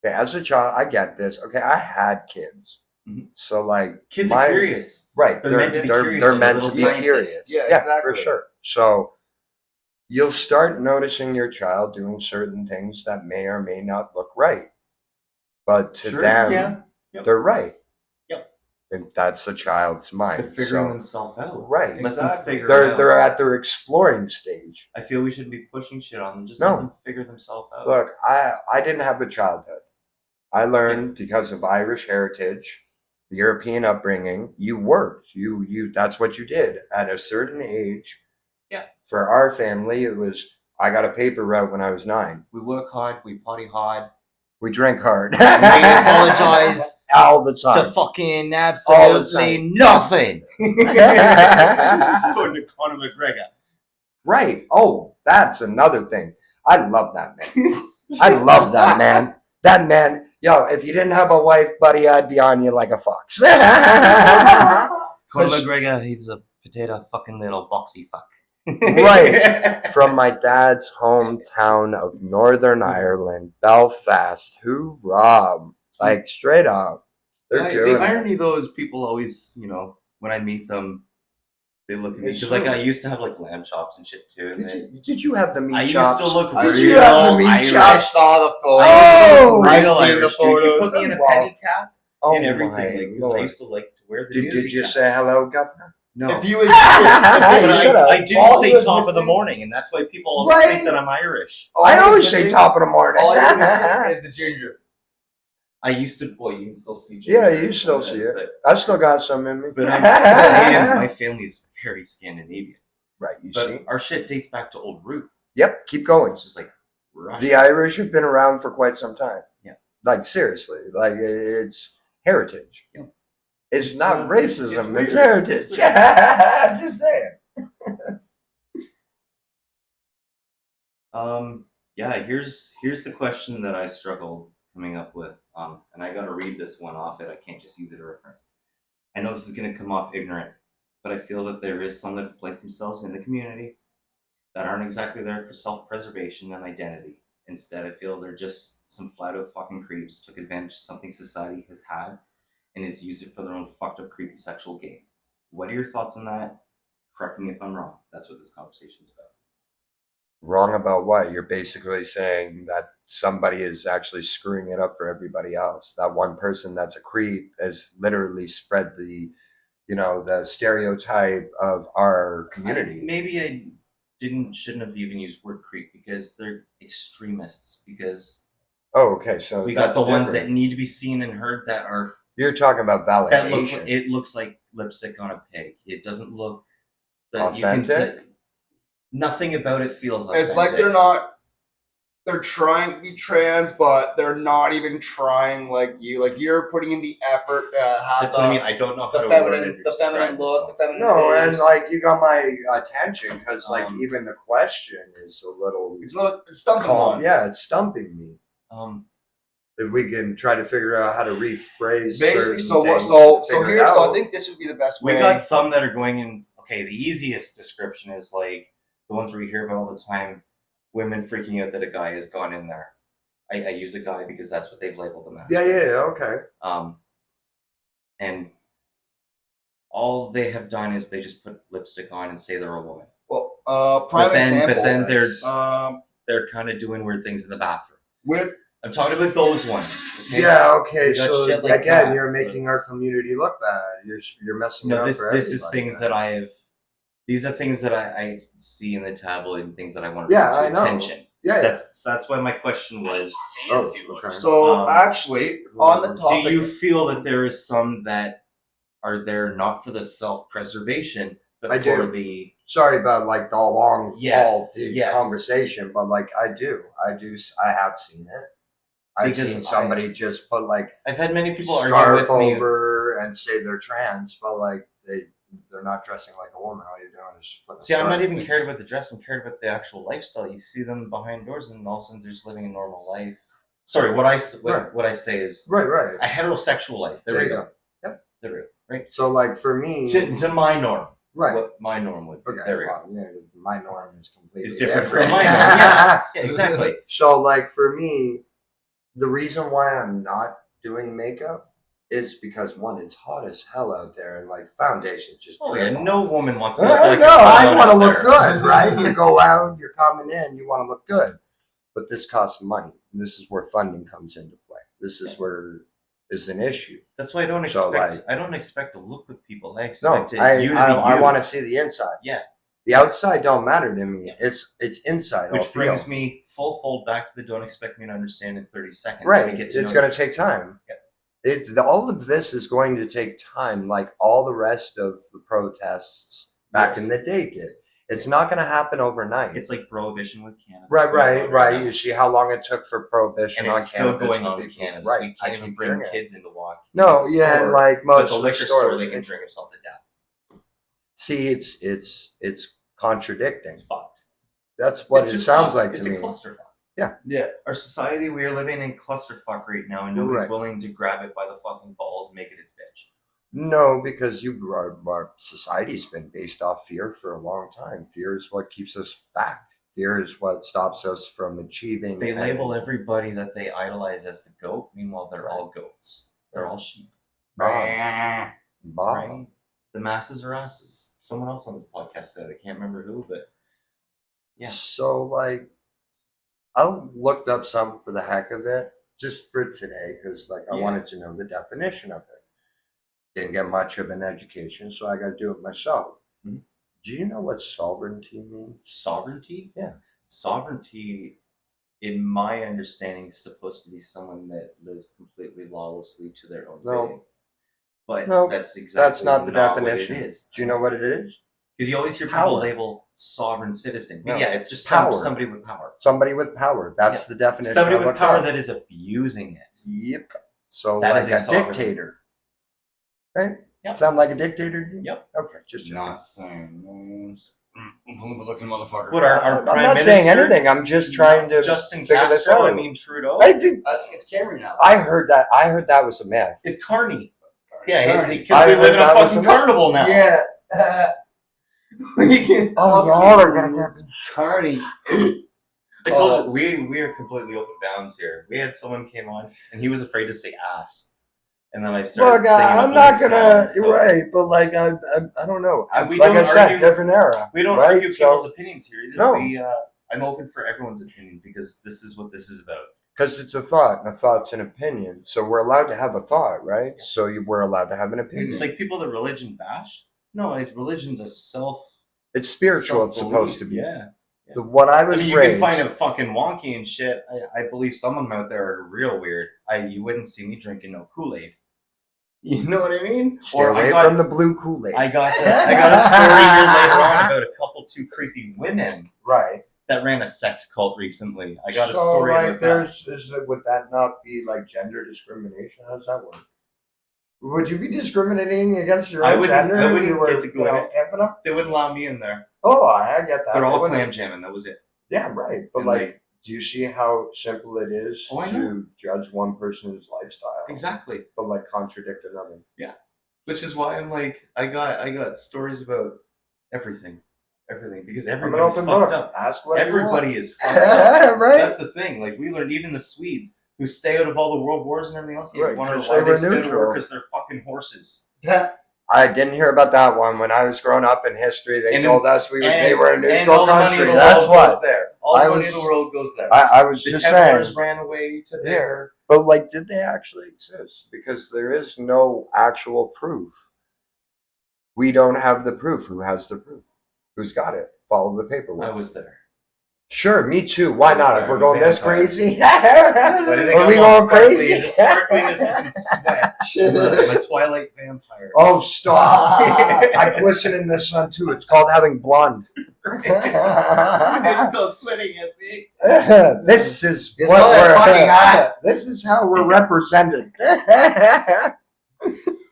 Speaker 2: Okay, as a child, I get this. Okay, I had kids.
Speaker 1: Mhm.
Speaker 2: So like
Speaker 1: Kids are curious.
Speaker 2: Right.
Speaker 1: They're meant to be curious,
Speaker 2: They're
Speaker 1: like
Speaker 2: meant
Speaker 1: little
Speaker 2: to be
Speaker 1: scientists.
Speaker 2: curious.
Speaker 4: Yeah,
Speaker 2: for
Speaker 4: exactly.
Speaker 2: sure. So you'll start noticing your child doing certain things that may or may not look right. But to them,
Speaker 1: Yep.
Speaker 2: they're right.
Speaker 1: Yep.
Speaker 2: And that's the child's mind.
Speaker 1: They're figuring
Speaker 2: So-
Speaker 1: themselves out.
Speaker 2: Right.
Speaker 1: Let them
Speaker 4: Exactly.
Speaker 1: figure it out.
Speaker 2: They're at their exploring stage.
Speaker 1: I feel we shouldn't be pushing shit on them. Just
Speaker 2: No.
Speaker 1: let them figure themselves out.
Speaker 2: Look, I didn't have a childhood. I learned because of Irish heritage, European upbringing. You worked. You that's what you did at a certain age.
Speaker 1: Yeah.
Speaker 2: For our family, it was I got a paper route when I was 9.
Speaker 1: We work hard. We party hard.
Speaker 2: We drink hard.
Speaker 1: We apologize
Speaker 2: all the
Speaker 1: to
Speaker 2: time.
Speaker 1: fucking absolutely nothing. According to Conor McGregor.
Speaker 2: Right. Oh, that's another thing. I love that man. I love that man. That man, yo, if you didn't have a wife, buddy, I'd be on you like a fox.
Speaker 1: Conor McGregor, he's a potato fucking little boxy fuck.
Speaker 2: Right. From my dad's hometown of Northern Ireland, Belfast. Hoorah. Like, straight up. They're doing
Speaker 1: the irony, though, is people always, you know, when I meet them, they look at me.
Speaker 2: It's
Speaker 1: Because, like,
Speaker 2: true.
Speaker 1: I used to have, like, lamb chops and shit, too. And
Speaker 2: Did you have the meat
Speaker 1: I
Speaker 2: chops?
Speaker 1: used to look
Speaker 2: Did
Speaker 1: real
Speaker 2: you have the meat
Speaker 1: Irish.
Speaker 4: I
Speaker 2: chops?
Speaker 4: saw the photos.
Speaker 2: Oh,
Speaker 4: I've
Speaker 1: real
Speaker 4: seen the
Speaker 1: Irish, dude. You
Speaker 4: photos.
Speaker 1: put me in a
Speaker 2: Wow.
Speaker 1: penny cap
Speaker 2: Oh
Speaker 1: and everything.
Speaker 2: my
Speaker 1: Like, because I
Speaker 2: Lord.
Speaker 1: used to like to wear the
Speaker 2: Did
Speaker 1: music
Speaker 2: you
Speaker 1: caps.
Speaker 2: say hello, Governor?
Speaker 1: No.
Speaker 4: If you was
Speaker 2: You
Speaker 1: But
Speaker 2: should've.
Speaker 1: I do
Speaker 4: All
Speaker 1: say
Speaker 4: he was
Speaker 1: top of the
Speaker 4: missing-
Speaker 1: morning, and that's why people always
Speaker 2: Right.
Speaker 1: think that I'm Irish.
Speaker 2: I always say top of the morning.
Speaker 4: All you're missing is the ginger.
Speaker 1: I used to, well, you can still see
Speaker 2: Yeah,
Speaker 1: ginger
Speaker 2: you still
Speaker 1: sometimes,
Speaker 2: see it.
Speaker 1: But,
Speaker 2: I still got some in me.
Speaker 1: but again, my family is very Scandinavian.
Speaker 2: Right, you
Speaker 1: But
Speaker 2: see?
Speaker 1: our shit dates back to old root,
Speaker 2: Yep, keep going.
Speaker 1: which is like Russia.
Speaker 2: The Irish have been around for quite some time.
Speaker 1: Yeah.
Speaker 2: Like, seriously. Like, it's heritage.
Speaker 1: Yeah.
Speaker 2: It's not racism, it's
Speaker 1: weird.
Speaker 2: heritage.
Speaker 1: It's weird.
Speaker 2: Just saying.
Speaker 1: Yeah, here's the question that I struggled coming up with. And I gotta read this one off it. I can't just use it as a reference. I know this is gonna come off ignorant, but I feel that there is some that place themselves in the community that aren't exactly there for self-preservation and identity. Instead, I feel they're just some flat-out fucking creeps took advantage of something society has had and has used it for their own fucked up creepy sexual game. What are your thoughts on that? Correct me if I'm wrong. That's what this conversation is about.
Speaker 2: Wrong about what? You're basically saying that somebody is actually screwing it up for everybody else. That one person that's a creep has literally spread the, the stereotype of our community.
Speaker 1: Maybe I shouldn't have even used word creep because they're extremists. Because
Speaker 2: Oh, okay. So
Speaker 1: we got
Speaker 2: that's
Speaker 1: the ones that
Speaker 2: different.
Speaker 1: need to be seen and heard that are
Speaker 2: You're talking about
Speaker 1: that look.
Speaker 2: validation.
Speaker 1: It looks like lipstick on a pig. It doesn't look that
Speaker 2: Authentic?
Speaker 1: nothing about it feels authentic.
Speaker 4: It's like they're trying to be trans, but they're not even trying like you. Like you're putting in the effort to have
Speaker 1: That's what I mean. I don't know how
Speaker 4: the
Speaker 1: to word it
Speaker 4: feminine,
Speaker 1: or
Speaker 4: the
Speaker 1: describe
Speaker 4: feminine
Speaker 1: this
Speaker 4: look,
Speaker 1: one.
Speaker 4: the feminine
Speaker 2: No, and
Speaker 4: face.
Speaker 2: like you got my attention because
Speaker 1: Um,
Speaker 2: even the question is a little
Speaker 4: it's stumping
Speaker 2: calm.
Speaker 4: one.
Speaker 2: Yeah, it's stumping me. If we can try to figure out how to rephrase
Speaker 4: Basically,
Speaker 2: certain things
Speaker 4: so
Speaker 2: to figure it
Speaker 4: here, so I
Speaker 2: out.
Speaker 4: think this would be the best
Speaker 1: We
Speaker 4: way.
Speaker 1: got some that are going in. Okay, the easiest description is like the ones where you hear about all the time, women freaking out that a guy has gone in there. I use a guy because that's what they've labeled them as.
Speaker 2: Yeah, okay.
Speaker 1: And all they have done is they just put lipstick on and say they're a woman.
Speaker 4: Well,
Speaker 1: But
Speaker 4: prime
Speaker 1: then
Speaker 4: example.
Speaker 1: they're kind of doing weird things in the bathroom.
Speaker 4: With
Speaker 1: I'm talking about those ones. Okay?
Speaker 2: Yeah, okay.
Speaker 1: We got
Speaker 2: So
Speaker 1: shit like
Speaker 2: again,
Speaker 1: that,
Speaker 2: you're
Speaker 1: so
Speaker 2: making our
Speaker 1: it's-
Speaker 2: community look bad. You're messing it
Speaker 1: No,
Speaker 2: up
Speaker 1: this
Speaker 2: for
Speaker 1: this is
Speaker 2: everybody,
Speaker 1: things
Speaker 2: man.
Speaker 1: that I have. These are things that I see in the tabloid and things that I want to
Speaker 2: Yeah,
Speaker 1: bring
Speaker 2: I
Speaker 1: to
Speaker 2: know.
Speaker 1: attention.
Speaker 2: Yeah.
Speaker 1: That's why my question was:
Speaker 2: Oh, okay.
Speaker 4: so actually on the
Speaker 1: do
Speaker 4: topic,
Speaker 1: you feel that there is some that are there not for the self-preservation, but
Speaker 2: I
Speaker 1: for
Speaker 2: do.
Speaker 1: the
Speaker 2: Sorry about like the long
Speaker 1: Yes,
Speaker 2: haul
Speaker 1: yes.
Speaker 2: conversation, but like I have seen it. I've
Speaker 1: Because
Speaker 2: seen somebody just put like
Speaker 1: I've had many people argue
Speaker 2: scarf
Speaker 1: with me.
Speaker 2: over and say they're trans, but like they're not dressing like a woman. All you're doing is just putting a
Speaker 1: See, I'm not
Speaker 2: scarf.
Speaker 1: even cared about the dress. I'm cared about the actual lifestyle. You see them behind doors, and all of a sudden they're just living a normal life. Sorry, what I say is
Speaker 2: Right.
Speaker 1: a heterosexual life. There we go.
Speaker 2: Yep.
Speaker 1: There we go. Right.
Speaker 2: So like for me,
Speaker 1: To my norm.
Speaker 2: right.
Speaker 1: What my norm would be.
Speaker 2: Okay,
Speaker 1: There we go.
Speaker 2: well, yeah, my norm is completely
Speaker 1: It's different from my norm. Yeah, exactly.
Speaker 2: So, like, for me, the reason why I'm not doing makeup is because, one, it's hot as hell out there, and, like, foundation's just
Speaker 1: Oh yeah,
Speaker 2: drip
Speaker 1: no
Speaker 2: off.
Speaker 1: woman wants to
Speaker 2: No,
Speaker 1: look like
Speaker 2: I want to
Speaker 1: out
Speaker 2: look
Speaker 1: there.
Speaker 2: good, right? You go out, you're coming in, you want to look good. But this costs money. And this is where funding comes into play. This is where is an issue.
Speaker 1: That's why I don't
Speaker 2: So,
Speaker 1: expect.
Speaker 2: like-
Speaker 1: I don't expect to look with people. I
Speaker 2: No,
Speaker 1: expect
Speaker 2: I
Speaker 1: you to be
Speaker 2: I
Speaker 1: you.
Speaker 2: want to see the inside.
Speaker 1: Yeah.
Speaker 2: The outside don't matter to me.
Speaker 1: Yeah.
Speaker 2: It's inside. I'll
Speaker 1: Which
Speaker 2: feel.
Speaker 1: brings me full fold back to the don't expect me to understand in 30 seconds.
Speaker 2: Right.
Speaker 1: Let me get to
Speaker 2: It's
Speaker 1: know
Speaker 2: going to take time.
Speaker 1: Yeah.
Speaker 2: All of this is going to take time, like all the rest of the protests back
Speaker 1: Yes.
Speaker 2: in the day did. It's not going to happen overnight.
Speaker 1: It's like prohibition with cannabis.
Speaker 2: Right. You see how long it took for prohibition
Speaker 1: And
Speaker 2: on
Speaker 1: it's still
Speaker 2: cannabis.
Speaker 1: going
Speaker 2: for
Speaker 1: on with
Speaker 2: people.
Speaker 1: cannabis.
Speaker 2: Right.
Speaker 1: We
Speaker 2: I
Speaker 1: can't even
Speaker 2: keep
Speaker 1: bring
Speaker 2: hearing it.
Speaker 1: kids into Walking.
Speaker 2: No,
Speaker 1: to the
Speaker 2: yeah,
Speaker 1: store,
Speaker 2: like
Speaker 1: but
Speaker 2: most
Speaker 1: the
Speaker 2: of
Speaker 1: liquor
Speaker 2: stores,
Speaker 1: store, they can drink themselves to death.
Speaker 2: See, it's contradicting.
Speaker 1: It's fucked.
Speaker 2: That's what
Speaker 1: It's
Speaker 2: it
Speaker 1: just
Speaker 2: sounds
Speaker 1: fucked.
Speaker 2: like
Speaker 1: It's
Speaker 2: to
Speaker 1: a
Speaker 2: me.
Speaker 1: clusterfuck.
Speaker 4: Yeah.
Speaker 1: Our society, we are living in clusterfuck right now, and nobody's
Speaker 2: Right.
Speaker 1: willing to grab it by the fucking balls and make it its bitch.
Speaker 2: No, because our society's been based off fear for a long time. Fear is what keeps us back. Fear is what stops us from achieving.
Speaker 1: They
Speaker 2: and-
Speaker 1: label everybody that they idolize as the goat. Meanwhile, they're all goats. They're all sheep.
Speaker 2: Bob.
Speaker 1: Right? The masses are asses. Someone else on this podcast said, I can't remember who, but yeah.
Speaker 2: So like, I looked up something for the heck of it, just for today, because like I
Speaker 1: Yeah.
Speaker 2: wanted to know the definition of it. Didn't get much of an education, so I got to do it myself.
Speaker 1: Mhm.
Speaker 2: Do you know what sovereignty means?
Speaker 1: Sovereignty?
Speaker 2: Yeah.
Speaker 1: Sovereignty, in my understanding, is supposed to be someone that lives completely lawlessly to their own
Speaker 2: No.
Speaker 1: bidding. But
Speaker 2: No,
Speaker 1: that's exactly
Speaker 2: That's not the
Speaker 1: what
Speaker 2: definition.
Speaker 1: it is.
Speaker 2: Do you know what it is?
Speaker 1: Because you always hear people
Speaker 2: Power.
Speaker 1: label sovereign citizen. But
Speaker 2: No.
Speaker 1: yeah, it's just
Speaker 2: Power.
Speaker 1: somebody with power.
Speaker 2: Somebody with power. That's the definition.
Speaker 1: Somebody
Speaker 2: I
Speaker 1: with
Speaker 2: looked
Speaker 1: power
Speaker 2: up.
Speaker 1: that is abusing it.
Speaker 2: Yep. So
Speaker 1: That
Speaker 2: like
Speaker 1: is
Speaker 2: a
Speaker 1: a sovereign.
Speaker 2: dictator, right?
Speaker 1: Yep.
Speaker 2: Sound like a dictator? to you?
Speaker 1: Yep.
Speaker 2: Okay, just checking.
Speaker 4: Not saying names. Looking motherfucker.
Speaker 1: What our
Speaker 2: I'm
Speaker 1: prime
Speaker 2: not
Speaker 1: minister?
Speaker 2: saying anything. I'm just trying to
Speaker 1: Justin
Speaker 2: figure this
Speaker 1: Castro.
Speaker 2: out.
Speaker 1: I mean Trudeau.
Speaker 2: I think
Speaker 4: It's Cameron now.
Speaker 2: I heard that was a myth.
Speaker 1: It's Carney. Yeah,
Speaker 4: Carney.
Speaker 1: because
Speaker 2: I
Speaker 1: we
Speaker 2: heard
Speaker 1: live in a
Speaker 2: that was
Speaker 1: fucking
Speaker 2: a myth.
Speaker 1: carnival now.
Speaker 4: Yeah.
Speaker 1: We can-
Speaker 2: Oh, y'all are gonna get
Speaker 4: Carney.
Speaker 1: I told you we are completely open bounds here. We had someone came on and he was afraid to say ass, and then I started
Speaker 2: Look,
Speaker 1: singing.
Speaker 2: I'm
Speaker 1: a
Speaker 2: not
Speaker 1: Blink
Speaker 2: gonna
Speaker 1: song, so-
Speaker 2: right, but like I don't know.
Speaker 1: And we
Speaker 2: Like I
Speaker 1: don't
Speaker 2: said,
Speaker 1: argue-
Speaker 2: different era.
Speaker 1: We don't
Speaker 2: right?
Speaker 1: argue people's opinions here either.
Speaker 2: No.
Speaker 1: I'm open for everyone's opinion because this is what this is about.
Speaker 2: Because it's a thought, and a thought's an opinion. So we're allowed to have a thought, right? So we're allowed to have an opinion.
Speaker 1: It's like people that religion bash. No, religion's a
Speaker 2: It's spiritual. It's
Speaker 1: self-belief.
Speaker 2: supposed to be.
Speaker 1: Yeah.
Speaker 2: What I was
Speaker 1: I mean, you
Speaker 2: raised.
Speaker 1: can find it fucking wonky and shit. I believe some of them out there are real weird. You wouldn't see me drinking no Kool-Aid. You know what I mean?
Speaker 2: Stay away from the blue Kool-Aid.
Speaker 1: I got a story here later on about a couple two creepy women
Speaker 2: right.
Speaker 1: that ran a sex cult recently. I got a
Speaker 2: So,
Speaker 1: story
Speaker 2: like,
Speaker 1: about that.
Speaker 2: would that not be like gender discrimination? How does that work? Would you be discriminating against your
Speaker 1: I
Speaker 2: own
Speaker 1: wouldn't-
Speaker 2: gender
Speaker 1: I
Speaker 2: if
Speaker 1: wouldn't
Speaker 2: you were,
Speaker 1: get to go in it.
Speaker 2: pimping them?
Speaker 1: They wouldn't allow me in there.
Speaker 2: Oh, I get that.
Speaker 1: They're
Speaker 2: They
Speaker 1: all
Speaker 2: wouldn't-
Speaker 1: clam jamming. That was it.
Speaker 2: Yeah, right. But
Speaker 1: And,
Speaker 2: like, do you see how simple it is
Speaker 1: Oh, I
Speaker 2: to judge one person's lifestyle?
Speaker 1: Exactly.
Speaker 2: But like contradict another.
Speaker 1: Which is why I'm like, I got stories about everything, because
Speaker 2: I'm an
Speaker 1: everybody's
Speaker 2: open
Speaker 1: fucked
Speaker 2: book.
Speaker 1: up.
Speaker 2: Ask what
Speaker 1: Everybody is fucked up.
Speaker 2: right?
Speaker 1: That's the thing. Like we learned, even the Swedes who stay out of all the world wars and everything else. You
Speaker 2: Right,
Speaker 1: want to know
Speaker 2: 'cause
Speaker 1: why
Speaker 2: they
Speaker 1: they
Speaker 2: were
Speaker 1: stay out of
Speaker 2: neutral.
Speaker 1: war? Because they're fucking horses.
Speaker 2: I didn't hear about that one when I was growing up in history. They
Speaker 1: And
Speaker 2: told us they were a
Speaker 1: and
Speaker 2: neutral
Speaker 1: all the money
Speaker 2: country.
Speaker 1: in the
Speaker 2: That's
Speaker 1: world goes
Speaker 2: what
Speaker 1: there. All
Speaker 2: I
Speaker 1: the money
Speaker 2: was-
Speaker 1: in the world goes there.
Speaker 2: I was
Speaker 1: The
Speaker 2: just
Speaker 1: Templars
Speaker 2: saying.
Speaker 1: ran away to there.
Speaker 2: But like, did they actually exist? Because there is no actual proof. We don't have the proof. Who has the proof? Who's got it? Follow the paperwork.
Speaker 1: I was there.
Speaker 2: Sure, me too. Why
Speaker 1: I was
Speaker 2: not?
Speaker 1: there.
Speaker 2: If we're
Speaker 1: I'm
Speaker 2: going this
Speaker 1: vampire.
Speaker 2: crazy,
Speaker 1: But I think
Speaker 2: are
Speaker 1: I'm
Speaker 2: we
Speaker 1: all
Speaker 2: going
Speaker 1: sparkly.
Speaker 2: crazy?
Speaker 1: The sparkliness is in sweat. I'm a Twilight vampire.
Speaker 2: Oh, stop! I glisten in the sun too. It's called having blonde.
Speaker 1: It's called sweating, you see?
Speaker 2: This is
Speaker 4: It's
Speaker 2: what
Speaker 4: called
Speaker 2: we're
Speaker 4: fucking hot.
Speaker 2: This is how we're represented.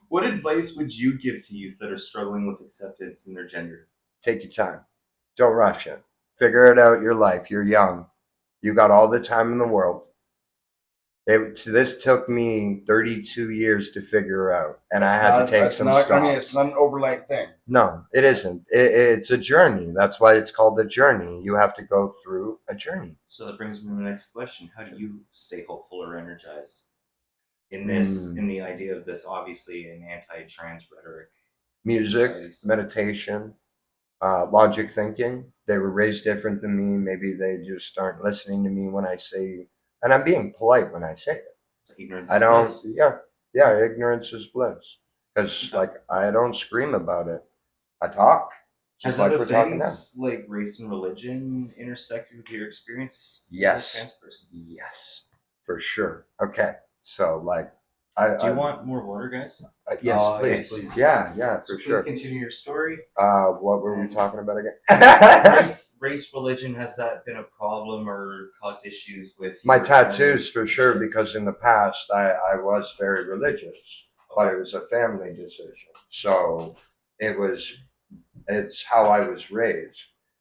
Speaker 1: What advice would you give to youth that are struggling with acceptance in their gender?
Speaker 2: Take your time. Don't rush it. Figure it out your life. You're young. You got all the time in the world. This took me 32 years to figure out, and I had to take some stops.
Speaker 4: I mean, it's not an overnight thing.
Speaker 2: No, it isn't. It's a journey. That's why it's called a journey. You have to go through a journey.
Speaker 1: So that brings me to the next question. How do you stay hopeful or energized in this, in the idea of this, obviously an anti-trans rhetoric?
Speaker 2: Music,
Speaker 1: society stuff?
Speaker 2: meditation, logic thinking. They were raised different than me. Maybe they just aren't listening to me when I say, and I'm being polite when I say it.
Speaker 1: It's like ignorance.
Speaker 2: I
Speaker 1: is
Speaker 2: don't,
Speaker 1: bliss.
Speaker 2: yeah, ignorance is bliss. Because, like, I don't scream about it. I talk. Just
Speaker 1: Has
Speaker 2: like
Speaker 1: other
Speaker 2: we're talking now.
Speaker 1: things like race and religion intersected with your experience?
Speaker 2: Yes.
Speaker 1: As a trans person?
Speaker 2: Yes, for sure. Okay. So, like,
Speaker 1: Do you want more water, guys?
Speaker 2: Yes, please.
Speaker 1: yes, please.
Speaker 2: Yeah,
Speaker 1: So
Speaker 2: for
Speaker 1: please
Speaker 2: sure.
Speaker 1: continue your story.
Speaker 2: What were we talking about again?
Speaker 1: Race, religion, has that been a problem or caused issues with
Speaker 2: My
Speaker 1: your
Speaker 2: tattoos,
Speaker 1: family?
Speaker 2: for sure, because in the past I was very religious, but it was a family decision. So it's how I was raised.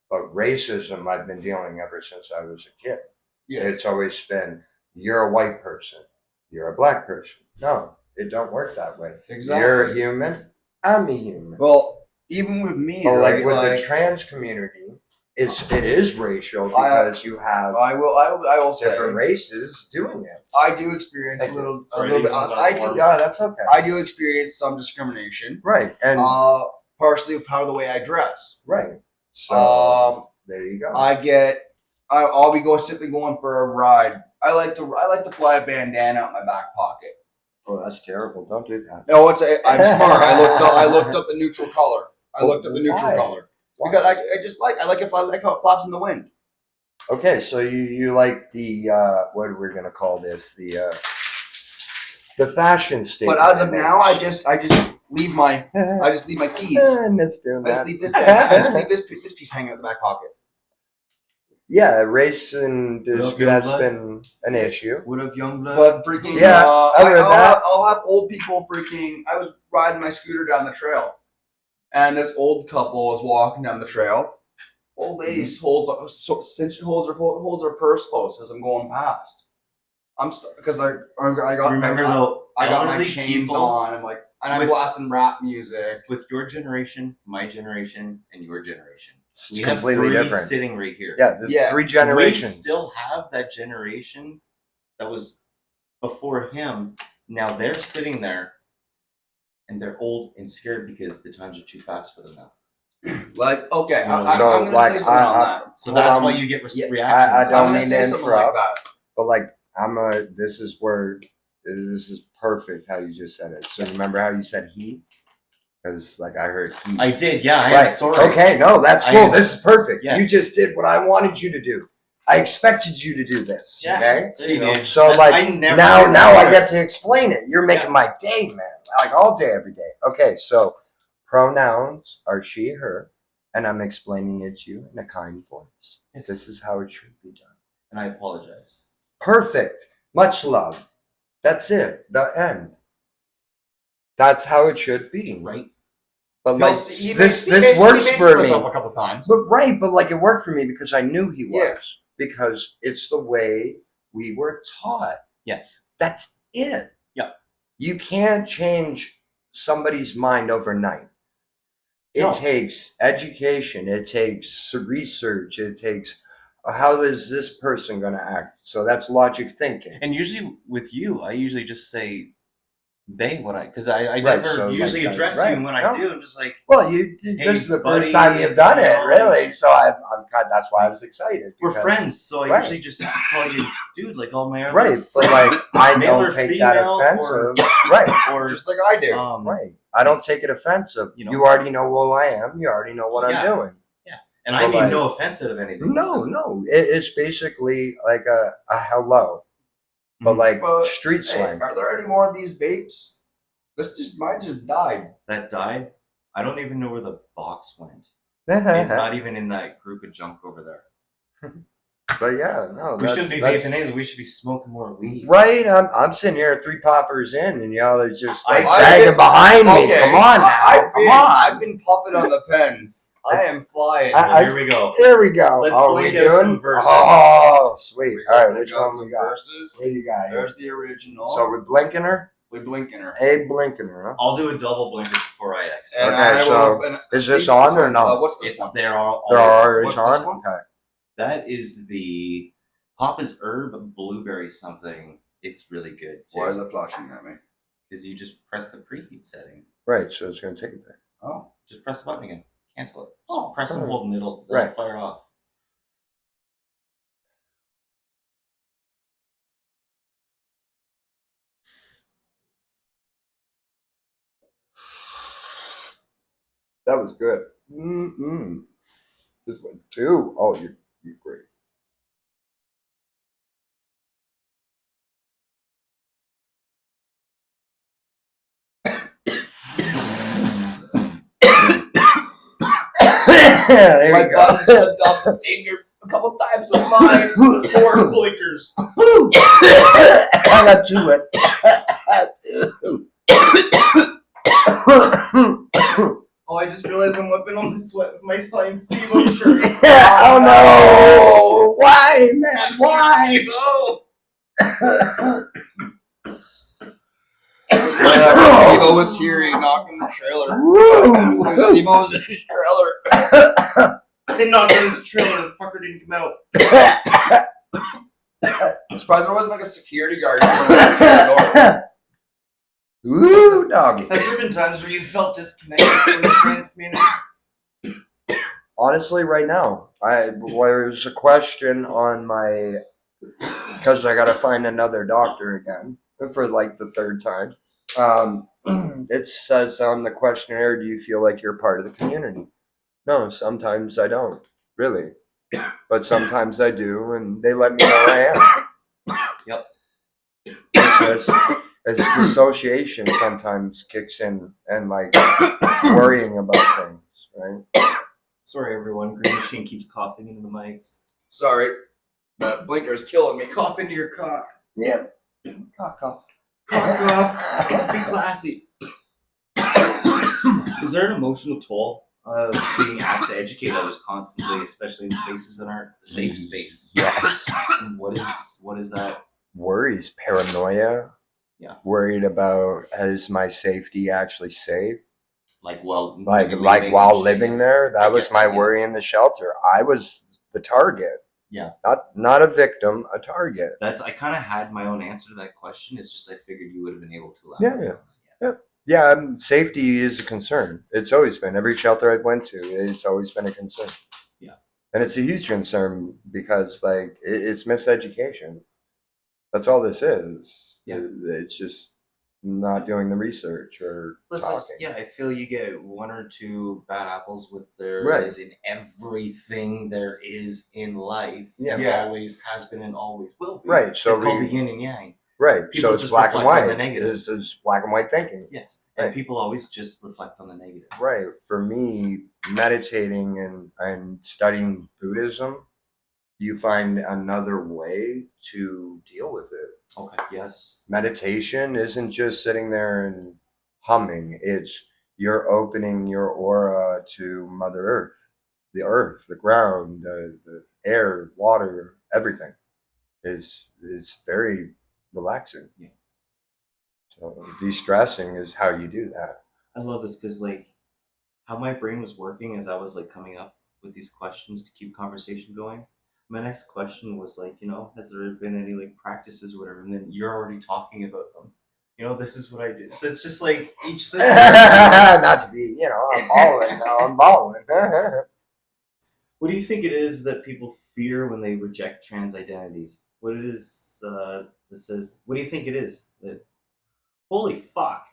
Speaker 2: But racism I've been dealing ever since I was a kid.
Speaker 4: Yeah.
Speaker 2: It's always been, you're a white person, you're a black person. No, it don't work that way.
Speaker 4: Exactly.
Speaker 2: You're a human, I'm a human.
Speaker 4: Well, even with me,
Speaker 2: But
Speaker 4: right,
Speaker 2: like with the trans community, it is racial because you have
Speaker 4: I will say
Speaker 2: different races doing it.
Speaker 4: I do experience
Speaker 2: Thank
Speaker 4: a
Speaker 2: you.
Speaker 4: little
Speaker 1: Sorry,
Speaker 4: bit.
Speaker 1: these ones
Speaker 4: I
Speaker 1: aren't
Speaker 4: do.
Speaker 1: warm.
Speaker 2: Yeah, that's okay.
Speaker 4: I do experience some discrimination.
Speaker 2: Right, and
Speaker 4: Partially of how the way I dress.
Speaker 2: right. So there you go.
Speaker 4: I'll be simply going for a ride. I like to fly a bandana out my back pocket.
Speaker 2: Oh, that's terrible. Don't do that.
Speaker 4: No, I'm smart. I looked up the neutral color.
Speaker 2: Why?
Speaker 4: Color
Speaker 2: Why?
Speaker 4: because I like how it flaps in the wind.
Speaker 2: Okay, so you like the what we're gonna call this, the fashion statement.
Speaker 4: But as of now, I just leave my keys.
Speaker 2: I miss doing
Speaker 4: I just
Speaker 2: that.
Speaker 4: leave this piece hanging out the back pocket.
Speaker 2: Yeah, race and
Speaker 1: Look,
Speaker 2: that's
Speaker 1: young blood.
Speaker 2: been an issue.
Speaker 1: What up, young blood?
Speaker 4: But freaking
Speaker 2: Yeah, I read that.
Speaker 4: I'll have old people freaking. I was riding my scooter down the trail, and this old couple was walking down the trail. Old lady holds her purse close as I'm going past. I'm because I got
Speaker 1: Remember though,
Speaker 4: I got my
Speaker 1: elderly
Speaker 4: chains
Speaker 1: people
Speaker 4: on. I'm blasting rap music.
Speaker 1: with your generation, my generation, and your generation.
Speaker 2: It's
Speaker 1: We
Speaker 2: completely
Speaker 1: have three
Speaker 2: different.
Speaker 1: sitting right here.
Speaker 2: Yeah, the three
Speaker 1: We
Speaker 2: generations.
Speaker 1: still have that generation that was before him. Now they're sitting there and they're old and scared because the times are too fast for them now.
Speaker 4: Like, okay,
Speaker 1: You know,
Speaker 4: I'm
Speaker 2: so,
Speaker 4: gonna
Speaker 2: like,
Speaker 4: say something on that.
Speaker 1: So that's why you get reactions.
Speaker 2: I
Speaker 4: I'm
Speaker 2: don't
Speaker 4: gonna
Speaker 2: mean
Speaker 4: say
Speaker 2: to
Speaker 4: something like
Speaker 2: interrupt,
Speaker 4: that.
Speaker 2: but like this is where this is perfect how you just said it. So remember how you said he? Because like I heard he.
Speaker 1: I did, yeah. I have a story.
Speaker 2: Okay, no, that's
Speaker 1: I
Speaker 2: cool.
Speaker 1: am-
Speaker 2: This is perfect.
Speaker 1: Yes.
Speaker 2: You just did what I wanted you to do. I expected you to do this.
Speaker 1: Yeah,
Speaker 2: Okay.
Speaker 1: there you go.
Speaker 2: So
Speaker 1: That's-
Speaker 2: like
Speaker 1: I never
Speaker 2: now
Speaker 1: did that
Speaker 2: I
Speaker 1: either.
Speaker 2: get to explain it. You're making my day, man. Like all day, every day. Okay, so pronouns are she, her, and I'm explaining it to you in a kind voice.
Speaker 1: Yes.
Speaker 2: This is how it should be done.
Speaker 1: And I apologize.
Speaker 2: Perfect. Much love. That's it. The end. That's how it should be.
Speaker 1: Right?
Speaker 2: But like
Speaker 4: He
Speaker 2: this
Speaker 4: may
Speaker 2: works
Speaker 4: slip
Speaker 2: for me.
Speaker 4: up a couple times.
Speaker 2: But but like it worked for me because I knew he was.
Speaker 4: Yeah.
Speaker 2: Because it's the way we were taught.
Speaker 1: Yes.
Speaker 2: That's it.
Speaker 1: Yeah.
Speaker 2: You can't change somebody's mind overnight. It
Speaker 1: No.
Speaker 2: takes education. It takes research. It takes how is this person going to act? So that's logic thinking.
Speaker 1: And usually with you, I usually just say they because I
Speaker 2: Right,
Speaker 1: never
Speaker 2: so,
Speaker 1: usually
Speaker 2: like,
Speaker 1: address
Speaker 2: right,
Speaker 1: you, and when I
Speaker 2: no.
Speaker 1: do, I'm just like,
Speaker 2: Well, this is the first time
Speaker 1: buddy,
Speaker 2: you've done
Speaker 1: you
Speaker 2: it,
Speaker 1: know,
Speaker 2: really. So I'm God. That's why I was excited.
Speaker 1: we're
Speaker 2: because-
Speaker 1: friends, so I
Speaker 2: Right.
Speaker 1: usually just call you dude, like all my other
Speaker 2: Right, but like I
Speaker 1: male or
Speaker 2: don't take that
Speaker 1: female,
Speaker 2: offensive. Right,
Speaker 1: or
Speaker 4: Just like I do.
Speaker 2: right. I don't take it offensive.
Speaker 1: You know.
Speaker 2: You already know who I am. You already know what
Speaker 1: Yeah.
Speaker 2: I'm doing.
Speaker 1: and
Speaker 2: but
Speaker 1: I mean
Speaker 2: like-
Speaker 1: no offense out of anything.
Speaker 2: No. It's basically like a hello, but like
Speaker 4: But,
Speaker 2: street
Speaker 4: Hey,
Speaker 2: slang.
Speaker 4: are there any more of these vapes? Mine just died.
Speaker 1: That died. I don't even know where the box went. It's not even in that group of junk over there.
Speaker 2: But yeah, no.
Speaker 1: We shouldn't be vaping anything. We should be smoking more weed.
Speaker 2: Right, I'm sitting here 3 poppers in, and y'all are just like
Speaker 1: I've
Speaker 2: dragging
Speaker 4: been-
Speaker 2: behind me.
Speaker 4: Okay,
Speaker 2: Come on now, come on.
Speaker 4: I've been puffing on the pens. I am flying.
Speaker 1: Well, here we go.
Speaker 2: There we go.
Speaker 1: Let's
Speaker 2: Are we
Speaker 1: blink out some
Speaker 2: doing?
Speaker 1: verses.
Speaker 2: Oh, sweet.
Speaker 4: We
Speaker 2: All right,
Speaker 4: got
Speaker 2: which one
Speaker 4: some
Speaker 2: we got?
Speaker 4: verses.
Speaker 2: What do you got here?
Speaker 4: There's the original.
Speaker 2: So we're blinking her.
Speaker 4: we blinking her.
Speaker 2: A blinking her. Huh?
Speaker 1: I'll do a double blinker before I exit.
Speaker 4: And
Speaker 2: Okay,
Speaker 4: I
Speaker 2: so
Speaker 4: will, and
Speaker 2: is this
Speaker 4: these
Speaker 2: on or
Speaker 4: ones,
Speaker 2: no?
Speaker 4: what's this
Speaker 1: It's
Speaker 4: one?
Speaker 1: there are
Speaker 2: There are
Speaker 4: What's
Speaker 2: it's
Speaker 4: this
Speaker 2: on.
Speaker 4: one?
Speaker 2: Okay.
Speaker 1: That is the Papa's Herb Blueberry something. It's really good too.
Speaker 4: Why is it flashing at me?
Speaker 1: Because you just press the preheat setting.
Speaker 2: Right. So it's gonna take a bit.
Speaker 4: Oh.
Speaker 1: Just press the button again. Cancel it.
Speaker 4: Oh,
Speaker 1: Press and
Speaker 2: alright.
Speaker 1: hold and it'll
Speaker 2: Right.
Speaker 1: fire off.
Speaker 2: That was good. Just like 2. Oh, you're great. There
Speaker 4: My
Speaker 2: you go.
Speaker 4: butt slipped off the finger a couple times of mine.
Speaker 1: 4 blinkers.
Speaker 2: I got to it.
Speaker 1: Oh, I just realized I'm whipping on the sweat with my signed Steve-O shirt.
Speaker 2: Oh no! Why, man? Why?
Speaker 1: Steve-O!
Speaker 4: Steve-O was here, he knocked on the trailer.
Speaker 2: Woo!
Speaker 4: Steve-O was in his trailer.
Speaker 1: I knocked on his trailer, the fucker didn't come out.
Speaker 4: I'm surprised there wasn't like a security guard at the door.
Speaker 2: Woo, doggy.
Speaker 1: Has there been times where you felt disconnected from the trans community?
Speaker 2: Honestly, right now, there's a question on my, because I gotta find another doctor again for like the third time. It says on the questionnaire, do you feel like you're part of the community? No, sometimes I don't, really. But sometimes I do, and they let me know I am.
Speaker 1: Yep.
Speaker 2: It's dissociation sometimes kicks in, and like worrying about things, right?
Speaker 1: Sorry, everyone. Green Machine keeps coughing into the mics.
Speaker 4: Sorry, that blinker is killing me.
Speaker 1: Cough into your cock.
Speaker 2: Yeah. Cough.
Speaker 1: Cock off. Be classy. Is there an emotional toll of being asked to educate others constantly, especially in spaces that aren't a safe space?
Speaker 2: Yes.
Speaker 1: What is that?
Speaker 2: Worries, paranoia.
Speaker 1: Yeah.
Speaker 2: Worried about, is my safety actually safe?
Speaker 1: Like while
Speaker 2: While living there, that was my
Speaker 1: yeah.
Speaker 2: worry in the shelter. I was the target.
Speaker 1: Yeah.
Speaker 2: Not a victim, a target.
Speaker 1: I kind of had my own answer to that question. It's just I figured you would have been able to
Speaker 2: Yeah. Yeah, safety is a concern. It's always been. Every shelter I've went to, it's always been a concern.
Speaker 1: Yeah.
Speaker 2: And it's a huge concern because like it's miseducation. That's all this is.
Speaker 1: Yeah.
Speaker 2: It's just not doing the research or talking.
Speaker 1: I feel you get 1 or 2 bad apples with there
Speaker 2: Right.
Speaker 1: is in everything there is in life.
Speaker 2: Yeah.
Speaker 1: And
Speaker 4: Yeah.
Speaker 1: always has been and always will be.
Speaker 2: Right. So
Speaker 1: it's called the yin and yang.
Speaker 2: right.
Speaker 1: People
Speaker 2: So it's
Speaker 1: just
Speaker 2: black and
Speaker 1: reflect on
Speaker 2: white.
Speaker 1: the negative.
Speaker 2: It's black and white thinking.
Speaker 1: Yes. And
Speaker 2: Right.
Speaker 1: people always just reflect on the negative.
Speaker 2: Right. For me, meditating and studying Buddhism, you find another way to deal with it.
Speaker 1: Okay. Yes.
Speaker 2: Meditation isn't just sitting there and humming. It's you're opening your aura to Mother Earth, the ground, the air, water, everything. Is very relaxing.
Speaker 1: Yeah.
Speaker 2: So de-stressing is how you do that.
Speaker 1: I love this because like how my brain was working as I was like coming up with these questions to keep conversation going. My next question was like, has there been any like practices or whatever? And then you're already talking about them. This is what I did. So it's just like each thing.
Speaker 2: Not to be, I'm balling now. I'm balling.
Speaker 1: What do you think it is that people fear when they reject trans identities? What it is that says? What do you think it is that? Holy fuck!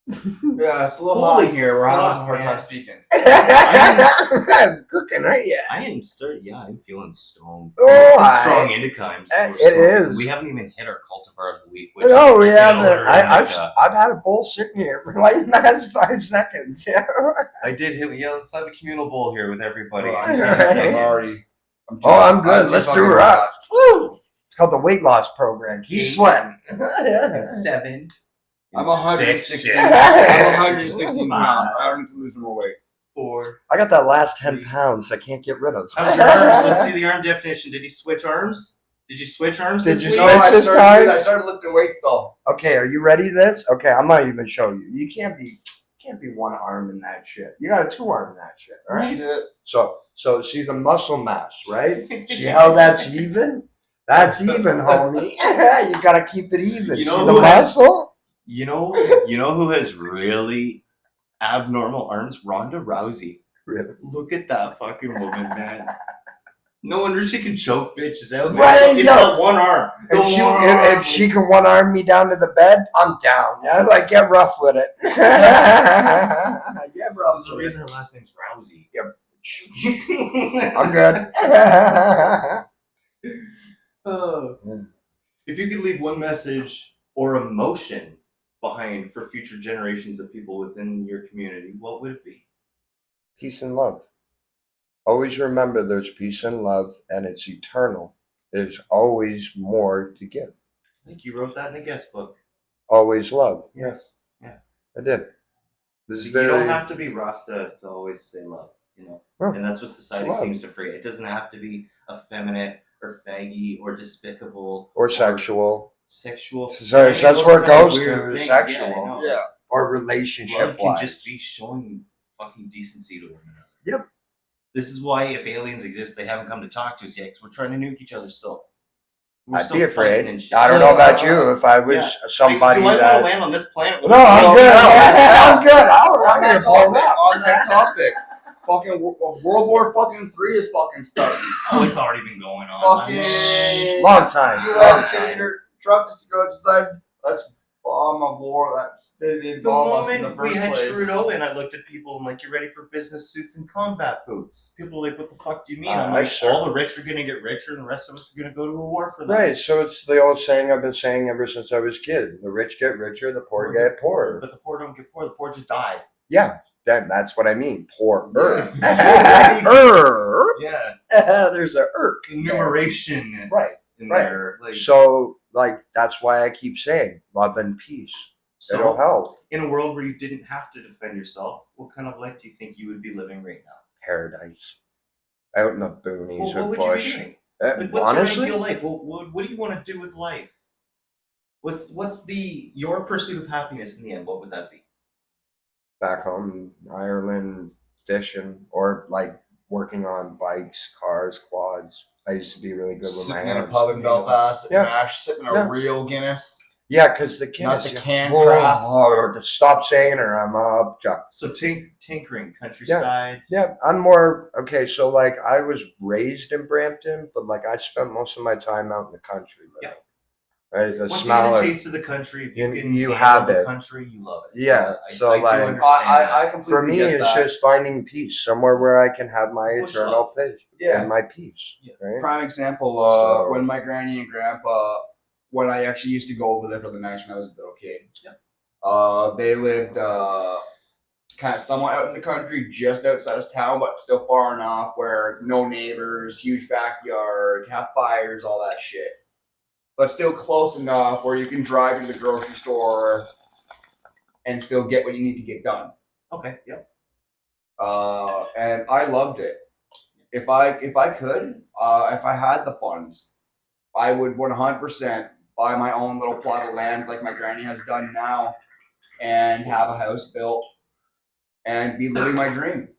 Speaker 4: Yeah, it's a little
Speaker 1: Holy
Speaker 4: hot in here. We're having
Speaker 1: fuck,
Speaker 4: a hard
Speaker 1: man.
Speaker 4: time speaking.
Speaker 2: I'm cooking, aren't you?
Speaker 1: I am starting. Yeah, I'm feeling stoned.
Speaker 2: Oh,
Speaker 1: It's a strong indica. I'm so
Speaker 2: it
Speaker 1: stoned.
Speaker 2: is.
Speaker 1: We haven't even hit our cultivar of the week. Which
Speaker 2: No, we
Speaker 1: is
Speaker 2: haven't.
Speaker 1: killer indica.
Speaker 2: I've had a bowl sitting here for like the last 5 seconds. Yeah.
Speaker 1: I did hit. Yeah, let's have a communal bowl here with everybody.
Speaker 4: Well,
Speaker 2: I'm
Speaker 4: I'm already.
Speaker 2: I'm good. Let's do her up.
Speaker 4: relaxed.
Speaker 2: Woo! It's called the weight loss program. Keep
Speaker 1: 8,
Speaker 2: sweating.
Speaker 1: 7.
Speaker 4: I'm 116.
Speaker 1: 6,
Speaker 4: I'm 116 pounds. I need to lose more weight.
Speaker 1: 4.
Speaker 2: I got that last 10 pounds I can't get rid of.
Speaker 1: How's your arms? Let's see the arm definition. Did he switch arms? Did you switch arms?
Speaker 2: Did
Speaker 1: this
Speaker 2: you
Speaker 1: week?
Speaker 2: switch this time?
Speaker 4: I started lifting weights though.
Speaker 2: Okay, are you ready? This? Okay, I might even show you. You can't be one arm in that shit. You got a 2 arm in that shit. All right. So see the muscle mass, right? See how that's even? That's even, homie. You gotta keep it even.
Speaker 1: You know
Speaker 2: see
Speaker 1: who
Speaker 2: the
Speaker 1: has-
Speaker 2: muscle?
Speaker 1: You know who has really abnormal arms? Ronda Rousey.
Speaker 2: Really?
Speaker 1: Look at that fucking woman, man. No wonder she can choke bitches out.
Speaker 2: Right,
Speaker 1: It's
Speaker 2: yo.
Speaker 1: got one arm.
Speaker 2: If she can one arm me down to the bed, I'm down. Yeah, like get rough with it. Get rough
Speaker 1: There's a
Speaker 2: with it.
Speaker 1: reason her last name's Rousey.
Speaker 2: I'm good.
Speaker 1: Oh. If you could leave one message or emotion behind for future generations of people within your community, what would it be?
Speaker 2: Peace and love. Always remember there's peace and love, and it's eternal. There's always more to give.
Speaker 1: I think you wrote that in the guest book.
Speaker 2: Always love.
Speaker 1: Yes. Yeah.
Speaker 2: I did. This is
Speaker 1: You
Speaker 2: very.
Speaker 1: don't have to be Rasta to always say love,
Speaker 2: Huh.
Speaker 1: And that's what society
Speaker 2: love.
Speaker 1: seems to forget. It doesn't have to be effeminate or faggy or despicable
Speaker 2: Or sexual.
Speaker 1: Sexual.
Speaker 2: So
Speaker 1: Any of
Speaker 2: that's
Speaker 1: those
Speaker 2: where it
Speaker 1: kind of
Speaker 2: goes
Speaker 1: weird
Speaker 2: to
Speaker 1: things.
Speaker 2: sexual.
Speaker 1: Yeah, I know.
Speaker 4: Yeah.
Speaker 2: Or relationship
Speaker 1: Love can
Speaker 2: wise.
Speaker 1: just be showing fucking decency to one another.
Speaker 2: Yep.
Speaker 1: This is why if aliens exist, they haven't come to talk to us yet, because we're trying to nuke each other still. We're
Speaker 2: I'd
Speaker 1: still
Speaker 2: be
Speaker 1: fighting
Speaker 2: afraid.
Speaker 1: and shit.
Speaker 2: I don't know about you. If I was
Speaker 1: Yeah.
Speaker 2: somebody
Speaker 1: do I
Speaker 2: that.
Speaker 1: want to land on this planet? With
Speaker 2: No, I'm
Speaker 1: a-
Speaker 2: good.
Speaker 4: no.
Speaker 2: I'm good. I'm
Speaker 4: On
Speaker 2: gonna
Speaker 4: that
Speaker 2: blow
Speaker 4: topic,
Speaker 2: up.
Speaker 4: on that topic, fucking World War fucking 3 is fucking starting.
Speaker 1: Oh, it's already been going on.
Speaker 4: Fucking
Speaker 2: Long time.
Speaker 4: You
Speaker 2: Long
Speaker 4: have
Speaker 2: time.
Speaker 4: changed your truck just to go decide let's bomb a war that didn't
Speaker 1: The
Speaker 4: involve us in the
Speaker 1: moment we
Speaker 4: first
Speaker 1: had
Speaker 4: place.
Speaker 1: Trudeau in, I looked at people. I'm like, "You're ready for business suits and combat boots." People are like, "What the fuck do you mean?" I'm like,
Speaker 2: sure.
Speaker 1: "All the rich are gonna get richer, and the rest of us are gonna go to a war for them."
Speaker 2: Right, so it's the old saying I've been saying ever since I was a kid. The rich get richer, the poor get poorer.
Speaker 1: But the poor don't get poor. The poor just die.
Speaker 2: Yeah, that's what I mean. Poorer.
Speaker 1: Yeah.
Speaker 2: There's a irk.
Speaker 1: Enumeration.
Speaker 2: Right.
Speaker 1: In
Speaker 2: Right.
Speaker 1: there. Like,
Speaker 2: So, that's why I keep saying love and peace. It'll
Speaker 1: so,
Speaker 2: help.
Speaker 1: in a world where you didn't have to defend yourself, what kind of life do you think you would be living right now?
Speaker 2: Paradise. Out in the boonies
Speaker 1: Well, what
Speaker 2: or
Speaker 1: would
Speaker 2: bush.
Speaker 1: you be doing? Like, what's
Speaker 2: Honestly,
Speaker 1: your ideal life? What do you want to do with life? What's your pursuit of happiness in the end? What would that be?
Speaker 2: back home in Ireland, fishing, or working on bikes, cars, quads. I used to be really good with my
Speaker 4: Sitting in a
Speaker 2: hands.
Speaker 4: pub in Belfast, sitting
Speaker 2: Yeah.
Speaker 4: Nash, sipping a
Speaker 2: Yeah.
Speaker 4: real Guinness.
Speaker 2: Yeah, because the
Speaker 4: Not
Speaker 2: Guinness.
Speaker 4: the canned
Speaker 2: Whoa,
Speaker 4: crap.
Speaker 2: Stop saying it or I'm up, Chuck.
Speaker 1: So tinkering, countryside.
Speaker 2: Yeah, I'm more okay. So I was raised in Brampton, but I spent most of my time out in the country.
Speaker 1: Yeah.
Speaker 2: Right, the
Speaker 1: Once you
Speaker 2: smell
Speaker 1: get a
Speaker 2: of
Speaker 1: taste of the country, if you
Speaker 2: You-
Speaker 1: can
Speaker 2: you
Speaker 1: handle
Speaker 2: have
Speaker 1: the
Speaker 2: it.
Speaker 1: country, you love it.
Speaker 2: Yeah,
Speaker 1: I
Speaker 2: so,
Speaker 1: do understand
Speaker 4: I
Speaker 1: that.
Speaker 4: completely
Speaker 2: for me,
Speaker 4: get
Speaker 2: it's
Speaker 4: that.
Speaker 2: just finding peace somewhere where I can have my
Speaker 1: It's bush
Speaker 2: eternal peace
Speaker 4: Yeah.
Speaker 2: and my peace.
Speaker 1: Yeah.
Speaker 2: Right.
Speaker 4: Prime example,
Speaker 2: So-
Speaker 4: when my granny and grandpa, when I actually used to go over there for the night when I was a little kid.
Speaker 1: Yeah.
Speaker 4: They lived kind of somewhat out in the country, just outside of town, but still far enough where no neighbors, huge backyard, have fires, all that shit. But still close enough where you can drive to the grocery store and still get what you need to get done.
Speaker 1: Okay. Yep.
Speaker 4: And I loved it. If I could, if I had the funds, I would 100% buy my own little plot of land like my granny has done now, and have a house built, and be living my dream.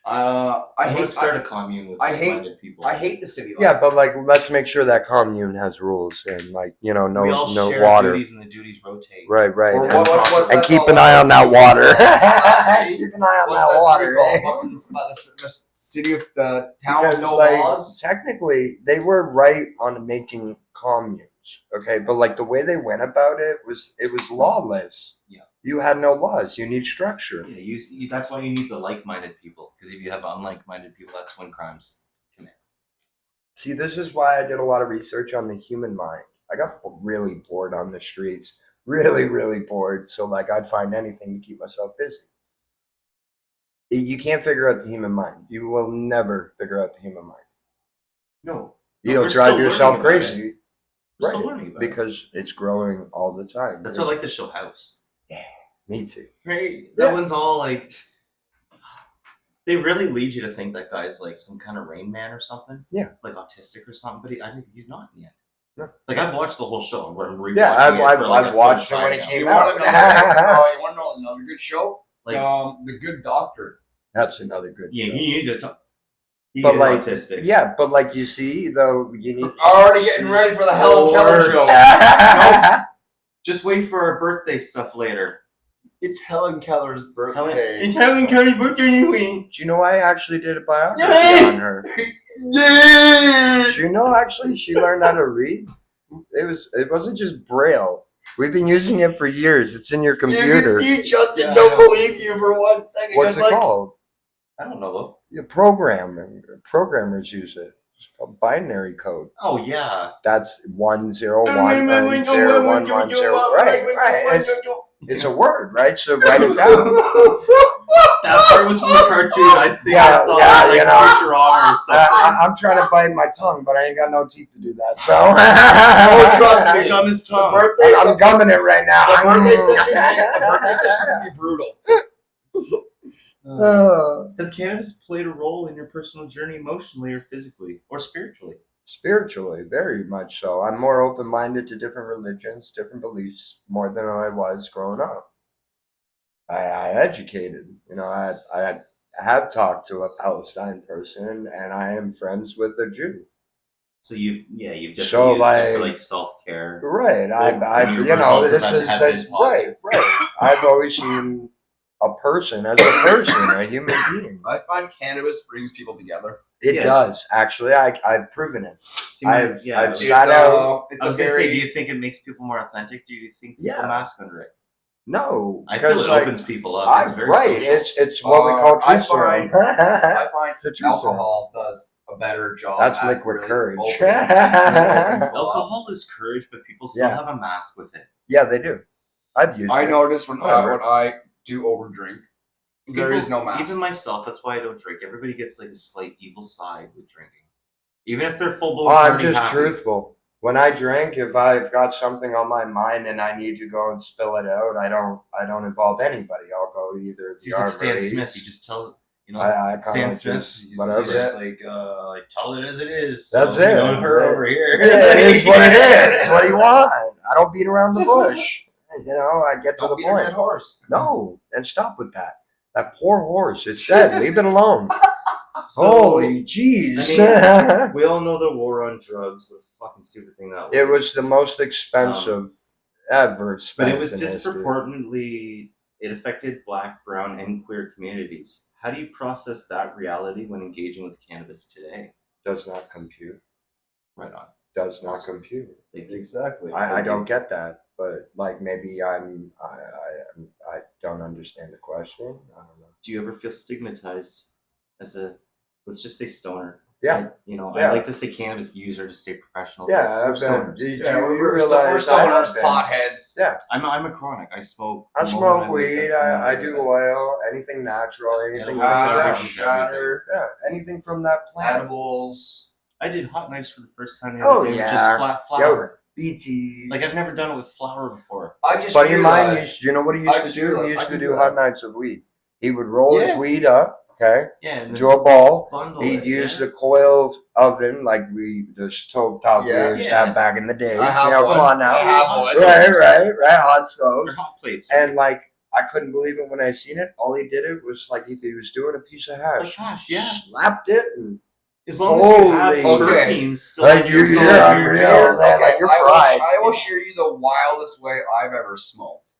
Speaker 4: I
Speaker 1: want to
Speaker 4: hate
Speaker 1: start a commune with
Speaker 4: I hate-
Speaker 1: like-minded people.
Speaker 4: I hate the city life.
Speaker 2: Yeah, but let's make sure that commune has rules and no
Speaker 1: we all
Speaker 2: no
Speaker 1: share
Speaker 2: water.
Speaker 1: duties, and the duties rotate.
Speaker 2: Right.
Speaker 4: Or
Speaker 2: And,
Speaker 4: what's
Speaker 2: and
Speaker 4: that
Speaker 2: keep
Speaker 4: called?
Speaker 2: an eye on that water.
Speaker 4: City?
Speaker 2: Keep an eye on
Speaker 4: What's
Speaker 2: that
Speaker 4: that
Speaker 2: water.
Speaker 4: city called?
Speaker 2: eh?
Speaker 4: Fucking the city of the town with
Speaker 2: Because,
Speaker 4: no laws.
Speaker 2: technically, they were right on making communes. Okay, but the way they went about it was lawless.
Speaker 1: Yeah.
Speaker 2: You had no laws. You need structure.
Speaker 1: Yeah, you that's why you need the like-minded people. Because if you have unlike-minded people, that's when crimes commit.
Speaker 2: See, this is why I did a lot of research on the human mind. I got really bored on the streets. Really, really bored. So I'd find anything to keep myself busy. You can't figure out the human mind. You will never figure out the human mind.
Speaker 1: No.
Speaker 2: You'll
Speaker 1: we're
Speaker 2: drive
Speaker 1: still
Speaker 2: yourself
Speaker 1: learning about
Speaker 2: crazy.
Speaker 1: We're still
Speaker 2: Right,
Speaker 1: learning about it.
Speaker 2: because it's growing all the time.
Speaker 1: That's why I like the show House.
Speaker 2: Me too.
Speaker 1: Right? That
Speaker 2: Yeah.
Speaker 1: one's all they really lead you to think that guy's some kind of Rain Man or something.
Speaker 2: Yeah.
Speaker 1: Like autistic or something, but I think he's not in the end.
Speaker 2: No.
Speaker 1: I've watched the whole show. I'm rewatching
Speaker 2: Yeah,
Speaker 1: it for,
Speaker 2: I've
Speaker 1: a
Speaker 2: watched
Speaker 1: third
Speaker 2: it when
Speaker 1: time
Speaker 2: it
Speaker 1: now.
Speaker 2: came
Speaker 4: You
Speaker 2: out.
Speaker 4: want to know another good show? The Good Doctor.
Speaker 2: That's another good
Speaker 1: Yeah,
Speaker 2: show.
Speaker 1: he is
Speaker 2: But
Speaker 1: autistic.
Speaker 2: yeah, but you see, though, you need
Speaker 4: Already getting ready for the Helen Keller show.
Speaker 1: Just wait for our birthday stuff later.
Speaker 4: It's Helen Keller's birthday.
Speaker 1: It's Helen Kelly's birthday anyway.
Speaker 2: Do you know I actually did a biography
Speaker 1: Yay!
Speaker 2: on her?
Speaker 4: Yeah.
Speaker 2: Do you know actually she learned how to read? It wasn't just Braille. We've been using it for years. It's in your
Speaker 4: You
Speaker 2: computer.
Speaker 4: can see Justin
Speaker 1: Yeah, I
Speaker 4: don't
Speaker 1: know.
Speaker 4: believe you for 1 second.
Speaker 2: What's
Speaker 4: He's
Speaker 2: it called?
Speaker 1: I don't know though.
Speaker 2: Yeah, programming. Programmers use it. It's called binary code.
Speaker 1: Oh yeah.
Speaker 2: That's 101101110. Right. It's a word, right? So write it down.
Speaker 1: That part was from the I see.
Speaker 2: Yeah,
Speaker 1: I saw
Speaker 2: yeah,
Speaker 1: that, like
Speaker 2: you know.
Speaker 1: Futurama or something.
Speaker 2: I'm trying to bite my tongue, but I ain't got no teeth to do that. So
Speaker 4: Oh, trust me.
Speaker 1: Gum his tongue.
Speaker 2: I'm gumming it right now.
Speaker 4: The birthday session's gonna be brutal.
Speaker 1: Has cannabis played a role in your personal journey emotionally or physically or spiritually?
Speaker 2: Spiritually, very much so. I'm more open-minded to different religions, different beliefs, more than I was growing up. I educated, I have talked to a Palestine person, and I am friends with a Jew.
Speaker 1: So you've just
Speaker 2: So,
Speaker 1: used it for
Speaker 2: like-
Speaker 1: like self-care.
Speaker 2: Right.
Speaker 1: Your results
Speaker 2: This
Speaker 1: have
Speaker 2: is
Speaker 1: been
Speaker 2: this
Speaker 1: positive.
Speaker 2: right. I've always seen a person as a person, a human being.
Speaker 4: I find cannabis brings people together.
Speaker 2: It
Speaker 1: Yeah.
Speaker 2: does actually. I've proven it.
Speaker 1: See,
Speaker 2: I've
Speaker 4: It's
Speaker 2: sat out.
Speaker 4: it's
Speaker 1: I was
Speaker 4: a
Speaker 1: gonna say,
Speaker 4: very
Speaker 1: do you think it makes people more authentic? Do you think people
Speaker 2: Yeah.
Speaker 1: mask under it?
Speaker 2: No,
Speaker 1: I feel
Speaker 2: because
Speaker 1: it opens people up. It's very
Speaker 2: right.
Speaker 1: social.
Speaker 2: It's what we call
Speaker 4: I
Speaker 2: truth serum.
Speaker 4: I find
Speaker 2: It's a truth serum.
Speaker 4: alcohol does a better job.
Speaker 2: That's
Speaker 4: at
Speaker 2: liquid
Speaker 4: really
Speaker 2: courage.
Speaker 4: opening people up.
Speaker 1: Alcohol is courage, but people still
Speaker 2: Yeah.
Speaker 1: have a mask with it.
Speaker 2: Yeah, they do. I've used
Speaker 4: I
Speaker 2: it.
Speaker 4: notice when
Speaker 2: Whatever.
Speaker 4: I do overdrink, there
Speaker 1: People-
Speaker 4: is no mask.
Speaker 1: Even myself, that's why I don't drink. Everybody gets like a slight evil side with drinking. Even if they're full blown
Speaker 2: Oh, I'm
Speaker 1: party
Speaker 2: just
Speaker 1: happy.
Speaker 2: truthful. When I drink, if I've got something on my mind and I need to go and spill it out, I don't involve anybody. I'll go either
Speaker 1: It's
Speaker 2: the
Speaker 1: just like Stan
Speaker 2: armories.
Speaker 1: Smith. You just tell,
Speaker 2: I kind
Speaker 1: Stan
Speaker 2: of
Speaker 1: Smith.
Speaker 2: just
Speaker 1: He's
Speaker 2: whatever.
Speaker 1: just like tell it as it is.
Speaker 2: That's
Speaker 1: so,
Speaker 2: it.
Speaker 1: You know, her
Speaker 2: Yeah.
Speaker 1: over here.
Speaker 2: Yeah, it is what it is. What do you want? I don't beat around the bush. I get to
Speaker 4: Don't
Speaker 2: the
Speaker 4: beat a dead
Speaker 2: point.
Speaker 4: horse.
Speaker 2: No, and stop with that. That poor horse. It's dead. Leave it alone.
Speaker 1: So,
Speaker 2: Holy jeez.
Speaker 1: we all know the war on drugs. What a fucking stupid thing that was.
Speaker 2: It was the most expensive ever
Speaker 1: But
Speaker 2: spent
Speaker 1: it was
Speaker 2: in history.
Speaker 1: disproportionately. It affected Black, Brown, and queer communities. How do you process that reality when engaging with cannabis today?
Speaker 2: Does not compute.
Speaker 1: Right on.
Speaker 2: Does not compute.
Speaker 4: Exactly.
Speaker 2: I don't get that, but like maybe I don't understand the question. I don't know.
Speaker 1: Do you ever feel stigmatized as a, let's just say, stoner?
Speaker 2: Yeah.
Speaker 1: I like to say cannabis user to stay professional. but
Speaker 2: Yeah,
Speaker 1: we're
Speaker 2: I've been.
Speaker 1: stoners.
Speaker 2: Did
Speaker 4: Yeah,
Speaker 2: you
Speaker 4: we're
Speaker 2: realize I have
Speaker 4: stoners,
Speaker 2: been?
Speaker 4: potheads.
Speaker 2: Yeah,
Speaker 1: I'm a chronic. I smoke.
Speaker 2: I
Speaker 1: the moment
Speaker 2: smoke
Speaker 1: wake up
Speaker 2: weed.
Speaker 1: to the
Speaker 2: I
Speaker 1: moment
Speaker 2: do
Speaker 1: bed.
Speaker 2: oil, anything natural,
Speaker 1: Yeah,
Speaker 2: anything
Speaker 1: edibles,
Speaker 2: from
Speaker 1: beverages,
Speaker 4: shatter,
Speaker 2: yeah, anything from that plant.
Speaker 4: edibles.
Speaker 1: I did hot knives for the first time the
Speaker 2: Oh,
Speaker 1: other day with
Speaker 2: yeah.
Speaker 1: just flat flour.
Speaker 2: BTs.
Speaker 1: Like I've never done it with flour before.
Speaker 4: I just
Speaker 2: Buddy of mine
Speaker 4: realized.
Speaker 2: you know what he
Speaker 4: I
Speaker 2: used to
Speaker 4: just
Speaker 2: do?
Speaker 4: realized
Speaker 2: He used
Speaker 4: I
Speaker 2: to
Speaker 4: can
Speaker 2: do
Speaker 4: do
Speaker 2: hot
Speaker 4: that.
Speaker 2: nights with weed. He would roll his
Speaker 4: Yeah.
Speaker 2: weed up, okay,
Speaker 1: Yeah, and
Speaker 2: into a ball.
Speaker 1: bundle
Speaker 2: He'd
Speaker 1: it,
Speaker 2: use
Speaker 1: yeah?
Speaker 2: the coiled oven like the stovetop
Speaker 4: Yeah.
Speaker 2: we used to
Speaker 1: Yeah.
Speaker 2: have back in the day.
Speaker 4: I have
Speaker 2: Come
Speaker 4: one.
Speaker 2: on now.
Speaker 4: I have
Speaker 1: Hot
Speaker 4: one.
Speaker 1: stoves.
Speaker 2: Right, hot
Speaker 1: They're
Speaker 2: stoves.
Speaker 1: hot plates.
Speaker 2: And like I couldn't believe it when I seen it. All he did it was like if he was doing a piece of hash.
Speaker 1: Like hash, yeah.
Speaker 2: Slapped it and
Speaker 1: As long as you have
Speaker 2: Holy-
Speaker 1: terpenes still
Speaker 2: Like,
Speaker 1: in your
Speaker 2: you're
Speaker 1: zone,
Speaker 2: unreal, man. Like, you're fried.
Speaker 4: I will share you the wildest way I've ever smoked.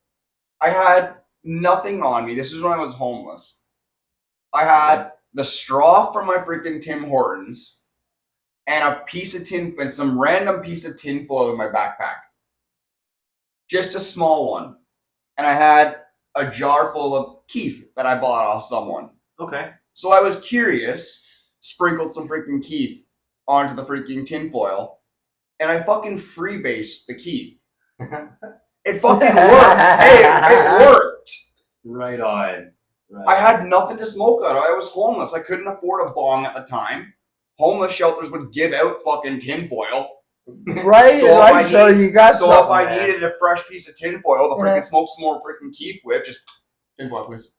Speaker 4: I had nothing on me. This was when I was homeless. I had the straw from my freaking Tim Hortons and a piece of tin and some random piece of tin foil in my backpack. Just a small one. And I had a jar full of keef that I bought off someone.
Speaker 1: Okay.
Speaker 4: So I was curious, sprinkled some freaking keef onto the freaking tinfoil, and I fucking freebased the keef. It fucking worked. Hey, it worked.
Speaker 1: Right on. Right.
Speaker 4: I had nothing to smoke out of. I was homeless. I couldn't afford a bong at the time. Homeless shelters would give out fucking tinfoil.
Speaker 2: right,
Speaker 4: So if
Speaker 2: right.
Speaker 4: I
Speaker 2: So
Speaker 4: need-
Speaker 2: you got
Speaker 4: So
Speaker 2: something.
Speaker 4: if I
Speaker 2: man.
Speaker 4: needed a fresh piece of tinfoil to freaking smoke some more freaking keef with, just tinfoil, please.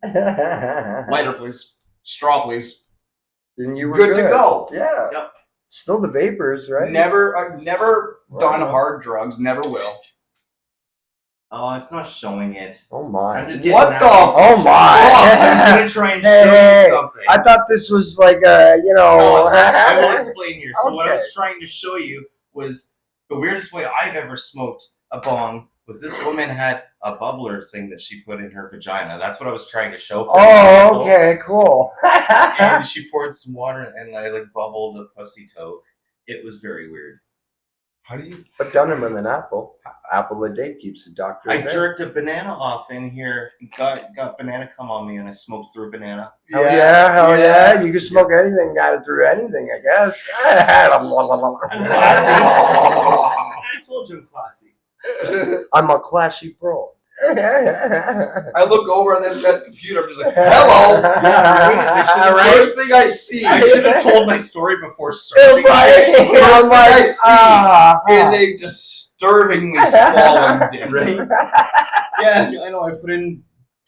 Speaker 4: Lighter, please. Straw, please.
Speaker 2: Then you were
Speaker 4: Good to go.
Speaker 2: Yeah.
Speaker 1: Yep.
Speaker 2: Still the vapors, right?
Speaker 4: I've never
Speaker 2: Right.
Speaker 4: done hard drugs. Never will.
Speaker 1: Oh, it's not showing it.
Speaker 2: Oh my.
Speaker 1: I'm just getting
Speaker 4: What
Speaker 1: that.
Speaker 4: the?
Speaker 2: Oh my.
Speaker 1: I'm gonna try and show
Speaker 2: Hey,
Speaker 1: you something.
Speaker 2: I thought this was like
Speaker 1: No, I will explain here. So what I
Speaker 2: Okay.
Speaker 1: was trying to show you was the weirdest way I've ever smoked a bong was this woman had a bubbler thing that she put in her vagina. That's what I was trying to show. For
Speaker 2: Oh,
Speaker 1: example.
Speaker 2: okay, cool.
Speaker 1: And she poured some water and I like bubbled a pussy toe. It was very weird.
Speaker 4: How do you?
Speaker 2: I've done it with an apple. Apple a day keeps the doctor
Speaker 1: I
Speaker 2: away.
Speaker 1: jerked a banana off in here. Got banana cum on me and I smoked through a banana.
Speaker 2: Hell yeah. You can smoke anything, got it through anything, I guess.
Speaker 1: I told you I'm classy.
Speaker 2: I'm a classy pro.
Speaker 4: I look over at this guy's computer. I'm just like, hello.
Speaker 1: Yeah, right?
Speaker 4: First thing I see
Speaker 1: I should have told my story before searching.
Speaker 4: Right.
Speaker 1: First thing
Speaker 4: I'm like,
Speaker 1: I see
Speaker 4: is a disturbingly swollen dick.
Speaker 1: right? Yeah, I know. I put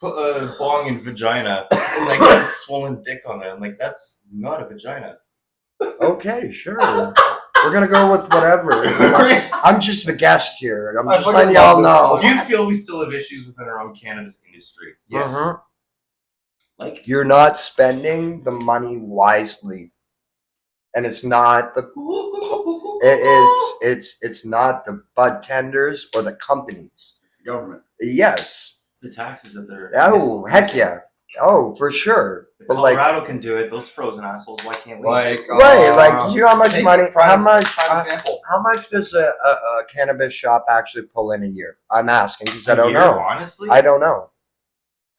Speaker 1: a bong in vagina, and I got a swollen dick on there. I'm like, that's not a vagina.
Speaker 2: Okay, sure. We're gonna go with whatever. I'm just the guest here. I'm
Speaker 4: I
Speaker 2: just
Speaker 4: fucking
Speaker 2: letting
Speaker 4: love
Speaker 2: y'all
Speaker 4: this
Speaker 2: know.
Speaker 1: Do you feel we still have issues within our own cannabis industry?
Speaker 4: Yes.
Speaker 2: Mhm.
Speaker 1: Like,
Speaker 2: You're not spending the money wisely, and it's not the it's not the bud tenders or the companies.
Speaker 4: It's the government.
Speaker 2: Yes.
Speaker 1: it's the taxes that they're.
Speaker 2: Oh, heck yeah. Oh, for sure.
Speaker 1: If
Speaker 2: But like,
Speaker 1: Colorado can do it. Those frozen assholes. Why can't we?
Speaker 4: Like,
Speaker 2: right? Like, you know how much
Speaker 4: take
Speaker 2: money?
Speaker 4: a prime
Speaker 2: How much?
Speaker 4: example.
Speaker 2: How much does a cannabis shop actually pull in a year? I'm asking because I
Speaker 1: A
Speaker 2: don't
Speaker 1: year,
Speaker 2: know.
Speaker 1: Honestly,
Speaker 2: I don't know.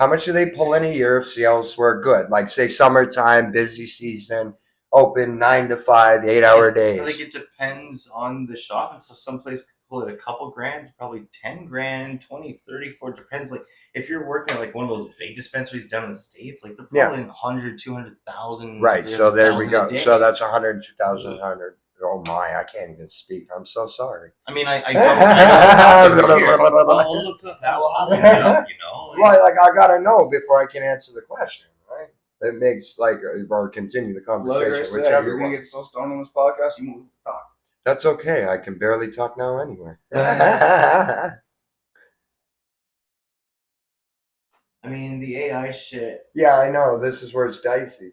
Speaker 2: How much do they pull in a year if sales were good? Like, say, summertime, busy season, open 9 to 5, 8-hour
Speaker 1: I
Speaker 2: days.
Speaker 1: think it depends on the shop, and so some place could pull it a couple grand, probably 10 grand, 20, 30, 40. Depends. Like if you're working at like one of those big dispensaries down in the States, like they're probably in 100, 200,000.
Speaker 2: Right. So there we
Speaker 1: 300,000
Speaker 2: go.
Speaker 1: a day.
Speaker 2: So that's 102,000. 100. Oh my! I can't even speak. I'm so sorry.
Speaker 1: I mean, I don't have to here.
Speaker 2: Well,
Speaker 1: I'll look up that. I'll look it up, you know.
Speaker 2: like I gotta know before I can answer the question, right? It makes like or continue the conversation,
Speaker 4: Like I said,
Speaker 2: whichever
Speaker 4: you're
Speaker 2: you
Speaker 4: gonna
Speaker 2: want.
Speaker 4: get so stoned on this podcast, you won't talk.
Speaker 2: That's okay. I can barely talk now anyway.
Speaker 1: I mean, the AI shit.
Speaker 2: Yeah, I know. This is where it's dicey.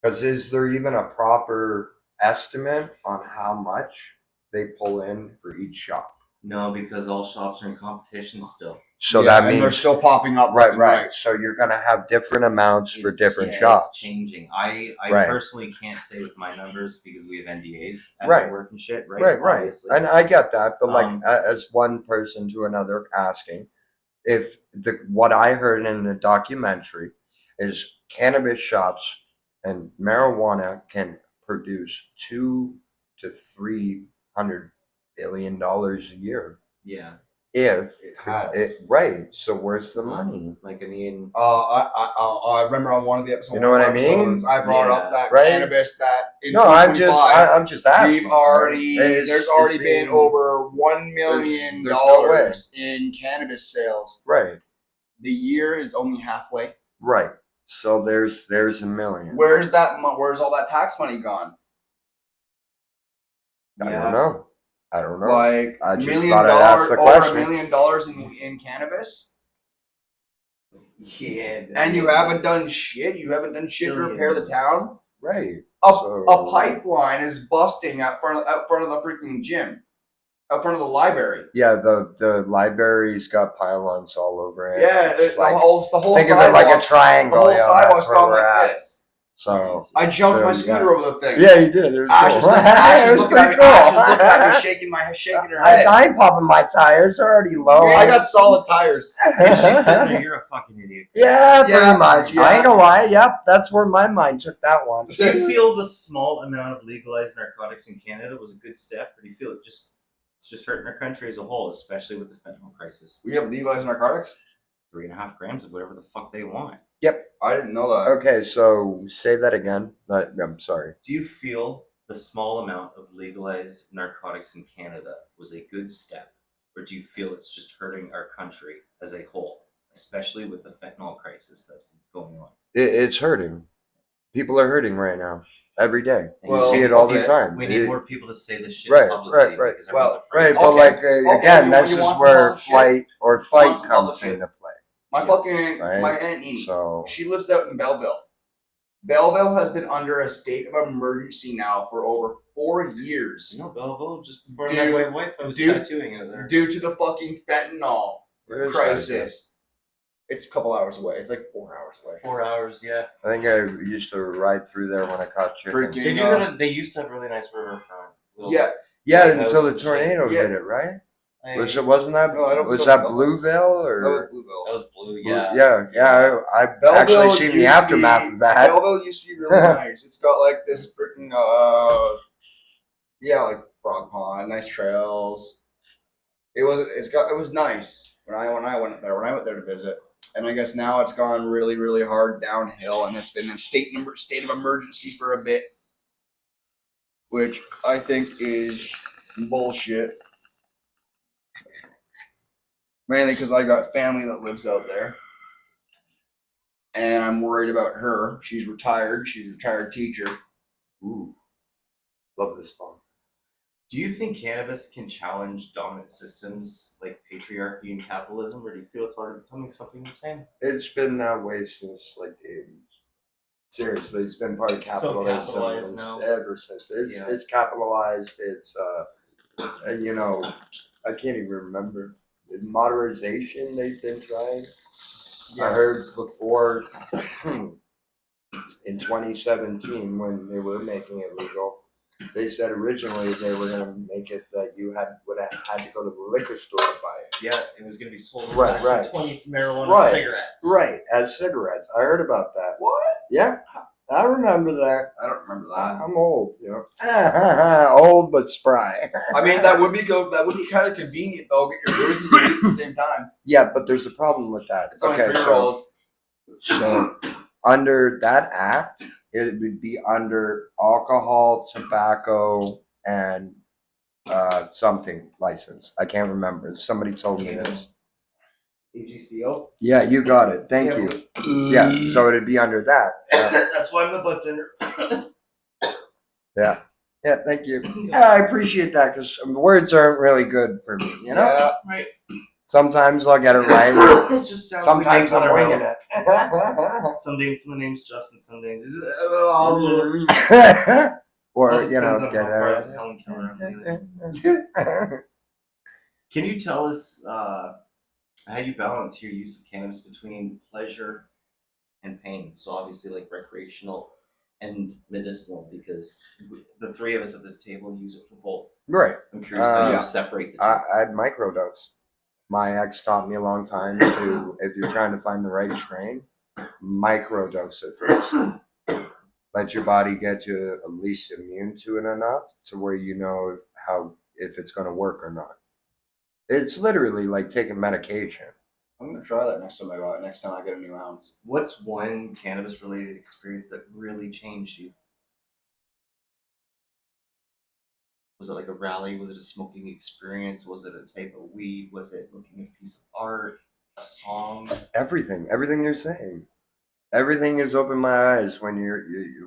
Speaker 2: Because is there even a proper estimate on how much they pull in for each shop?
Speaker 1: No, because all shops are in competition still.
Speaker 2: So
Speaker 4: Yeah,
Speaker 2: that
Speaker 4: and they're
Speaker 2: means
Speaker 4: still popping up
Speaker 2: right,
Speaker 4: left and
Speaker 2: right. So you're gonna have different amounts for different shops.
Speaker 1: It's changing. I
Speaker 2: Right.
Speaker 1: personally can't say with my numbers because we have NDAs at
Speaker 2: Right.
Speaker 1: my work and shit, right?
Speaker 2: Right,
Speaker 1: Obviously.
Speaker 2: and I get that, but like
Speaker 1: Um,
Speaker 2: as one person to another asking, if what I heard in the documentary is cannabis shops and marijuana can produce $200 to $300 billion a year.
Speaker 1: Yeah.
Speaker 2: If
Speaker 4: It has.
Speaker 2: right, so where's the money?
Speaker 1: Like, I mean,
Speaker 4: I remember on one of the episodes.
Speaker 2: You know what I mean?
Speaker 4: episodes, I brought
Speaker 1: Yeah.
Speaker 4: up that
Speaker 2: Right?
Speaker 4: cannabis that in
Speaker 2: No, I'm just
Speaker 4: 2025,
Speaker 2: I'm just asking.
Speaker 4: we've already
Speaker 2: It's-
Speaker 4: there's
Speaker 2: it's
Speaker 4: already been
Speaker 2: being-
Speaker 4: over $1 million
Speaker 2: there's no way.
Speaker 4: in cannabis sales.
Speaker 2: right,
Speaker 4: The year is only halfway.
Speaker 2: right. So there's $1 million.
Speaker 4: Where's all that tax money gone?
Speaker 2: I don't know. I don't know.
Speaker 4: Like
Speaker 2: I just
Speaker 4: $1 million,
Speaker 2: thought I'd ask the
Speaker 4: over
Speaker 2: question.
Speaker 4: $1 million in cannabis,
Speaker 1: yeah.
Speaker 4: and you haven't done shit. You haven't done shit to repair the town.
Speaker 2: Right.
Speaker 4: A pipeline is busting out front of the freaking gym, out front of the library.
Speaker 2: Yeah, the library's got pylons all over it.
Speaker 4: Yeah,
Speaker 2: It's
Speaker 4: the whole
Speaker 2: think of it like a
Speaker 4: sidewalks-
Speaker 2: triangle.
Speaker 4: The whole
Speaker 2: yeah,
Speaker 4: sidewalk's
Speaker 2: that's where
Speaker 4: gone
Speaker 2: we're
Speaker 4: like
Speaker 2: at.
Speaker 4: this.
Speaker 2: So
Speaker 4: I jumped
Speaker 2: So,
Speaker 4: my scooter over the thing.
Speaker 2: yeah, you did. It was
Speaker 4: Ash is
Speaker 2: cool.
Speaker 4: Ash
Speaker 2: It
Speaker 4: is
Speaker 2: was
Speaker 4: looking at
Speaker 2: pretty
Speaker 4: me. Ash is
Speaker 2: cool.
Speaker 4: looking at me, shaking her head.
Speaker 2: I ain't popping my tires. They're already low.
Speaker 4: I got solid tires.
Speaker 1: If she's sitting there, you're a fucking idiot.
Speaker 2: Yeah,
Speaker 4: Yeah,
Speaker 2: pretty much.
Speaker 4: yeah.
Speaker 2: I ain't gonna lie. Yep, that's where my mind took that one.
Speaker 1: Do you feel the small amount of legalized narcotics in Canada was a good step, or do you feel it's just hurting our country as a whole, especially with the fentanyl crisis?
Speaker 4: We have legalized narcotics?
Speaker 1: 3.5 grams of whatever the fuck they want.
Speaker 4: I didn't know that.
Speaker 2: Okay, so say that again. I'm sorry.
Speaker 1: Do you feel the small amount of legalized narcotics in Canada was a good step, or do you feel it's just hurting our country as a whole, especially with the fentanyl crisis that's been going on?
Speaker 2: It's hurting. People are hurting right now. Every day.
Speaker 1: And
Speaker 4: Well,
Speaker 2: you see it all the
Speaker 4: okay.
Speaker 2: time.
Speaker 1: We need more people to say this shit
Speaker 2: Right,
Speaker 1: publicly.
Speaker 2: right, right.
Speaker 1: Because
Speaker 4: Well,
Speaker 1: everyone's afraid.
Speaker 2: Right, but
Speaker 4: Okay,
Speaker 2: like again,
Speaker 4: you
Speaker 2: this is
Speaker 4: want some
Speaker 2: where
Speaker 4: public shit?
Speaker 2: flight or
Speaker 4: You
Speaker 2: fight
Speaker 4: want some public
Speaker 2: comes
Speaker 4: shit?
Speaker 2: into play.
Speaker 4: My fucking
Speaker 2: Right.
Speaker 4: my aunt Nene.
Speaker 2: So
Speaker 4: She lives out in Belleville. Belleville has been under a state of emergency now for over 4 years
Speaker 1: You know, Belleville, just before I
Speaker 4: Dude,
Speaker 1: met my wife, I was
Speaker 4: dude,
Speaker 1: tattooing out there.
Speaker 4: due to the fucking fentanyl
Speaker 2: where is
Speaker 4: crisis. It's a couple hours away. It's like 4 hours away.
Speaker 1: 4 hours, yeah.
Speaker 2: that? I think I used to ride through there when I caught chicken.
Speaker 4: Freaking-
Speaker 1: They do have they used to have a really nice riverfront. Little
Speaker 4: Yeah.
Speaker 2: Yeah,
Speaker 1: lighthouse
Speaker 2: until the
Speaker 1: and shit.
Speaker 2: tornado
Speaker 4: Yeah.
Speaker 2: hit it, right?
Speaker 1: I-
Speaker 2: Wasn't that
Speaker 4: No, I don't
Speaker 2: was
Speaker 4: know
Speaker 2: that
Speaker 4: about
Speaker 2: Blueville or
Speaker 4: That was Blueville.
Speaker 1: That was blue,
Speaker 2: Blue-
Speaker 1: yeah.
Speaker 2: I
Speaker 4: Belleville
Speaker 2: actually seen the
Speaker 4: used to
Speaker 2: aftermath
Speaker 4: be-
Speaker 2: of that.
Speaker 4: Belleville used to be really nice. It's got like this freaking like frog pond, nice trails. It was nice when I went there to visit, and I guess now it's gone really really hard downhill, and it's been in state of emergency for a bit, which I think is bullshit. Mainly because I got family that lives out there, and I'm worried about her. She's retired. She's a retired teacher.
Speaker 2: Ooh, love this bomb.
Speaker 1: Do you think cannabis can challenge dominant systems like patriarchy and capitalism, or do you feel it's already becoming something the same?
Speaker 2: It's been that way since like the 80s. Seriously, it's been part of
Speaker 1: It's so
Speaker 2: capitalism
Speaker 1: capitalized now.
Speaker 2: ever since.
Speaker 1: Yeah.
Speaker 2: It's capitalized. It's you know, I can't even remember. Modernization they've been trying. I heard before in 2017 when they were making it legal, they said originally they were going to make it that you would have had to go to the liquor store to buy it.
Speaker 1: Yeah, it was going to be sold
Speaker 2: Right,
Speaker 1: as
Speaker 2: right.
Speaker 1: 20 marijuana
Speaker 2: Right,
Speaker 1: cigarettes.
Speaker 2: Right, as cigarettes. I heard about that.
Speaker 4: What?
Speaker 2: Yeah, I remember that.
Speaker 4: I don't remember that.
Speaker 2: I'm old, you know. Old but spry.
Speaker 4: I mean, that would be kind of convenient though. Get your booze and your weed at the same time.
Speaker 2: Yeah, but there's a problem with that.
Speaker 4: It's only 3 rolls.
Speaker 2: So under that act, it would be under alcohol, tobacco, and something license. I can't remember. Somebody told me this.
Speaker 1: AGCO?
Speaker 2: Yeah, you got it. Thank you. Yeah, so it'd be under that.
Speaker 1: That's why I'm the bartender.
Speaker 2: Yeah. Yeah, thank you. Yeah, I appreciate that because words aren't really good for me, you know?
Speaker 4: Yeah.
Speaker 1: Right.
Speaker 2: Sometimes I'll get it right.
Speaker 1: It just sounds
Speaker 2: Sometimes
Speaker 1: like
Speaker 2: I'm winging it.
Speaker 1: Some days my name's Justin, some days
Speaker 2: Or, you know,
Speaker 1: depends on how far the Helen Keller I'm leaving. Can you tell us how you balance your use of cannabis between pleasure and pain? So obviously like recreational and medicinal, because the three of us at this table use it for both.
Speaker 2: Right.
Speaker 1: I'm curious how you separate the two.
Speaker 2: I'd microdose. My ex taught me a long time to, if you're trying to find the right strain, microdose it first. Let your body get to at least immune to it enough to where you know if it's going to work or not. It's literally like taking medication.
Speaker 4: I'm gonna try that next time I get a new ounce.
Speaker 1: What's one cannabis related experience that really changed you? Was it like a rally? Was it a smoking experience? Was it a type of weed? Was it looking at a piece of art? A song?
Speaker 2: Everything you're saying. Everything has opened my eyes when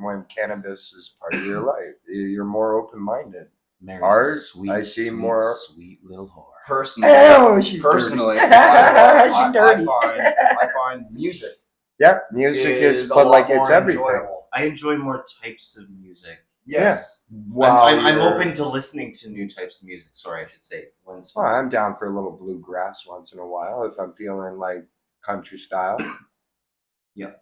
Speaker 2: when cannabis is part of your life. You're more open minded.
Speaker 1: Mary's
Speaker 2: Art,
Speaker 1: a sweet,
Speaker 2: I see
Speaker 1: sweet,
Speaker 2: more.
Speaker 1: sweet little whore.
Speaker 2: Oh, she's
Speaker 4: Personally,
Speaker 2: dirty.
Speaker 4: I
Speaker 2: dirty.
Speaker 4: find music.
Speaker 2: Yeah, music is,
Speaker 4: a
Speaker 2: but
Speaker 4: lot
Speaker 2: like
Speaker 4: more
Speaker 2: it's everything.
Speaker 4: enjoyable.
Speaker 1: I enjoy more types of music.
Speaker 4: Yes.
Speaker 2: Wow,
Speaker 1: I'm open to listening to new types of music. Sorry, I should say.
Speaker 2: Well, I'm down for a little bluegrass once in a while if I'm feeling like country style.
Speaker 1: Yep.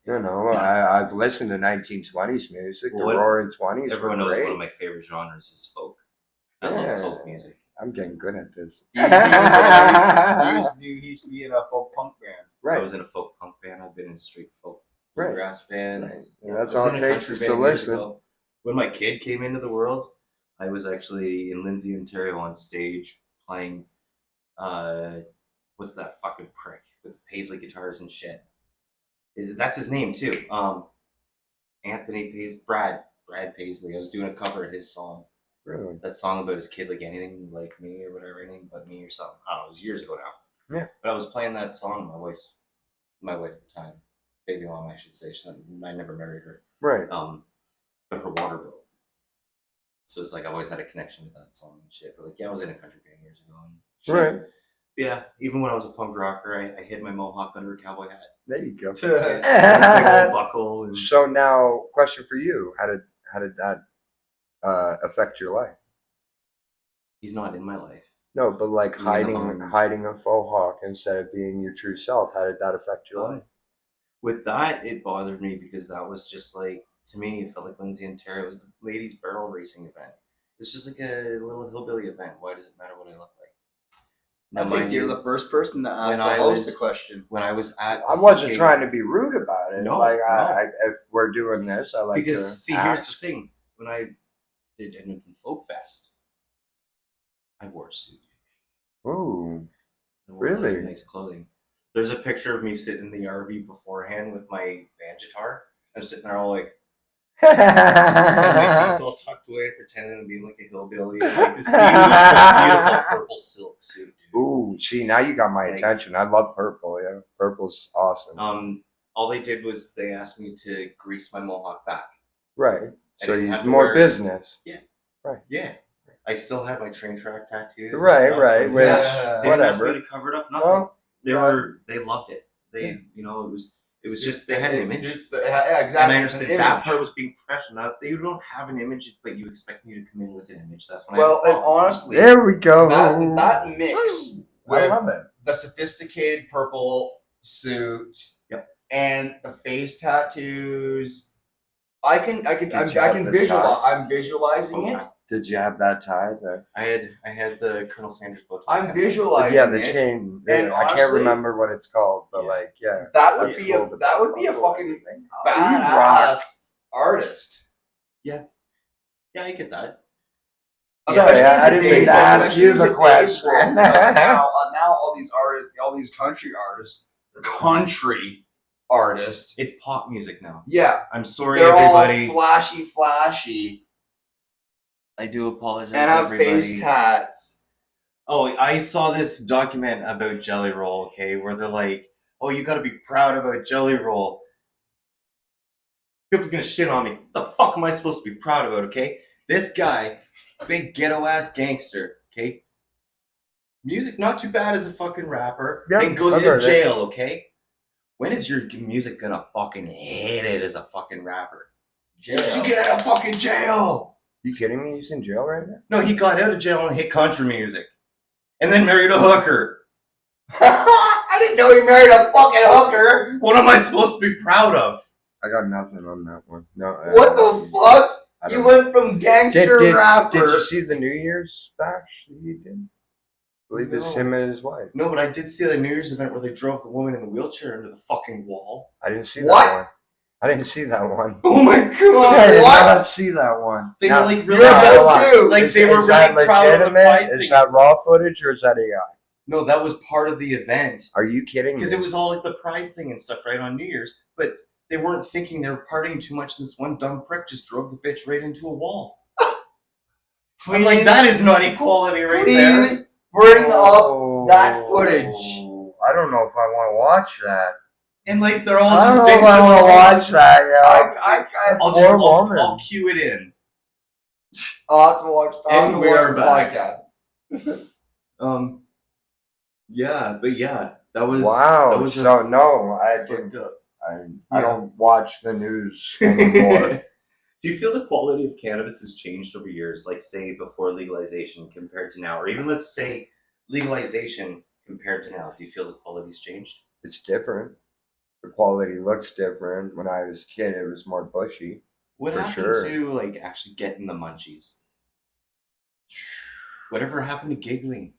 Speaker 2: You know, I've listened to 1920s music.
Speaker 1: Well,
Speaker 2: The Roaring 20s
Speaker 1: everyone
Speaker 2: were
Speaker 1: knows
Speaker 2: great.
Speaker 1: one of my favorite genres is folk. I
Speaker 2: Yeah.
Speaker 1: love folk music.
Speaker 2: I'm getting good at this.
Speaker 4: He used to be in a folk punk band.
Speaker 1: I
Speaker 2: Right.
Speaker 1: was in a folk punk band. I've been in a straight folk
Speaker 2: Right.
Speaker 1: bluegrass band.
Speaker 2: Right. And that's
Speaker 1: I was
Speaker 2: all
Speaker 1: in
Speaker 2: it
Speaker 1: a
Speaker 2: takes
Speaker 1: country
Speaker 2: is to
Speaker 1: band years
Speaker 2: listen.
Speaker 1: ago. When my kid came into the world, I was actually in Lindsay, Ontario on stage playing what's that fucking prick with the Paisley guitars and shit? That's his name too. Anthony Paisley, Brad Paisley. I was doing a cover of his song.
Speaker 2: Really?
Speaker 1: That song about his kid, like anything like me or whatever, anything but me or something. I don't know, it was years ago now.
Speaker 2: Yeah.
Speaker 1: But I was playing that song. My wife at the time, baby mom, I should say. I never married her.
Speaker 2: Right.
Speaker 1: But her water broke. So it's like I've always had a connection with that song and shit. But like, yeah, I was in a country band years ago. And shit.
Speaker 2: Right.
Speaker 1: Yeah, even when I was a punk rocker, I hid my mohawk under a cowboy hat.
Speaker 2: There you go.
Speaker 1: Big old buckle. And
Speaker 2: So now, question for you: How did that affect your life?
Speaker 1: he's not in my life.
Speaker 2: No, but like
Speaker 1: You mean the
Speaker 2: hiding a faux hawk instead of being your true self. How did that affect your life?
Speaker 1: With that, it bothered me because that was just like, to me, it felt like Lindsay, Ontario. It was the ladies' barrel racing event. It was just like a little hillbilly event. Why does it matter what I look like?
Speaker 4: I think you're the first person to ask the
Speaker 1: When I
Speaker 4: host
Speaker 1: was-
Speaker 4: the question.
Speaker 1: When I was at,
Speaker 2: I wasn't
Speaker 1: fucking-
Speaker 2: trying to be rude about it.
Speaker 1: No,
Speaker 2: like
Speaker 1: no.
Speaker 2: if we're doing this, I like
Speaker 1: because
Speaker 2: to
Speaker 1: see, here's
Speaker 2: ask.
Speaker 1: the thing: when I did Edmonton Folk Fest, I wore a suit.
Speaker 2: Ooh,
Speaker 1: I wore really
Speaker 2: really?
Speaker 1: nice clothing. There's a picture of me sitting in the RV beforehand with my band guitar. I'm sitting there all like, had my teeth all tucked away, pretending to be like a hillbilly, and like this beautiful purple silk suit. Dude.
Speaker 2: Ooh, see, now you got my
Speaker 1: Like-
Speaker 2: attention. I love purple. Yeah, purple's awesome.
Speaker 1: All they did was they asked me to grease my mohawk back.
Speaker 2: Right.
Speaker 1: I
Speaker 2: So
Speaker 1: didn't
Speaker 2: you
Speaker 1: have to
Speaker 2: more
Speaker 1: wear-
Speaker 2: business.
Speaker 1: Yeah, I still had my train track tattoos. and
Speaker 2: Right,
Speaker 1: stuff.
Speaker 2: right.
Speaker 1: Like,
Speaker 2: Which,
Speaker 4: Yeah.
Speaker 1: they didn't ask me
Speaker 2: whatever.
Speaker 1: to cover it up. Nothing.
Speaker 2: Well,
Speaker 1: They loved it. They, you know, it was just they had an image.
Speaker 4: Yeah, exactly.
Speaker 1: And I
Speaker 4: It's an
Speaker 1: understood that
Speaker 4: image.
Speaker 1: part was being professional. They don't have an image, but you expect me to come in with an image. That's when
Speaker 4: Well,
Speaker 1: I
Speaker 4: and
Speaker 1: have a problem.
Speaker 4: honestly,
Speaker 2: there we go.
Speaker 4: that mix
Speaker 2: I
Speaker 4: with
Speaker 2: love it.
Speaker 4: the sophisticated purple suit,
Speaker 1: Yep.
Speaker 4: and the face tattoos. I can
Speaker 2: Did you have the
Speaker 4: visualize.
Speaker 2: tie?
Speaker 4: I'm visualizing it.
Speaker 2: Did you have that tie?
Speaker 1: I had the Colonel Sanders bow tie.
Speaker 4: I'm visualizing
Speaker 2: Yeah, the
Speaker 4: it.
Speaker 2: chain.
Speaker 4: And
Speaker 2: I can't
Speaker 4: honestly-
Speaker 2: remember what it's called, but
Speaker 1: Yeah.
Speaker 2: like, yeah.
Speaker 4: That would
Speaker 2: That's
Speaker 4: be
Speaker 2: cool,
Speaker 4: that would be a
Speaker 2: purple
Speaker 4: fucking
Speaker 2: and everything. Oh, you rock.
Speaker 4: badass artist.
Speaker 1: Yeah, I get that.
Speaker 4: Especially
Speaker 2: Yeah, I
Speaker 4: in
Speaker 2: didn't
Speaker 4: today's-
Speaker 2: mean to ask
Speaker 4: especially
Speaker 2: you
Speaker 4: in
Speaker 2: the
Speaker 4: today's
Speaker 2: question.
Speaker 4: world. Now all these artists, all these country artists, country artists.
Speaker 1: It's pop music now.
Speaker 4: Yeah,
Speaker 1: I'm sorry,
Speaker 4: they're
Speaker 1: everybody.
Speaker 4: all flashy,
Speaker 1: I do apologize,
Speaker 4: and have
Speaker 1: everybody.
Speaker 4: face tats.
Speaker 1: Oh, I saw this document about Jelly Roll. Okay, where they're like, "Oh, you got to be proud about Jelly Roll." People are gonna shit on me. What the fuck am I supposed to be proud about? Okay, this guy, big ghetto ass gangster. Okay, music not too bad as a fucking rapper.
Speaker 2: Yeah,
Speaker 1: then goes
Speaker 2: I've
Speaker 1: to
Speaker 2: heard it.
Speaker 1: jail. Okay, when is your music gonna fucking hit it as a fucking rapper?
Speaker 2: Jail.
Speaker 1: You get out of fucking jail.
Speaker 2: You kidding me? He's in jail right now?
Speaker 1: No, he got out of jail and hit country music, and then married a hooker.
Speaker 4: I didn't know he married a fucking hooker.
Speaker 1: What am I supposed to be proud of?
Speaker 2: I got nothing on that one. No.
Speaker 4: What the fuck?
Speaker 2: I don't
Speaker 4: You
Speaker 2: know.
Speaker 4: went from gangster rapper.
Speaker 2: Did you see the New Year's bash that he did? I believe it's
Speaker 1: No.
Speaker 2: him and his wife.
Speaker 1: No, but I did see the New Year's event where they drove the woman in the wheelchair into the fucking wall.
Speaker 2: I didn't see
Speaker 4: What?
Speaker 2: that one. I didn't see that one.
Speaker 1: Oh my
Speaker 2: I did
Speaker 1: god!
Speaker 2: not see that one.
Speaker 1: They
Speaker 2: Now,
Speaker 1: were like
Speaker 4: You're
Speaker 1: really
Speaker 4: about to.
Speaker 1: like they were
Speaker 2: is that
Speaker 1: really proud of the
Speaker 2: legitimate?
Speaker 1: pride
Speaker 2: Is
Speaker 1: thing.
Speaker 2: that raw footage or is that AI?
Speaker 1: No, that was part of the event
Speaker 2: Are you kidding me?
Speaker 1: because it was all like the pride thing and stuff, right, on New Year's. But they weren't thinking they were partying too much. And this one dumb prick just drove the bitch right into a wall. I'm like, that is not equality right there.
Speaker 4: Please bring up that footage.
Speaker 2: I don't know if I want to watch that.
Speaker 1: And like they're all
Speaker 2: I
Speaker 1: just
Speaker 2: don't know if
Speaker 1: dancing
Speaker 2: I want to
Speaker 1: along.
Speaker 2: watch that. Yeah. Poor woman.
Speaker 1: I'll cue it in.
Speaker 4: I'll have to watch
Speaker 1: And
Speaker 4: the
Speaker 1: we are back.
Speaker 4: podcast.
Speaker 1: Yeah, but yeah, that was
Speaker 2: Wow.
Speaker 1: That was
Speaker 2: So no, I
Speaker 1: fucked
Speaker 2: didn't.
Speaker 1: up.
Speaker 2: I don't watch the news anymore.
Speaker 1: Do you feel the quality of cannabis has changed over years? Like, say, before legalization compared to now, or even let's say legalization compared to now. Do you feel the quality's changed?
Speaker 2: It's different. The quality looks different. When I was a kid, it was more bushy.
Speaker 1: What
Speaker 2: For
Speaker 1: happened
Speaker 2: sure.
Speaker 1: to like actually getting the munchies? Whatever happened to giggling?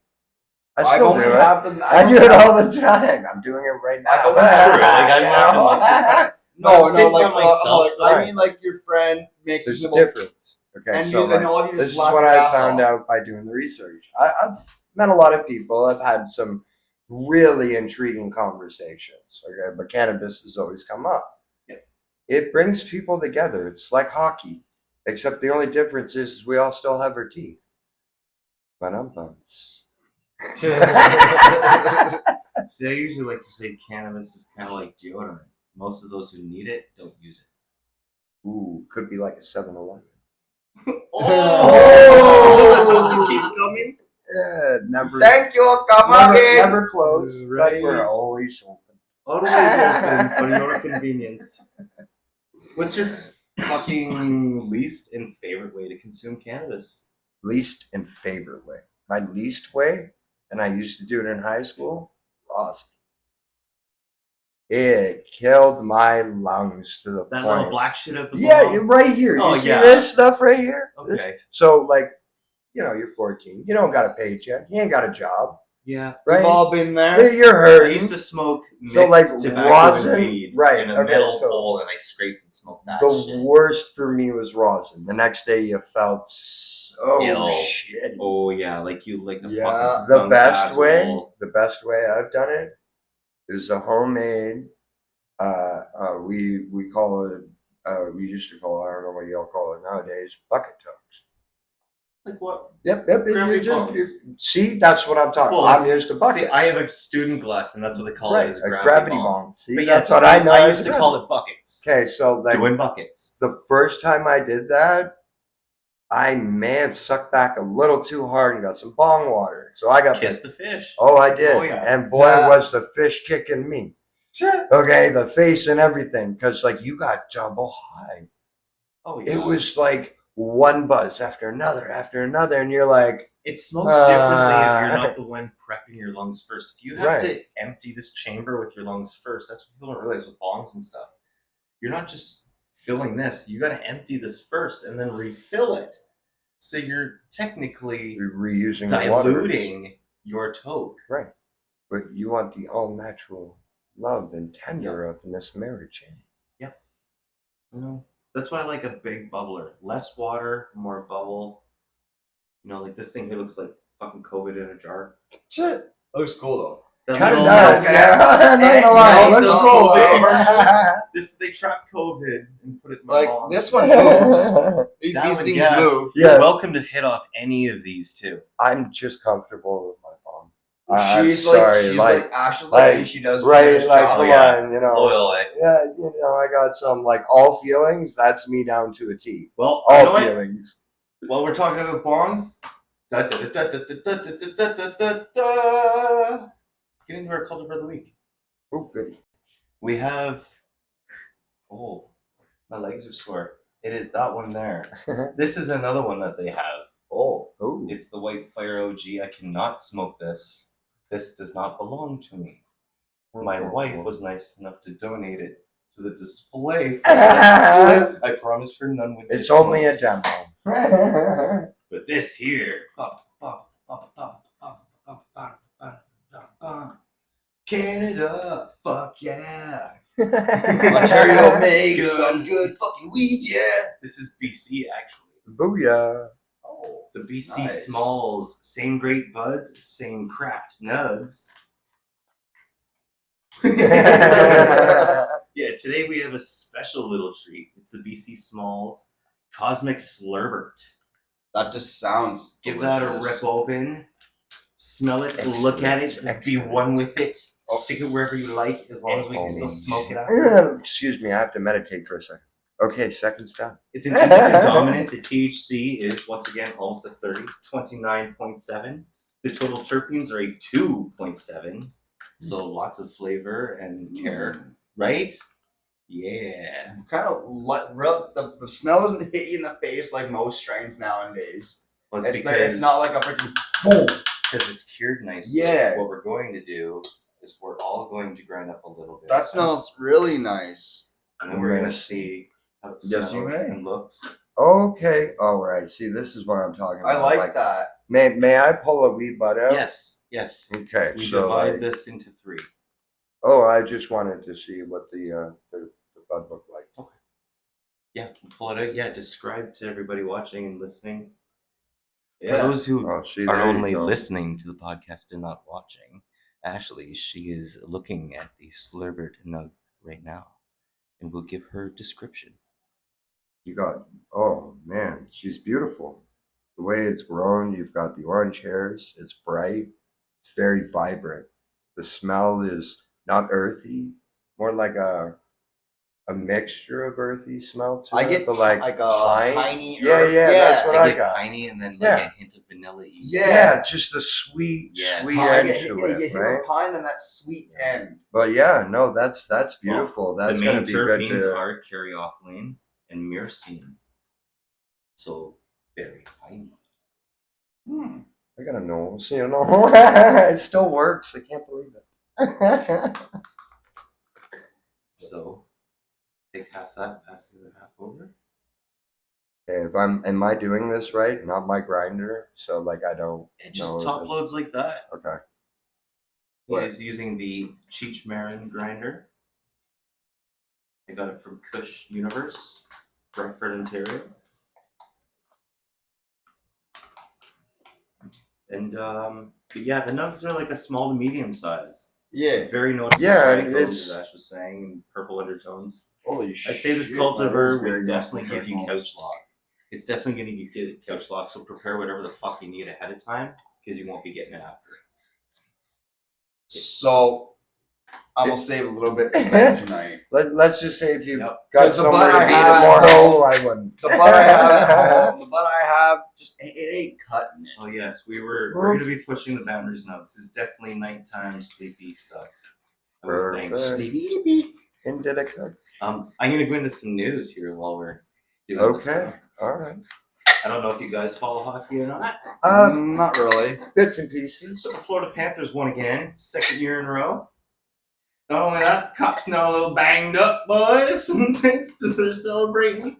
Speaker 2: I
Speaker 4: I've
Speaker 2: still
Speaker 4: only
Speaker 2: do it.
Speaker 4: happened-
Speaker 2: I do it all the time. I'm doing it right now.
Speaker 4: I've only
Speaker 1: Like, I'm laughing like
Speaker 4: No,
Speaker 1: I'm sitting
Speaker 4: like,
Speaker 1: by myself,
Speaker 4: I
Speaker 2: right.
Speaker 4: mean, like your friend makes
Speaker 2: There's
Speaker 4: a
Speaker 2: a difference. Okay,
Speaker 4: and
Speaker 2: so
Speaker 4: you, and
Speaker 2: like,
Speaker 4: all of you
Speaker 2: this
Speaker 4: just
Speaker 2: is
Speaker 4: laugh
Speaker 2: what
Speaker 4: your
Speaker 2: I
Speaker 4: ass
Speaker 2: found
Speaker 4: off.
Speaker 2: out by doing the research. I've met a lot of people. I've had some really intriguing conversations. Okay, but cannabis has always come up.
Speaker 1: Yeah.
Speaker 2: It brings people together. It's like hockey, except the only difference is we all still have our teeth. But I'm
Speaker 1: See, I usually like to say cannabis is kind of like deodorant. Most of those who need it don't use it.
Speaker 2: Ooh, could be like a 7-Eleven.
Speaker 1: Oh! Keep coming.
Speaker 2: Yeah, never.
Speaker 4: Thank you, come
Speaker 2: never,
Speaker 4: again.
Speaker 2: never closed. But we're
Speaker 1: Right.
Speaker 2: always open.
Speaker 1: Always open for your convenience. What's your fucking least and favorite way to consume cannabis?
Speaker 2: Least and favorite way. My least way, and I used to do it in high school, rosin. It killed my lungs to the
Speaker 1: That
Speaker 2: point.
Speaker 1: little black shit at the
Speaker 2: Yeah,
Speaker 1: bottom?
Speaker 2: right here. You
Speaker 1: Oh,
Speaker 2: see
Speaker 1: yeah.
Speaker 2: this stuff right here? This-
Speaker 1: Okay.
Speaker 2: So, like, you're 14. You don't got a paycheck. You ain't got a job,
Speaker 1: Yeah.
Speaker 2: right?
Speaker 4: We've all been there.
Speaker 2: You're
Speaker 1: I
Speaker 2: hurting.
Speaker 1: used to smoke mixed
Speaker 2: So, like,
Speaker 1: tobacco
Speaker 2: rosin-
Speaker 1: and weed
Speaker 2: right,
Speaker 1: in a
Speaker 2: okay,
Speaker 1: metal
Speaker 2: so
Speaker 1: bowl, and I scraped and smoked that
Speaker 2: The
Speaker 1: shit.
Speaker 2: worst for me was rosin. The next day you felt Oh
Speaker 1: Ill.
Speaker 2: shit.
Speaker 1: Oh yeah, like you like the
Speaker 4: Yeah,
Speaker 1: fucking
Speaker 2: The
Speaker 1: skunk's
Speaker 2: best way,
Speaker 1: asshole.
Speaker 2: the best way I've done it is a homemade. We call it. We used to call it. I don't know what y'all call it nowadays. Bucket toast.
Speaker 1: Like what?
Speaker 2: Yep.
Speaker 1: Gravity bombs.
Speaker 2: See, that's what I'm talking.
Speaker 1: Well,
Speaker 2: I'm
Speaker 1: it's-
Speaker 2: used to buckets.
Speaker 1: See, I have a student glass, and that's what they call
Speaker 2: right,
Speaker 1: it, is
Speaker 2: a
Speaker 1: a
Speaker 2: gravity bomb. See,
Speaker 1: But
Speaker 2: that's
Speaker 1: yeah,
Speaker 2: what I know.
Speaker 1: I
Speaker 2: as
Speaker 1: used to
Speaker 2: gravity.
Speaker 1: call it buckets.
Speaker 2: Okay, so like
Speaker 1: Doing buckets.
Speaker 2: the first time I did that, I may have sucked back a little too hard and got some bong water. So I got
Speaker 1: Kiss the fish.
Speaker 2: Oh, I did.
Speaker 1: Oh, yeah.
Speaker 2: And boy,
Speaker 4: Yeah.
Speaker 2: was the fish kicking me. Okay, the face and everything, because like you got double high.
Speaker 1: Oh yeah.
Speaker 2: It was like one buzz after another, and you're like,
Speaker 1: It smokes differently if you're not the one prepping your lungs first. If you have
Speaker 2: Right.
Speaker 1: to empty this chamber with your lungs first, that's what people don't realize with bongs and stuff. You're not just filling this. You got to empty this first and then refill it. So you're technically
Speaker 2: you're reusing the water.
Speaker 1: diluting your toke.
Speaker 2: Right. But you want the all natural love and tender of this marriage.
Speaker 1: Yep. You know, that's why I like a big bubbler. Less water, more bubble. You know, like this thing here looks like fucking COVID in a jar.
Speaker 4: Shit. Looks cool though.
Speaker 1: That
Speaker 2: Kind of
Speaker 1: little-
Speaker 2: does.
Speaker 4: okay.
Speaker 2: Yeah. I'm not gonna lie.
Speaker 1: You know,
Speaker 2: Let's
Speaker 1: those
Speaker 2: roll
Speaker 1: COVID
Speaker 2: it.
Speaker 1: commercials, they trapped COVID and put it in my
Speaker 4: Like
Speaker 1: bong.
Speaker 4: this one moves. These
Speaker 1: That one,
Speaker 4: things
Speaker 1: yeah.
Speaker 4: move.
Speaker 2: Yeah.
Speaker 1: You're welcome to hit off any of these too.
Speaker 2: I'm just comfortable with my bong.
Speaker 4: She's
Speaker 2: I'm sorry,
Speaker 4: she's
Speaker 2: like
Speaker 4: Ashley's
Speaker 2: like,
Speaker 4: and she does
Speaker 2: right,
Speaker 4: this
Speaker 2: like
Speaker 4: job.
Speaker 2: come
Speaker 1: yeah.
Speaker 2: on, you know.
Speaker 1: Loyal, eh?
Speaker 2: Yeah, you know, I got some like all feelings. That's me down to a T.
Speaker 1: Well, you know
Speaker 2: All
Speaker 1: what?
Speaker 2: feelings.
Speaker 1: While we're talking about bongs, get into our culture of the week.
Speaker 2: Oh, goody.
Speaker 1: We have. Oh, my legs are sore. It is that one there. This is another one that they have.
Speaker 2: Oh,
Speaker 1: It's the White Fire OG. I cannot smoke this. This does not belong to me. My wife was nice enough to donate it to the display. I promised her none would.
Speaker 2: It's
Speaker 1: get
Speaker 2: only a
Speaker 1: smoked.
Speaker 2: demo.
Speaker 1: But this here. Canada, fuck yeah.
Speaker 4: Ontario makes
Speaker 1: Good.
Speaker 4: some good fucking weed, yeah.
Speaker 1: This is BC actually.
Speaker 2: Booyah.
Speaker 4: Oh,
Speaker 1: The BC
Speaker 4: Nice.
Speaker 1: Smalls, same great buds, same craft nugs. Yeah, today we have a special little treat. It's the BC Smalls Cosmic Slurbert.
Speaker 4: that just sounds.
Speaker 1: Give that a
Speaker 4: delicious.
Speaker 1: rip open. Smell it, look at it, be
Speaker 2: Excellent.
Speaker 1: one with it. Stick it wherever you like, as long as we can still smoke it out.
Speaker 2: Excuse me, I have to meditate for a second. Okay, second's done.
Speaker 1: It's an indica dominant. The THC is once again almost a 30, 29.7. The total terpenes are a 2.7. So lots of flavor and care, right? Yeah.
Speaker 4: Kind of the smell doesn't hit you in the face like most strains nowadays.
Speaker 1: Well,
Speaker 4: It's not like a freaking boom.
Speaker 1: because it's cured nicely.
Speaker 4: Yeah.
Speaker 1: What we're going to do is we're all going to grind up a little bit.
Speaker 4: That smells really nice.
Speaker 1: And then we're going to see how it
Speaker 4: Yes,
Speaker 1: smells
Speaker 4: you may.
Speaker 1: and looks.
Speaker 2: Okay, all right. See, this is what I'm talking about.
Speaker 4: I like that.
Speaker 2: May I pull a wee butt out?
Speaker 1: Yes, yes.
Speaker 2: Okay,
Speaker 1: We
Speaker 2: so
Speaker 1: divide
Speaker 2: like,
Speaker 1: this into 3.
Speaker 2: oh, I just wanted to see what the bud looked like.
Speaker 1: Yeah, pull it out. Yeah, describe to everybody watching and listening.
Speaker 4: Yeah.
Speaker 1: For those who
Speaker 2: Oh, see,
Speaker 1: are
Speaker 2: there you
Speaker 1: only
Speaker 2: go.
Speaker 1: listening to the podcast and not watching, Ashley, she is looking at the Slurbert Nug right now, and we'll give her description.
Speaker 2: You got, oh man, she's beautiful. The way it's grown, you've got the orange hairs. It's bright. It's very vibrant. The smell is not earthy, more like a mixture of earthy smell to
Speaker 4: I
Speaker 2: it,
Speaker 4: get
Speaker 2: but like
Speaker 4: a
Speaker 2: pine.
Speaker 4: piney.
Speaker 2: Yeah,
Speaker 4: earth.
Speaker 2: yeah, that's what I
Speaker 1: get
Speaker 2: got.
Speaker 1: piney and then like
Speaker 2: Yeah.
Speaker 1: a hint of vanilla.
Speaker 2: Yeah, just the sweet,
Speaker 1: Yeah.
Speaker 2: sweet
Speaker 4: I
Speaker 2: end
Speaker 4: get,
Speaker 2: to
Speaker 4: yeah, you
Speaker 2: it,
Speaker 4: hit
Speaker 2: right?
Speaker 4: with pine and that sweet end.
Speaker 2: But yeah, no, that's beautiful. That's
Speaker 1: the
Speaker 2: gonna
Speaker 1: main
Speaker 2: be good
Speaker 1: terpenes
Speaker 2: to.
Speaker 1: are caryophylline and myrcene. So very piney.
Speaker 2: I gotta know. So, you know, it still works. I can't believe it.
Speaker 1: So take half that, pass the other half over.
Speaker 2: Okay, am I doing this right? Not my grinder, so like I don't.
Speaker 1: It just
Speaker 2: know
Speaker 1: top
Speaker 2: that-
Speaker 1: loads like that.
Speaker 2: Okay.
Speaker 1: He
Speaker 2: What?
Speaker 1: is using the Cheech Marin grinder. I got it from Kush Universe, Brantford, Ontario. And but yeah, the nugs are like a small to medium size.
Speaker 4: Yeah.
Speaker 1: Very noticeable
Speaker 2: Yeah, and
Speaker 1: trichomes,
Speaker 2: it's-
Speaker 1: as Ash was saying, and purple undertones.
Speaker 4: Holy shit.
Speaker 1: I'd say this
Speaker 4: that
Speaker 1: cultivar
Speaker 4: is very
Speaker 1: would definitely
Speaker 4: noticeable
Speaker 1: give you
Speaker 4: trichomes.
Speaker 1: couch lock. It's definitely going to give you couch lock, so prepare whatever the fuck you need ahead of time because you won't be getting it after.
Speaker 4: So I'm gonna save a little bit for bed tonight.
Speaker 2: Let's just say if you've
Speaker 1: Yep.
Speaker 2: got
Speaker 4: 'Cause the
Speaker 2: somewhere
Speaker 4: bud
Speaker 2: to
Speaker 4: I
Speaker 2: be
Speaker 4: have at
Speaker 2: tomorrow,
Speaker 4: home-
Speaker 2: I wouldn't.
Speaker 4: The bud I have at home, the bud I have, just it ain't cutting it.
Speaker 1: Oh yes, we're going to be pushing the boundaries now. This is definitely nighttime sleepy stuff. I would think.
Speaker 2: Perfect. Into the cook.
Speaker 1: I'm going to go into some news here while we're doing this.
Speaker 2: Okay. All right.
Speaker 1: I don't know if you guys follow hockey or not.
Speaker 4: Not really.
Speaker 2: Bits and pieces.
Speaker 1: So the Florida Panthers won again, second year in a row. Not only that, Cup's now a little banged up, boys, thanks to their celebrating.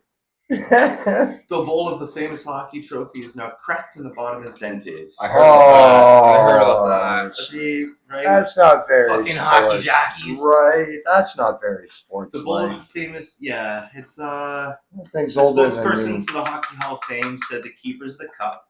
Speaker 1: The bowl of the famous hockey trophy is now cracked and the bottom is dented.
Speaker 4: I heard about that.
Speaker 2: See,
Speaker 1: Right?
Speaker 2: that's not very
Speaker 1: Fucking hockey
Speaker 2: sports.
Speaker 1: jockeys.
Speaker 2: Right. That's not very sports.
Speaker 1: The bowl of the famous, yeah, it's
Speaker 2: Things
Speaker 1: the
Speaker 2: older than
Speaker 1: spokesperson
Speaker 2: me.
Speaker 1: for the Hockey Hall of Fame said the keepers of the cup.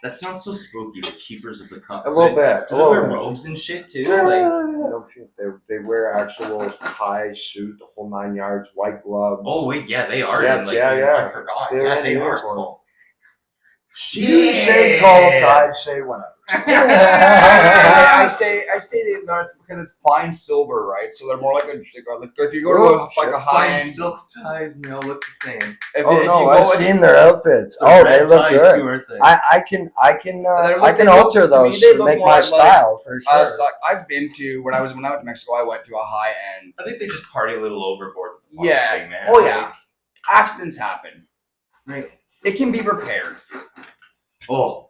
Speaker 1: That sounds so spooky, the keepers of the cup.
Speaker 2: A little bit.
Speaker 1: Do they wear robes and shit too? Like,
Speaker 2: No shit. They wear actual tie, suit, the whole 9 yards, white gloves.
Speaker 1: oh wait, yeah, they are.
Speaker 2: Yeah,
Speaker 1: in, like,
Speaker 2: yeah.
Speaker 1: I forgot.
Speaker 2: They're
Speaker 1: Yeah,
Speaker 2: in
Speaker 1: they are.
Speaker 2: uniform.
Speaker 1: Cool.
Speaker 2: You say call them I'd say whatever.
Speaker 4: I say they, no, it's because it's fine silver, right? So they're more like if you go to like a high
Speaker 1: Fine
Speaker 4: end.
Speaker 1: silk ties and they all look the same.
Speaker 2: Oh no, I've seen their outfits.
Speaker 1: The
Speaker 2: Oh,
Speaker 1: red
Speaker 2: they look
Speaker 1: ties
Speaker 2: good.
Speaker 1: too, aren't they?
Speaker 2: I can
Speaker 4: They look-
Speaker 2: alter
Speaker 4: to me,
Speaker 2: those
Speaker 4: they
Speaker 2: to
Speaker 4: look
Speaker 2: make
Speaker 4: more
Speaker 2: my
Speaker 4: like-
Speaker 2: style for sure.
Speaker 4: I've been to when I went to Mexico. I went to a high end.
Speaker 1: I think they just party a little overboard with the fucking
Speaker 4: Yeah.
Speaker 1: thing, man.
Speaker 4: Oh yeah. Accidents happen.
Speaker 1: Right.
Speaker 4: It can be repaired.
Speaker 1: Oh,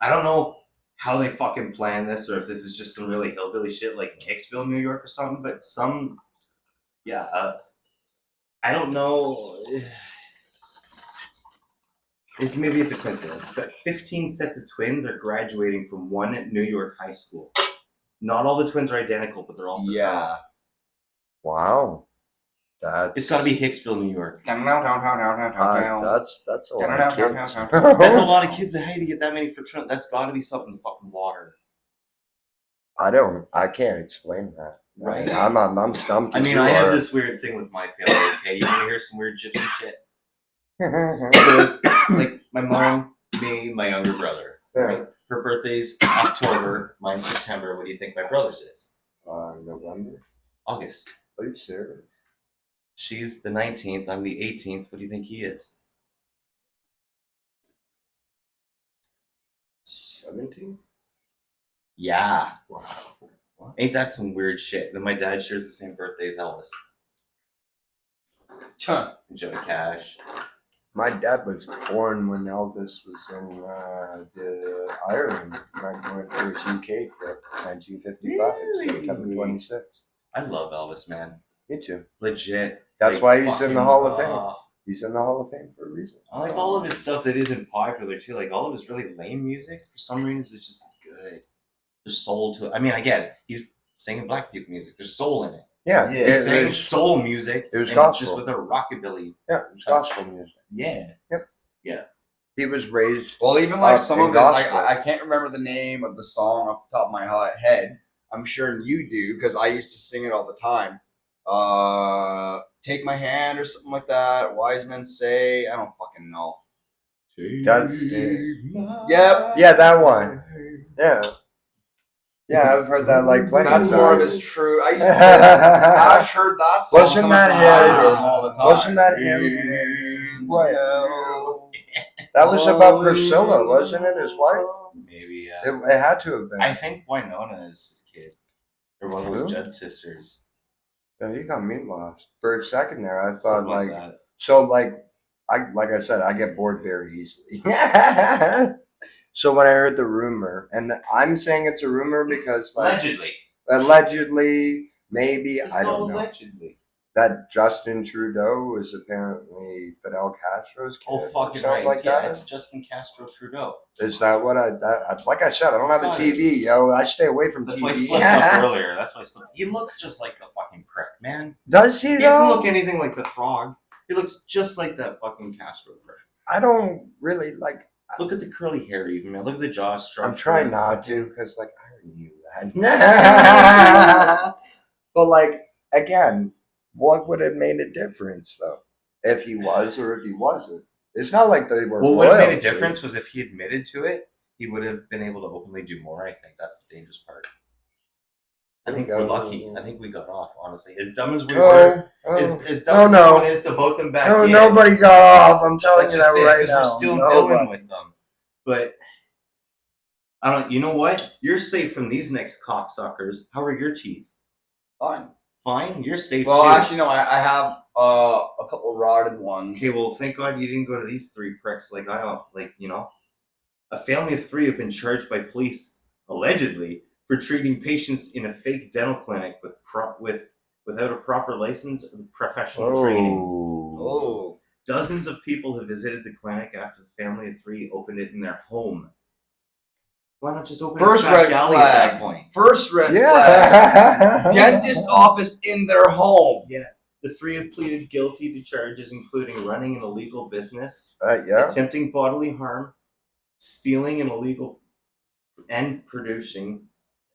Speaker 1: I don't know how they fucking plan this, or if this is just some really hillbilly shit like Hicksville, New York, or something. But I don't know. Maybe it's a coincidence, but 15 sets of twins are graduating from one New York high school. Not all the twins are identical, but they're all fraternal.
Speaker 4: Yeah.
Speaker 2: Wow.
Speaker 1: It's got to be Hicksville, New York.
Speaker 2: That's a lot of kids.
Speaker 1: That's a lot of kids, but how do you get that many fraternal? That's got to be something in fucking water.
Speaker 2: I can't explain that.
Speaker 1: Right.
Speaker 2: I'm stumped.
Speaker 1: I
Speaker 2: as
Speaker 1: mean,
Speaker 2: you
Speaker 1: I have
Speaker 2: are.
Speaker 1: this weird thing with my family. Okay, you want to hear some weird gypsy shit?
Speaker 2: Yeah.
Speaker 1: There's like my mom, me, my younger brother. Right? Her birthday's October, mine's September. What do you think my brother's is?
Speaker 2: November.
Speaker 1: August.
Speaker 2: Are you serious?
Speaker 1: She's the 19th. I'm the 18th. What do you think he is?
Speaker 2: 17?
Speaker 1: Yeah.
Speaker 2: Wow.
Speaker 1: Ain't that some weird shit? Then my dad shares the same birthday as Elvis. Johnny Cash.
Speaker 2: My dad was born when Elvis was in Ireland. I went to his UK trip, 1955, September 26th.
Speaker 1: I love Elvis, man.
Speaker 2: Me too.
Speaker 1: Legit.
Speaker 2: That's
Speaker 1: Like,
Speaker 2: why he's in the
Speaker 1: fucking,
Speaker 2: Hall of Fame. He's in the Hall of Fame for a reason.
Speaker 1: I like all of his stuff that isn't popular too. Like all of his really lame music, for some reason, it's just it's good. There's soul to it. I mean, I get it. He's singing black people music. There's soul in it.
Speaker 2: Yeah,
Speaker 4: Yeah,
Speaker 1: He's saying
Speaker 2: was,
Speaker 1: soul music.
Speaker 2: it was
Speaker 1: and
Speaker 2: gospel.
Speaker 1: just with a rockabilly.
Speaker 2: yeah, it was gospel music.
Speaker 1: Yeah.
Speaker 2: He was raised.
Speaker 4: Well, even like some
Speaker 2: in
Speaker 4: of his, like,
Speaker 2: gospel.
Speaker 4: I can't remember the name of the song off the top of my head. I'm sure you do because I used to sing it all the time. Take my hand or something like that. Wise men say, I don't fucking know.
Speaker 2: That's
Speaker 4: Yep.
Speaker 2: yeah, that one. Yeah, yeah, I've heard that like plenty
Speaker 4: That's
Speaker 2: of
Speaker 4: more of
Speaker 2: times.
Speaker 4: his true. I used to. I heard that song.
Speaker 2: Wasn't
Speaker 4: come
Speaker 2: that
Speaker 4: up in my
Speaker 2: him?
Speaker 4: room all the time.
Speaker 2: Wasn't that him? Right. That was about Priscilla, wasn't it? His wife.
Speaker 1: Maybe.
Speaker 2: It had to have been.
Speaker 1: I think Winona is his kid. Or one of those
Speaker 2: Who?
Speaker 1: Judd sisters.
Speaker 2: Yeah, you got me lost for a second there. I thought
Speaker 1: Something
Speaker 2: like
Speaker 1: that.
Speaker 2: so like I said I get bored very easily. So when I heard the rumor, and I'm saying it's a rumor because like allegedly maybe
Speaker 1: It's
Speaker 2: I
Speaker 1: all
Speaker 2: don't know
Speaker 1: allegedly.
Speaker 2: that Justin Trudeau was apparently Fidel Castro's kid.
Speaker 1: Oh,
Speaker 2: or
Speaker 1: fucking
Speaker 2: something
Speaker 1: right.
Speaker 2: like
Speaker 1: Yeah,
Speaker 2: that.
Speaker 1: it's Justin Castro Trudeau.
Speaker 2: Is that what like I said, I don't have a TV, yo. I stay away from
Speaker 1: That's
Speaker 2: TV.
Speaker 1: why I slipped up earlier. That's why I slipped. He looks just like the fucking prick, man.
Speaker 2: Does he
Speaker 1: He doesn't
Speaker 2: though?
Speaker 1: look anything like the frog. He looks just like that fucking Castro prick.
Speaker 2: I don't really like.
Speaker 1: Look at the curly hair, even man. Look at the jaw structure.
Speaker 2: I'm trying not to because, like, I already knew that. But, like, again, what would have made a difference, though? If he was or if he wasn't. It's not like they were
Speaker 1: What would have made a
Speaker 2: royalty.
Speaker 1: difference was if he admitted to it, he would have been able to openly do more. I think that's the dangerous part. I think we're lucky. I think we got off, honestly. As dumb as we were, as dumb as everyone is to vote them back in.
Speaker 2: Nobody got off. I'm telling
Speaker 1: That's
Speaker 2: you that
Speaker 1: just it,
Speaker 2: right
Speaker 1: 'cause
Speaker 2: now.
Speaker 1: we're still dealing with them. But I don't. You know what? You're safe from these next cocksuckers. How are your teeth?
Speaker 4: Fine.
Speaker 1: Fine. You're safe.
Speaker 4: Well,
Speaker 1: too.
Speaker 4: actually, no. I have a couple rotted ones.
Speaker 1: Okay. Well, thank God you didn't go to these three pricks. Like a family of 3 have been charged by police allegedly for treating patients in a fake dental clinic without a proper license or professional training.
Speaker 4: Oh.
Speaker 1: Dozens of people have visited the clinic after the family of 3 opened it in their home. Why not just open
Speaker 4: First
Speaker 1: a back
Speaker 4: red
Speaker 1: alley
Speaker 4: flag.
Speaker 1: at that point?
Speaker 4: First red flag.
Speaker 2: Yeah.
Speaker 4: Dentist office in their home.
Speaker 1: Yeah. The 3 have pleaded guilty to charges including running an illegal business,
Speaker 2: Yeah.
Speaker 1: attempting bodily harm, stealing an illegal and producing,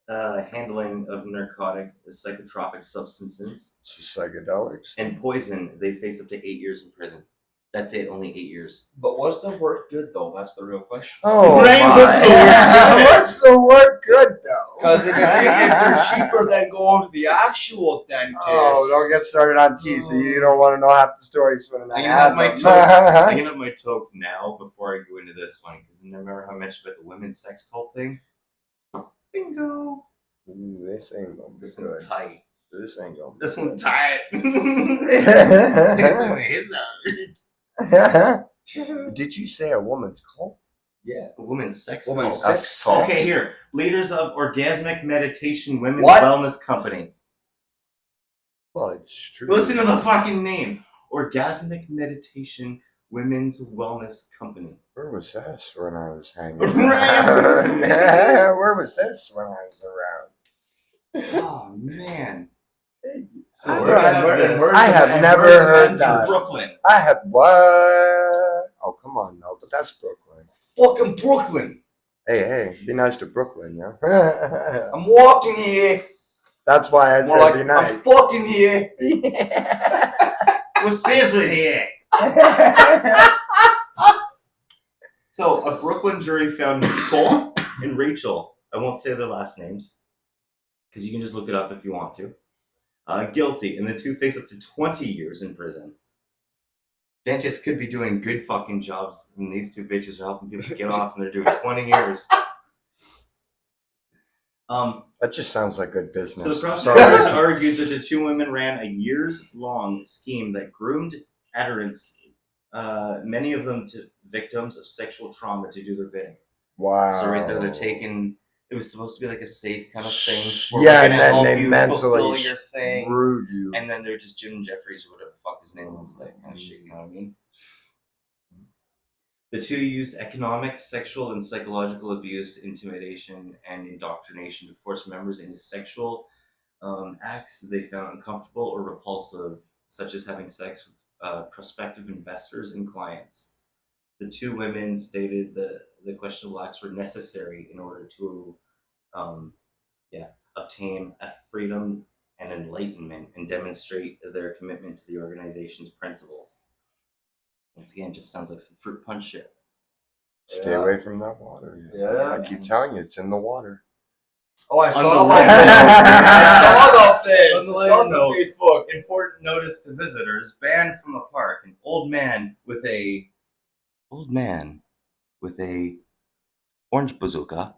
Speaker 1: handling of narcotic, psychotropic substances,
Speaker 2: Psychedelics.
Speaker 1: and poison. They face up to 8 years in prison. That's it, only 8 years.
Speaker 4: But was the work good though? That's the real question.
Speaker 2: Oh,
Speaker 1: Right,
Speaker 2: my.
Speaker 1: what's the work good?
Speaker 2: What's the work good though?
Speaker 4: Because if they're cheaper than going to the actual dentist.
Speaker 2: Oh, don't get started on teeth. You don't want to know half the stories when I
Speaker 1: I'm
Speaker 2: have
Speaker 1: gonna
Speaker 2: them.
Speaker 1: have my toke now before I go into this one because remember how I mentioned about the women's sex cult thing? Bingo.
Speaker 2: Ooh, this ain't gonna be
Speaker 1: This
Speaker 2: good.
Speaker 1: one's tight.
Speaker 2: This ain't gonna be
Speaker 1: This
Speaker 2: good.
Speaker 1: one's tight. It's in his
Speaker 2: Did you say a woman's cult?
Speaker 4: Yeah.
Speaker 1: A women's sex
Speaker 4: Women's
Speaker 1: cult.
Speaker 4: sex cult.
Speaker 1: Okay, here. Leaders of Orgasmic Meditation Women's
Speaker 4: What?
Speaker 1: Wellness Company.
Speaker 2: Well, it's true.
Speaker 1: Listen to the fucking name. Orgasmic Meditation Women's Wellness Company.
Speaker 2: Where was this when I was hanging
Speaker 1: Right.
Speaker 2: around? Where was this when I was around?
Speaker 1: Oh, man. So
Speaker 2: I
Speaker 1: we're
Speaker 2: have-
Speaker 1: gonna have this.
Speaker 4: where's
Speaker 2: I
Speaker 4: the
Speaker 2: have
Speaker 4: men-
Speaker 2: never
Speaker 4: where's the
Speaker 2: heard
Speaker 4: men's
Speaker 2: that.
Speaker 1: in Brooklyn.
Speaker 2: I had what? Oh, come on, no, but that's Brooklyn.
Speaker 4: Fucking Brooklyn.
Speaker 2: Hey, be nice to Brooklyn, yeah.
Speaker 4: I'm walking here.
Speaker 2: That's why I
Speaker 4: More
Speaker 2: said
Speaker 4: like
Speaker 2: be
Speaker 4: I'm
Speaker 2: nice.
Speaker 4: fucking here.
Speaker 1: What's this with here? So, a Brooklyn jury found Nicole and Rachel, I won't say their last names, because you can just look it up if you want to, guilty, and the 2 face up to 20 years in prison. Dentists could be doing good fucking jobs, and these 2 bitches are helping people get off, and they're doing 20 years.
Speaker 2: That just sounds like good business.
Speaker 1: So the prosecutors argued that the 2 women ran a years-long scheme that groomed adherents, many of them to victims of sexual trauma, to do their bidding.
Speaker 2: Wow.
Speaker 1: So right there, they're taking. It was supposed to be like a safe kind of thing. Where
Speaker 2: Yeah,
Speaker 1: we're
Speaker 2: and
Speaker 1: gonna
Speaker 2: then
Speaker 1: help
Speaker 2: they
Speaker 1: you
Speaker 2: mentally
Speaker 1: fulfill your thing,
Speaker 2: screwed you.
Speaker 1: and then they're just Jim Jeffries or whatever the fuck his name was, that kind of shit. You know what I mean? The 2 used economic, sexual, and psychological abuse, intimidation, and indoctrination to force members into sexual acts they found uncomfortable or repulsive, such as having sex with prospective investors and clients. The 2 women stated that the questionable acts were necessary in order to obtain a freedom and enlightenment and demonstrate their commitment to the organization's principles. Once again, just sounds like some fruit punch shit.
Speaker 2: Stay away from that water.
Speaker 4: Yeah.
Speaker 2: I keep telling you, it's in the water.
Speaker 4: Oh, I
Speaker 1: On
Speaker 4: saw
Speaker 1: the
Speaker 4: that.
Speaker 1: lighter
Speaker 4: I saw this.
Speaker 1: On the
Speaker 4: I saw
Speaker 1: lighter
Speaker 4: some
Speaker 1: note,
Speaker 4: Facebook.
Speaker 1: important notice to visitors: banned from the park. An old man with a orange bazooka.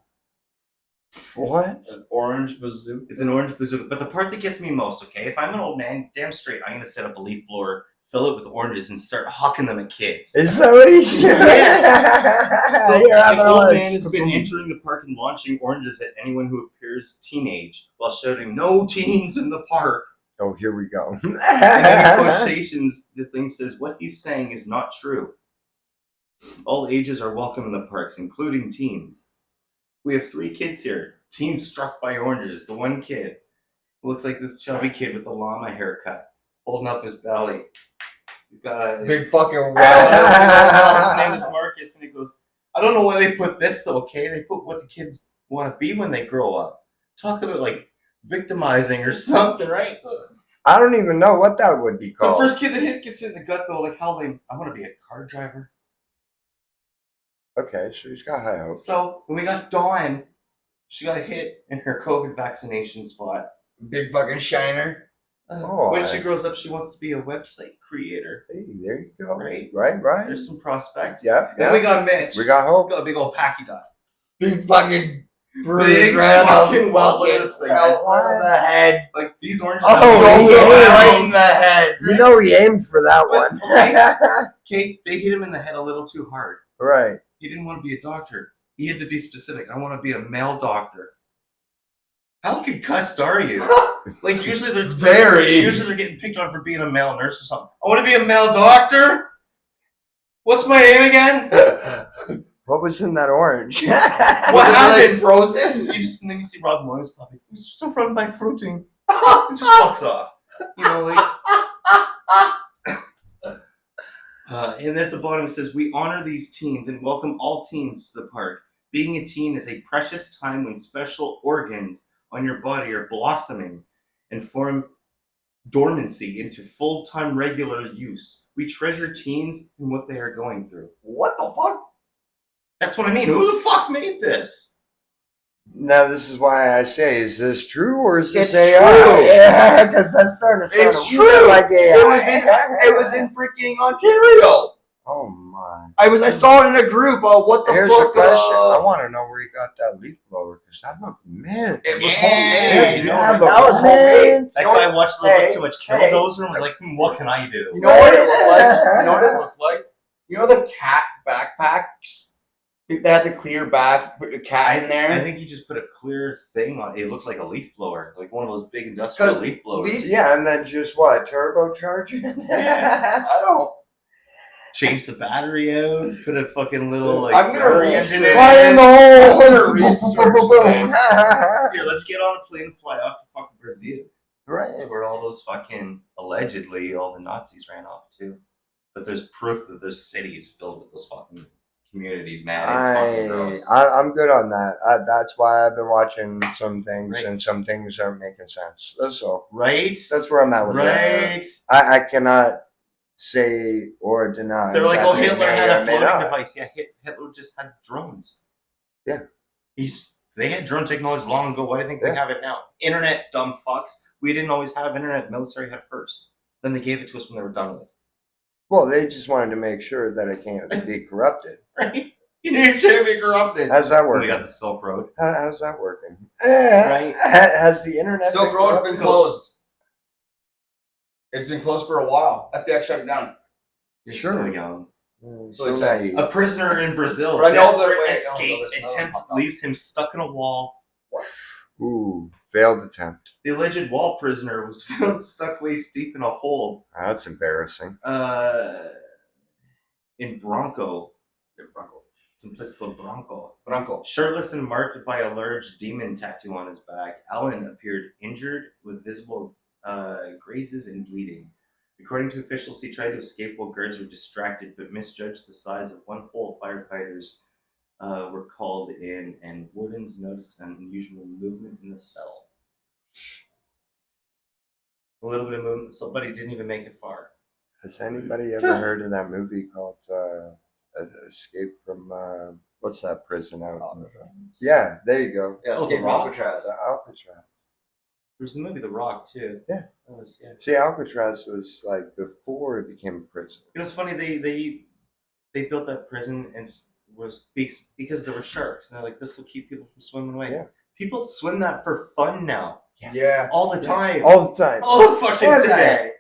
Speaker 2: What?
Speaker 4: An orange bazooka.
Speaker 1: It's an orange bazooka. But the part that gets me most, okay, if I'm an old man, damn straight, I'm gonna set up a leaf blower, fill it with oranges, and start hawking them at kids.
Speaker 2: Is that what he's doing?
Speaker 1: So
Speaker 2: You're
Speaker 1: an
Speaker 2: having
Speaker 1: old
Speaker 2: orange.
Speaker 1: man has been entering the park and launching oranges at anyone who appears teenage while shouting, "No teens in the park."
Speaker 2: Oh, here we go.
Speaker 1: And then in quotations, the thing says, "What he's saying is not true. All ages are welcome in the parks, including teens. We have 3 kids here. Teens struck by oranges. The one kid looks like this chubby kid with the llama haircut, holding up his belly. He's got a
Speaker 4: Big fucking
Speaker 1: his name is Marcus, and he goes, I don't know why they put this though. Okay, they put what the kids want to be when they grow up. Talk about like victimizing or something, right?
Speaker 2: I don't even know what that would be
Speaker 1: The
Speaker 2: called.
Speaker 1: first kid that gets hit in the gut though, like how they, I want to be a car driver.
Speaker 2: Okay, so he's got high hopes.
Speaker 1: So when we got Dawn, she got hit in her COVID vaccination spot.
Speaker 4: Big fucking shiner.
Speaker 1: When she grows up, she wants to be a website creator.
Speaker 2: Hey, there you go.
Speaker 1: Right.
Speaker 2: Right.
Speaker 1: There's some prospect.
Speaker 2: Yeah.
Speaker 1: Then we got Mitch.
Speaker 2: We got hope.
Speaker 1: We got a big old packy dot.
Speaker 4: Big fucking bruise
Speaker 1: Big
Speaker 4: right on
Speaker 1: fucking
Speaker 4: the
Speaker 1: wall. Look at
Speaker 4: fucking
Speaker 1: this thing.
Speaker 4: right on the head.
Speaker 1: Like these oranges.
Speaker 2: Oh,
Speaker 4: Right in
Speaker 2: yeah.
Speaker 4: the head.
Speaker 2: You know he aimed for that
Speaker 1: But,
Speaker 2: one.
Speaker 1: Okay, they hit him in the head a little too hard.
Speaker 2: Right.
Speaker 1: He didn't want to be a doctor. He had to be specific. I want to be a male doctor. How concussed are you? Like usually they're getting picked on for being a male nurse or something. I want to be a male doctor. What's my name again?
Speaker 2: What was in that orange?
Speaker 1: What
Speaker 4: Was it
Speaker 1: happened?
Speaker 4: like frozen?
Speaker 1: You just and then you see Robin Williams popping. It was just run by fruiting. It just fucks off. You know, like. And at the bottom it says, "We honor these teens and welcome all teens to the park. Being a teen is a precious time when special organs on your body are blossoming and form dormancy into full-time regular use. We treasure teens and what they are going through."
Speaker 4: What the fuck?
Speaker 1: That's what I mean. Who the fuck made this?
Speaker 2: Now this is why I say, is this true or is this
Speaker 4: It's
Speaker 2: AI?
Speaker 4: true.
Speaker 2: Yeah, because that's starting to sound
Speaker 4: It's
Speaker 2: a
Speaker 4: true.
Speaker 2: little like AI.
Speaker 4: It was in freaking Ontario.
Speaker 2: Oh my.
Speaker 4: I saw it in a group. What the
Speaker 2: Here's
Speaker 4: fuck?
Speaker 2: a question. I want to know where you got that leaf blower because that looked mint.
Speaker 4: It was
Speaker 1: Yeah,
Speaker 4: homemade.
Speaker 1: you know,
Speaker 2: Yeah,
Speaker 1: that
Speaker 4: was homemade.
Speaker 1: That
Speaker 4: You know
Speaker 1: guy watched a little bit
Speaker 4: hey,
Speaker 1: too much
Speaker 4: hey,
Speaker 1: Killdozer and was like, what can I do?
Speaker 4: You know what it looked like? You know what it looked like? You know the cat backpacks? They had the clear back, put the cat in there.
Speaker 1: I think you just put a clear thing on it. It looked like a leaf blower, like one of those big industrial
Speaker 4: 'Cause
Speaker 1: leaf blowers.
Speaker 4: leaves-
Speaker 2: Yeah, and then just what? Turbocharge it?
Speaker 1: Yeah.
Speaker 4: I don't.
Speaker 1: Change the battery out, put a fucking little like
Speaker 4: I'm gonna
Speaker 1: Ferrari
Speaker 4: research-
Speaker 1: engine in
Speaker 2: Fire
Speaker 1: it.
Speaker 2: in the hole!
Speaker 4: I'm gonna research this.
Speaker 1: Here, let's get on a plane and fly off to fucking Brazil.
Speaker 2: Right.
Speaker 1: That's where all those fucking, allegedly, all the Nazis ran off too. But there's proof that there's cities filled with those fucking communities, man. It's fucking gross.
Speaker 2: I'm good on that. That's why I've been watching some things,
Speaker 1: Right.
Speaker 2: and some things aren't making sense. That's all.
Speaker 1: Right?
Speaker 2: That's where I'm at with that.
Speaker 1: Right.
Speaker 2: I cannot say or deny.
Speaker 1: They're like,
Speaker 2: that
Speaker 1: oh,
Speaker 2: they
Speaker 1: Hitler
Speaker 2: may
Speaker 1: had
Speaker 2: or
Speaker 1: a
Speaker 2: may
Speaker 1: floating
Speaker 2: not.
Speaker 1: device. Yeah, Hitler just had drones.
Speaker 2: Yeah.
Speaker 1: They had drone technology long ago. Why do you think they have it now? Internet, dumb fucks. We didn't always have internet. The military had it first. Then they gave it to us when they were done with it.
Speaker 2: Well, they just wanted to make sure that it can't be corrupted.
Speaker 1: Right? You can't be corrupted.
Speaker 2: How's that
Speaker 1: We
Speaker 2: working?
Speaker 1: got the Silk Road.
Speaker 2: How's that working?
Speaker 1: Right.
Speaker 2: Has the internet
Speaker 4: Silk
Speaker 2: been
Speaker 4: Road's
Speaker 2: corrupted?
Speaker 4: been closed. It's been closed for a while. FBI shut it down.
Speaker 1: You're
Speaker 2: Sure.
Speaker 1: so young.
Speaker 4: So they say.
Speaker 2: naive.
Speaker 1: A prisoner in Brazil.
Speaker 4: But I know
Speaker 1: Desperate
Speaker 4: that- wait,
Speaker 1: escape
Speaker 4: no, there's another
Speaker 1: attempt
Speaker 4: one.
Speaker 1: leaves him stuck in a wall.
Speaker 2: Ooh, failed attempt.
Speaker 1: The alleged wall prisoner was found stuck waist deep in a hole.
Speaker 2: That's embarrassing.
Speaker 1: In Bronco. Some place called Bronco.
Speaker 4: Bronco.
Speaker 1: Shirtless and marked by a large demon tattoo on his back, Allen appeared injured with visible grazes and bleeding. According to officials, he tried to escape while guards were distracted, but misjudged the size of one hole. Firefighters were called in, and wardens noticed an unusual movement in the cell. A little bit of movement, somebody didn't even make it far.
Speaker 2: Has anybody ever heard of that movie called Escape from what's that prison out? Yeah, there you go.
Speaker 4: Yeah,
Speaker 1: Oh,
Speaker 4: Escape
Speaker 1: The
Speaker 4: from
Speaker 1: Rock?
Speaker 4: Alcatraz.
Speaker 2: The Alcatraz.
Speaker 1: There's the movie The Rock, too.
Speaker 2: Yeah.
Speaker 1: That was, yeah.
Speaker 2: See, Alcatraz was like before it became a prison.
Speaker 1: It was funny, they built that prison and was because there were sharks. And they're like, this will keep people from swimming away.
Speaker 2: Yeah.
Speaker 1: People swim that for fun now.
Speaker 4: Yeah.
Speaker 1: All the time.
Speaker 2: All the time.
Speaker 1: All the fucking
Speaker 2: Every
Speaker 1: time.
Speaker 2: day.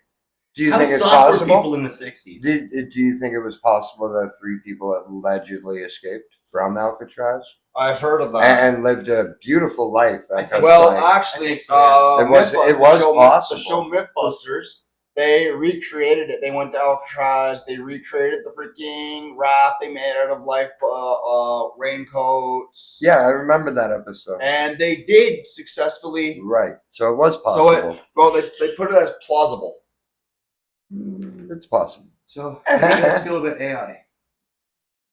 Speaker 2: Do you
Speaker 1: How
Speaker 2: think it's
Speaker 1: soft were
Speaker 2: possible?
Speaker 1: people in the 60s?
Speaker 2: Do you think it was possible that 3 people allegedly escaped from Alcatraz
Speaker 4: I've heard of that.
Speaker 2: and lived a beautiful life? Because,
Speaker 4: Well,
Speaker 2: like,
Speaker 4: actually,
Speaker 1: I think so,
Speaker 2: It was possible.
Speaker 4: The show Mythbusters, they recreated it. They went to Alcatraz. They recreated the freaking raft they made out of life raincoats.
Speaker 2: yeah, I remember that episode.
Speaker 4: And they did successfully.
Speaker 2: Right, so it was
Speaker 4: So
Speaker 2: possible.
Speaker 4: they put it as plausible.
Speaker 2: It's possible.
Speaker 1: So, how do you guys feel about AI?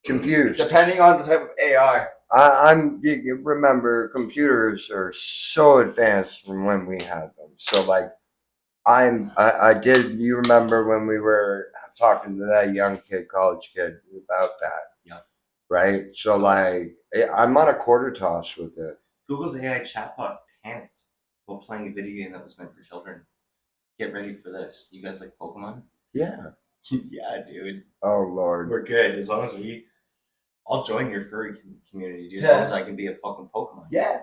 Speaker 2: confused.
Speaker 4: Depending on the type of AI.
Speaker 2: You remember, computers are so advanced from when we had them. So like, I did. You remember when we were talking to that young kid, college kid, about that?
Speaker 1: Yeah.
Speaker 2: Right. So like, I'm on a quarter toss with it.
Speaker 1: Google's AI chatbot panicked while playing a video game that was meant for children. Get ready for this. You guys like Pokemon?
Speaker 2: Yeah.
Speaker 1: Yeah, dude.
Speaker 2: Oh Lord.
Speaker 1: We're good as long as I'll join your furry community, dude. As
Speaker 4: Yeah.
Speaker 1: long as I can be a fucking Pokemon.
Speaker 4: Yeah.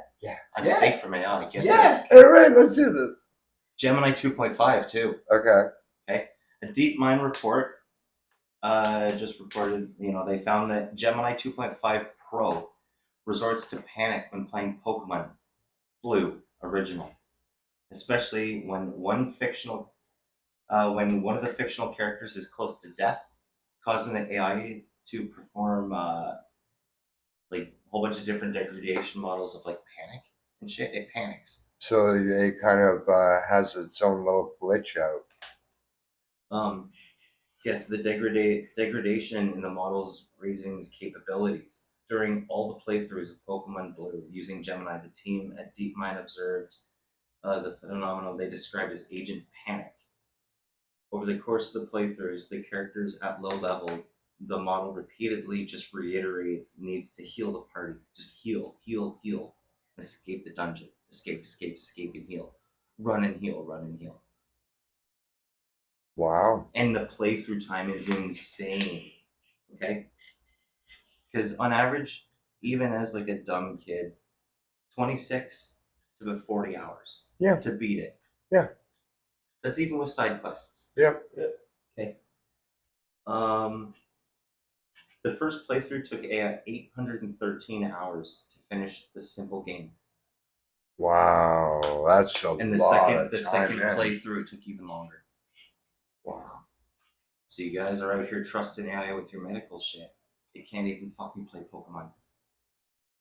Speaker 1: I'm
Speaker 4: Yeah.
Speaker 1: safe from AI. Get
Speaker 4: Yeah.
Speaker 1: this.
Speaker 2: All right, let's do this.
Speaker 1: Gemini 2.5 too.
Speaker 2: Okay.
Speaker 1: A DeepMind report just reported, they found that Gemini 2.5 Pro resorts to panic when playing Pokemon Blue Original, especially when one of the fictional characters is close to death, causing the AI to perform like a whole bunch of different degradation models of like panic and shit. It panics.
Speaker 2: So it kind of has its own little glitch out.
Speaker 1: Yes, the degradation in the model's raising its capabilities. During all the playthroughs of Pokemon Blue using Gemini, the team at DeepMind observed the phenomenon they described as Agent Panic. Over the course of the playthroughs, the characters at low level, the model repeatedly just reiterates needs to heal the party. Just heal, heal, heal. Escape the dungeon. Escape, escape, escape, and heal. Run and heal, run and heal.
Speaker 2: Wow.
Speaker 1: And the playthrough time is insane. Okay? Because on average, even as like a dumb kid, 26 to about 40 hours to beat it.
Speaker 2: Yeah.
Speaker 1: That's even with side quests.
Speaker 2: Yep.
Speaker 1: Okay. The first playthrough took 813 hours to finish the simple game.
Speaker 2: Wow, that's a
Speaker 1: And the
Speaker 2: lot of
Speaker 1: second
Speaker 2: time, man.
Speaker 1: playthrough took even longer.
Speaker 2: Wow.
Speaker 1: So you guys are out here trusting AI with your medical shit. It can't even fucking play Pokemon.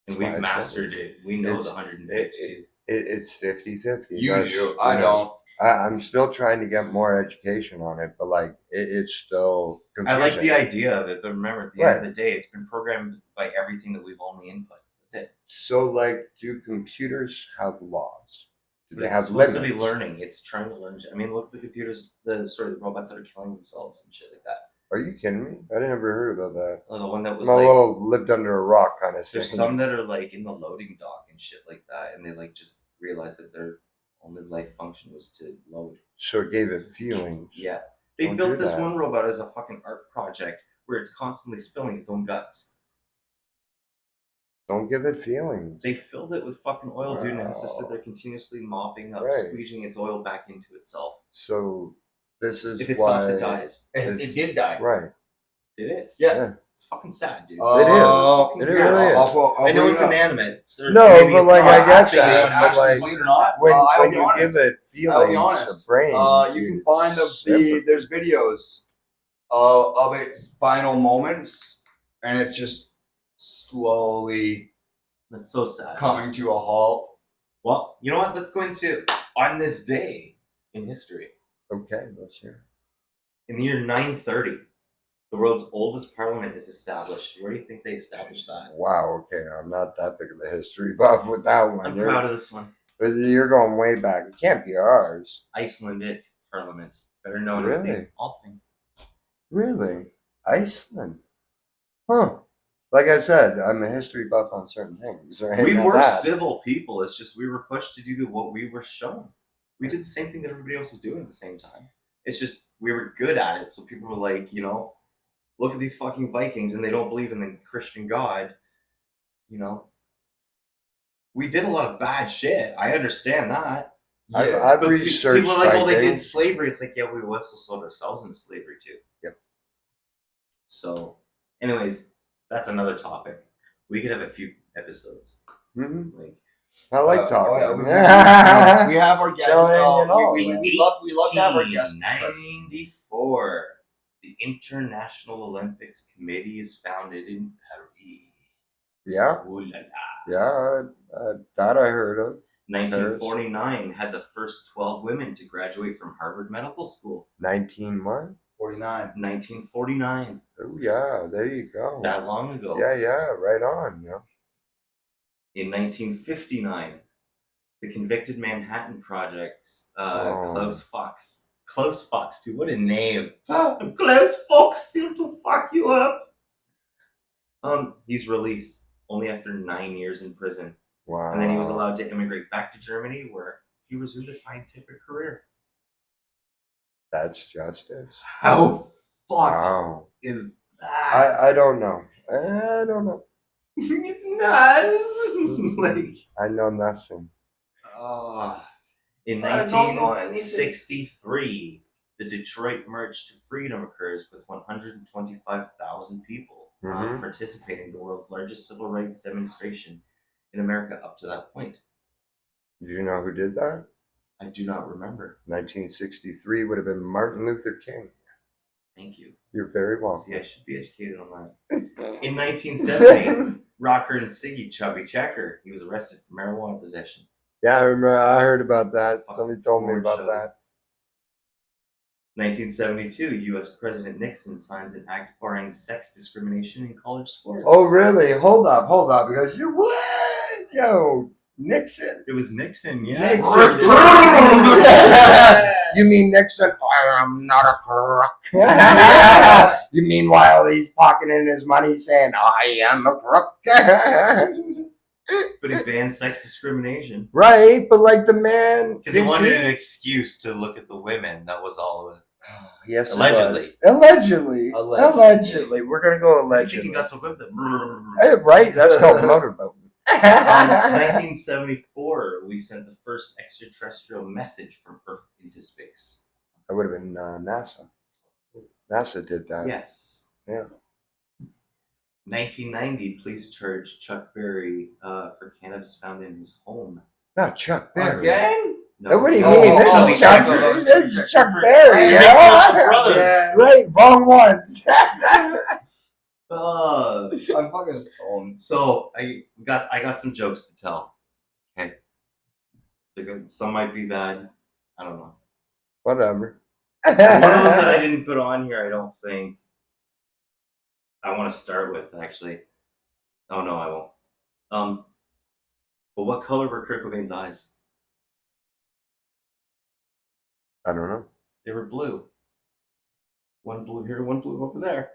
Speaker 1: And
Speaker 2: That's why I
Speaker 1: we've
Speaker 2: said
Speaker 1: mastered it. We know
Speaker 2: it's-
Speaker 1: the 152.
Speaker 2: It's 50-50.
Speaker 4: You
Speaker 2: That's,
Speaker 4: do. I don't.
Speaker 2: I'm still trying to get more education on it, but like it's still
Speaker 1: I
Speaker 2: confusing.
Speaker 1: like the idea of it, but remember, at the end of the day, it's been programmed by everything that we've only input. That's it.
Speaker 2: So, like, do computers have laws? Do
Speaker 1: But
Speaker 2: they
Speaker 1: it's
Speaker 2: have
Speaker 1: supposed
Speaker 2: limits?
Speaker 1: to be learning. It's trying to learn. I mean, look at the computers, the robots that are killing themselves and shit like that.
Speaker 2: Are you kidding me? I never heard about that.
Speaker 1: Oh, the one that was
Speaker 2: I'm a
Speaker 1: like,
Speaker 2: little lived under a rock kind of thing.
Speaker 1: there's some that are like in the loading dock and shit like that, and they like just realize that their only life function was to load.
Speaker 2: So it gave it feelings.
Speaker 1: Yeah. They
Speaker 2: Don't
Speaker 1: built
Speaker 2: do
Speaker 1: this
Speaker 2: that.
Speaker 1: one robot as a fucking art project where it's constantly spilling its own guts.
Speaker 2: Don't give it feelings.
Speaker 1: They filled it with fucking oil, dude, and it's just that
Speaker 2: Wow.
Speaker 1: they're continuously mopping up,
Speaker 2: Right.
Speaker 1: squeezing its oil back into itself.
Speaker 2: So this is
Speaker 1: If it
Speaker 2: why
Speaker 1: stops, it dies.
Speaker 4: It did die.
Speaker 2: Right.
Speaker 1: Did it?
Speaker 4: Yeah.
Speaker 1: It's fucking sad, dude.
Speaker 2: It is. It really is.
Speaker 1: I know it's inanimate. So
Speaker 2: No,
Speaker 1: maybe
Speaker 2: but
Speaker 1: it's
Speaker 2: like
Speaker 1: not
Speaker 2: I get
Speaker 1: acting
Speaker 2: that.
Speaker 1: out,
Speaker 2: But like
Speaker 4: believe it or not,
Speaker 2: when
Speaker 4: I'll
Speaker 2: when
Speaker 4: be
Speaker 2: you
Speaker 4: honest.
Speaker 2: give it
Speaker 4: I'll be
Speaker 2: feelings,
Speaker 4: honest.
Speaker 2: a brain,
Speaker 4: You can
Speaker 2: it's
Speaker 4: find
Speaker 2: sympathy.
Speaker 4: there's videos of its final moments, and it's just slowly
Speaker 1: That's so sad.
Speaker 4: coming to a halt.
Speaker 1: Well, you know what? Let's go into on this day in history.
Speaker 2: Okay, let's hear.
Speaker 1: In the year 930, the world's oldest parliament is established. Where do you think they established that?
Speaker 2: Wow. Okay, I'm not that big of a history buff with that one.
Speaker 1: I'm proud of this one.
Speaker 2: But you're going way back. It can't be ours.
Speaker 1: Icelandic parliament, better known as
Speaker 2: Really?
Speaker 1: the Althing.
Speaker 2: Really? Iceland? Huh. Like I said, I'm a history buff on certain things. Right?
Speaker 1: We
Speaker 2: Not
Speaker 1: were
Speaker 2: that.
Speaker 1: civil people. It's just we were pushed to do what we were shown. We did the same thing that everybody else is doing at the same time. It's just we were good at it. So people were like, look at these fucking Vikings and they don't believe in the Christian God. We did a lot of bad shit. I understand that.
Speaker 2: I've
Speaker 1: But
Speaker 2: researched
Speaker 1: people are like, oh, they did
Speaker 2: Vikings.
Speaker 1: slavery. It's like, yeah, we also sold ourselves into slavery too.
Speaker 2: Yep.
Speaker 1: So, anyways, that's another topic. We could have a few episodes.
Speaker 2: Mhm.
Speaker 1: Like,
Speaker 2: I like talking.
Speaker 4: We have our guests.
Speaker 2: Telling it all,
Speaker 4: we
Speaker 2: man.
Speaker 4: love to have our guests.
Speaker 1: 1994, the International Olympics Committee is founded in Paris.
Speaker 2: Yeah,
Speaker 1: Ooh la la.
Speaker 2: yeah, that I heard of.
Speaker 1: 1949 had the first 12 women to graduate from Harvard Medical School.
Speaker 2: 19 what?
Speaker 4: 49.
Speaker 1: 1949.
Speaker 2: Oh yeah, there you go.
Speaker 1: That long ago.
Speaker 2: Yeah, right on. Yeah.
Speaker 1: In 1959, the convicted Manhattan Project's Klaus Fox, dude, what a name. Klaus Fox still to fuck you up. He's released only after 9 years in prison.
Speaker 2: Wow.
Speaker 1: And then he was allowed to immigrate back to Germany where he resumed a scientific career.
Speaker 2: That's justice.
Speaker 1: How fucked
Speaker 2: Wow.
Speaker 1: is that?
Speaker 2: I don't know. I don't know.
Speaker 1: It's nuts. Like,
Speaker 2: I know nothing.
Speaker 1: In
Speaker 4: I don't know anything.
Speaker 1: 1963, the Detroit March to Freedom occurs with 125,000 people participating, the world's largest civil rights demonstration in America up to that point.
Speaker 2: Do you know who did that?
Speaker 1: I do not remember.
Speaker 2: 1963 would have been Martin Luther King.
Speaker 1: Thank you.
Speaker 2: You're very welcome.
Speaker 1: See, I should be educated on that. In 1970, rocker and Siggy Chubby Checker, he was arrested for marijuana possession.
Speaker 2: Yeah, I remember. I heard about that. Somebody told me
Speaker 1: Lord
Speaker 2: about
Speaker 1: Chubby.
Speaker 2: that.
Speaker 1: 1972, U.S. President Nixon signs an act barring sex discrimination in college sports.
Speaker 2: Oh, really? Hold up. Because you what? Yo, Nixon.
Speaker 1: It was Nixon, yeah.
Speaker 2: Nixon. You mean Nixon? I am not a crook. You mean while he's pocketing his money saying, I am a crook?
Speaker 1: But he banned sex discrimination.
Speaker 2: Right, but like the man.
Speaker 1: Because he wanted an excuse to look at the women. That was all of it.
Speaker 2: Yes,
Speaker 1: Allegedly.
Speaker 2: Allegedly. We're going to go
Speaker 1: I think
Speaker 2: allegedly.
Speaker 1: he got so good at that.
Speaker 2: Hey, right, that's called motorboat.
Speaker 1: 1974, we sent the first extraterrestrial message from Earth into space.
Speaker 2: That would have been NASA. NASA did that.
Speaker 1: Yes.
Speaker 2: Yeah.
Speaker 1: 1990, police charged Chuck Berry for cannabis found in his home.
Speaker 2: Not Chuck Berry.
Speaker 4: Again?
Speaker 1: No.
Speaker 2: What do you
Speaker 1: Oh,
Speaker 2: mean?
Speaker 1: oh,
Speaker 2: This is Chuck
Speaker 1: Berry.
Speaker 2: This is Chuck Berry.
Speaker 1: It
Speaker 2: Yeah.
Speaker 1: makes multiple brothers.
Speaker 4: Yeah.
Speaker 2: Right, wrong ones.
Speaker 4: I'm fucking stoned.
Speaker 1: So I got some jokes to tell. Okay. Some might be bad. I don't know.
Speaker 2: Whatever.
Speaker 1: One of them that I didn't put on here, I don't think I want to start with, actually. Oh no, I won't. But what color were Kurt Cobain's eyes?
Speaker 2: I don't know.
Speaker 1: They were blue. One blue here, one blue over there.